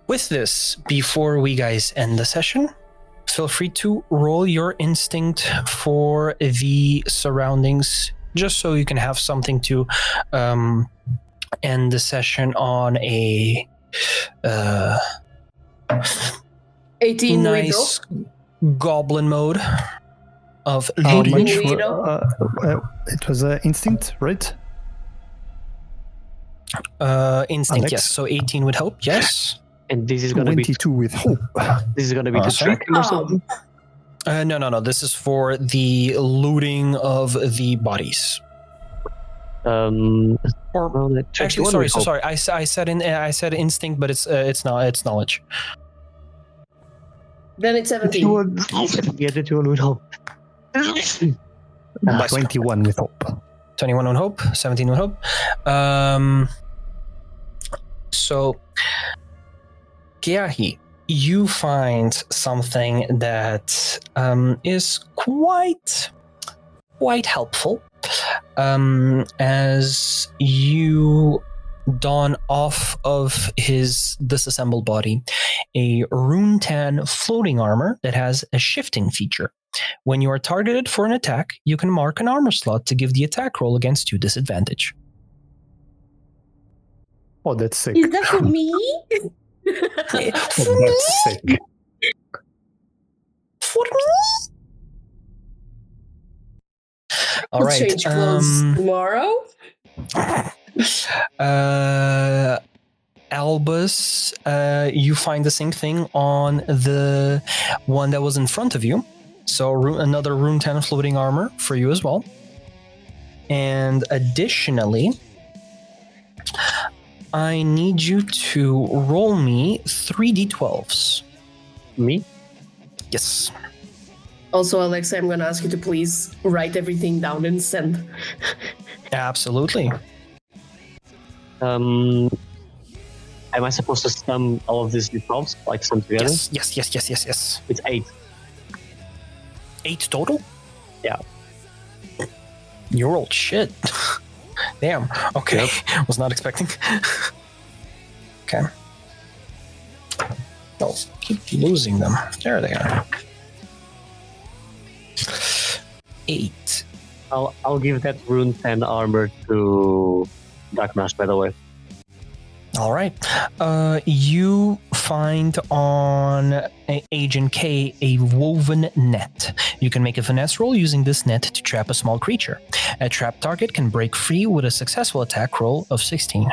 With this, before we guys end the session, feel free to roll your instinct for the surroundings, just so you can have something to end the session on a 18 nice goblin mode of How leading. much? Leader. It was instinct, right? Instinct, Alex? yes. So 18 would help, yes. And this is gonna be 22 with hope. this is gonna be to Awesome. track him or something. No. This is for the looting of the bodies. Or well, Actually, sorry. I said instinct, but it's not. It's knowledge. Then it's 17. Yeah, the 21 would help. 21 with hope. 21 on hope. 17 on hope. So, Keahi, you find something that is quite helpful. as you don off of his disassembled body a rune tan floating armor that has a shifting feature. When you are targeted for an attack, you can mark an armor slot to give the attack roll against you disadvantage. Oh, that's sick. Is that for me? For That's sick. For me? All We'll right. change clothes tomorrow. Albus, you find the same thing on the one that was in front of you. So another rune 10 floating armor for you as well. And additionally, I need you to roll me 3d12s. Me? Yes. Also, Alexey, I'm going to ask you to please write everything down and send. Absolutely. Am I supposed to sum all of these d12s, like sum together? Yes. It's 8. 8 total? Yeah. You rolled shit. Damn. Okay. Yep. Was not expecting. Okay. Oh, keep losing them. There they are. 8. I'll give that rune 10 armor to Draknash, by the way. All right. You find on Agent K a woven net. You can make a finesse roll using this net to trap a small creature. A trapped target can break free with a successful attack roll of 16.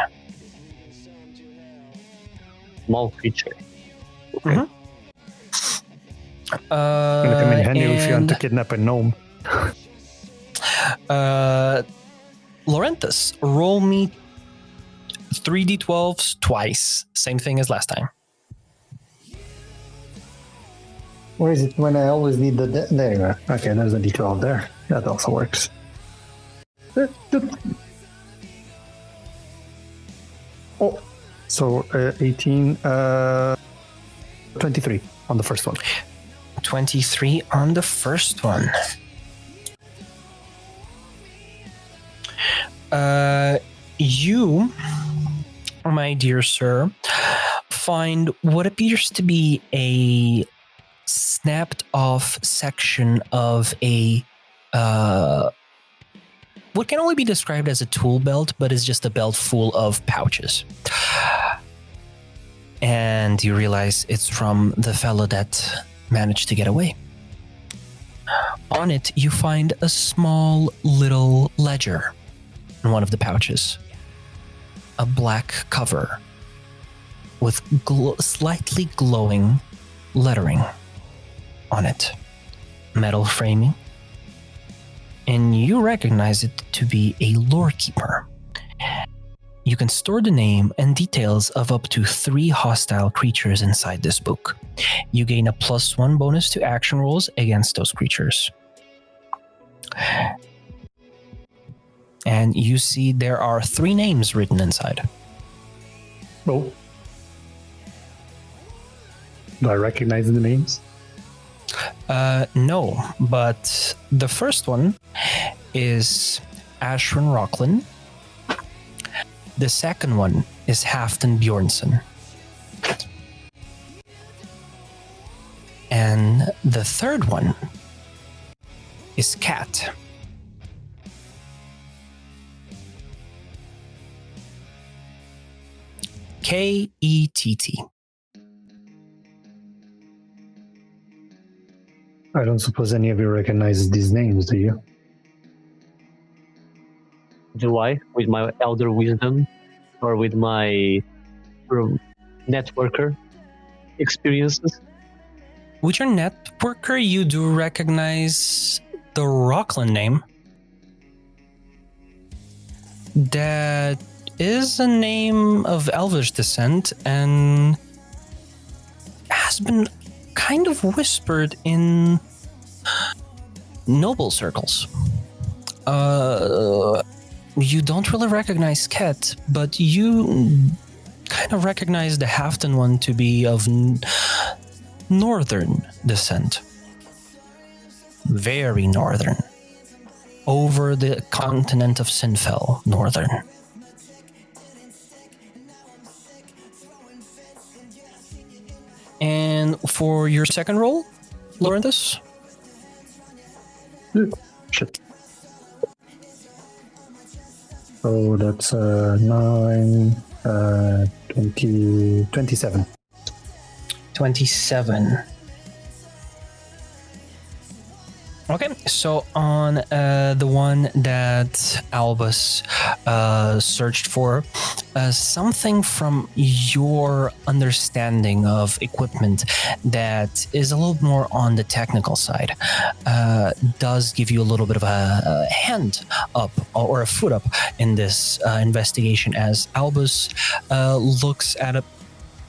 Small creature. Okay. Mm-hmm. Gonna come in handy if you want to kidnap a gnome. Lorenthus, roll me 3d12s twice. Same thing as last time. Where is it when I always need the... There you are. Okay, there's a d12 there. That also works. Oh, so 18, 23 on the first one. 23 on the first one. You, my dear sir, find what appears to be a snapped off section of a what can only be described as a tool belt, but is just a belt full of pouches. And you realize it's from the fellow that managed to get away. On it, you find a small little ledger in one of the pouches. A black cover with slightly glowing lettering on it. Metal framing. And you recognize it to be a lore keeper. You can store the name and details of up to 3 hostile creatures inside this book. You gain a +1 bonus to action rolls against those creatures. And you see there are 3 names written inside. Oh. Do I recognize the names? No, but the first one is Ashran Rockland. The second one is Halfdan Bjornsson. And the third one is Kat. K-E-T-T. I don't suppose any of you recognize these names, do you? Do I, with my elder wisdom or with my networker experiences? With your networker, you do recognize the Rockland name. That is a name of Elvish descent and has been kind of whispered in noble circles. You don't really recognize Ket, but you kind of recognize the Halfdan one to be of northern descent. Very northern. over the continent of Sinfell, northern. And for your second roll, Lorenthus? Sure. Oh, that's 9, 20, 27. 27. Okay, so on the one that Albus searched for, something from your understanding of equipment that is a little more on the technical side does give you a little bit of a hand up or a foot up in this investigation, as Albus looks at a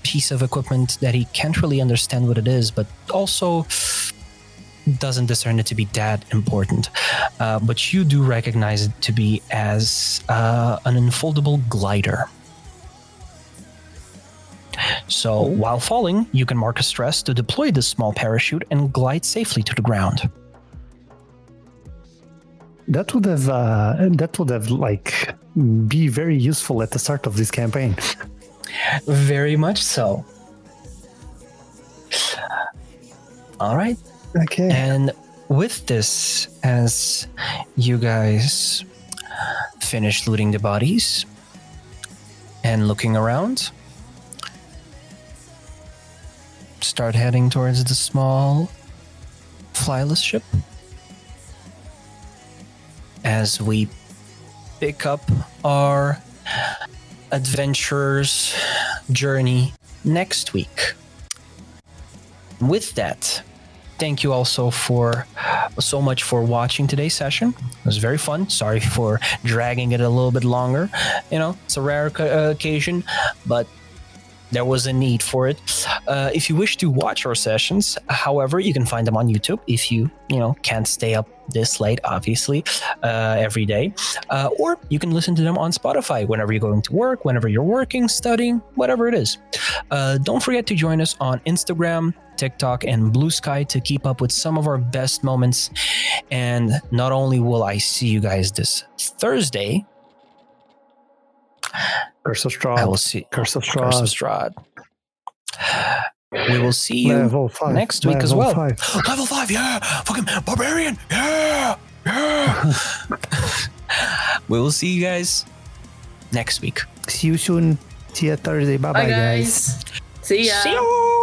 piece of equipment that he can't really understand what it is, but also doesn't discern it to be that important. But you do recognize it to be as an unfoldable glider. So while falling, you can mark a stress to deploy this small parachute and glide safely to the ground. That would have like be very useful at the start of this campaign. Very much so. All right. Okay. And with this, as you guys finish looting the bodies and looking around, start heading towards the small flyless ship. As we pick up our adventurer's journey next week. With that, thank you also so much for watching today's session. It was very fun. Sorry for dragging it a little bit longer. It's a rare occasion, but there was a need for it. If you wish to watch our sessions, however, you can find them on YouTube if you can't stay up this late, obviously, every day. Or you can listen to them on Spotify whenever you're going to work, whenever you're working, studying, whatever it is. Don't forget to join us on Instagram, TikTok, and Blue Sky to keep up with some of our best moments. And not only will I see you guys this Thursday, Curse of Strahd. I will see Curse of Curse of Strahd. Strahd. We will see you Level 5. next week as well. 5. Level 5, yeah! Fucking barbarian! Yeah! Yeah! We will see you guys next week. See you soon. See you Thursday. Bye-bye, Bye, guys. See ya. See you.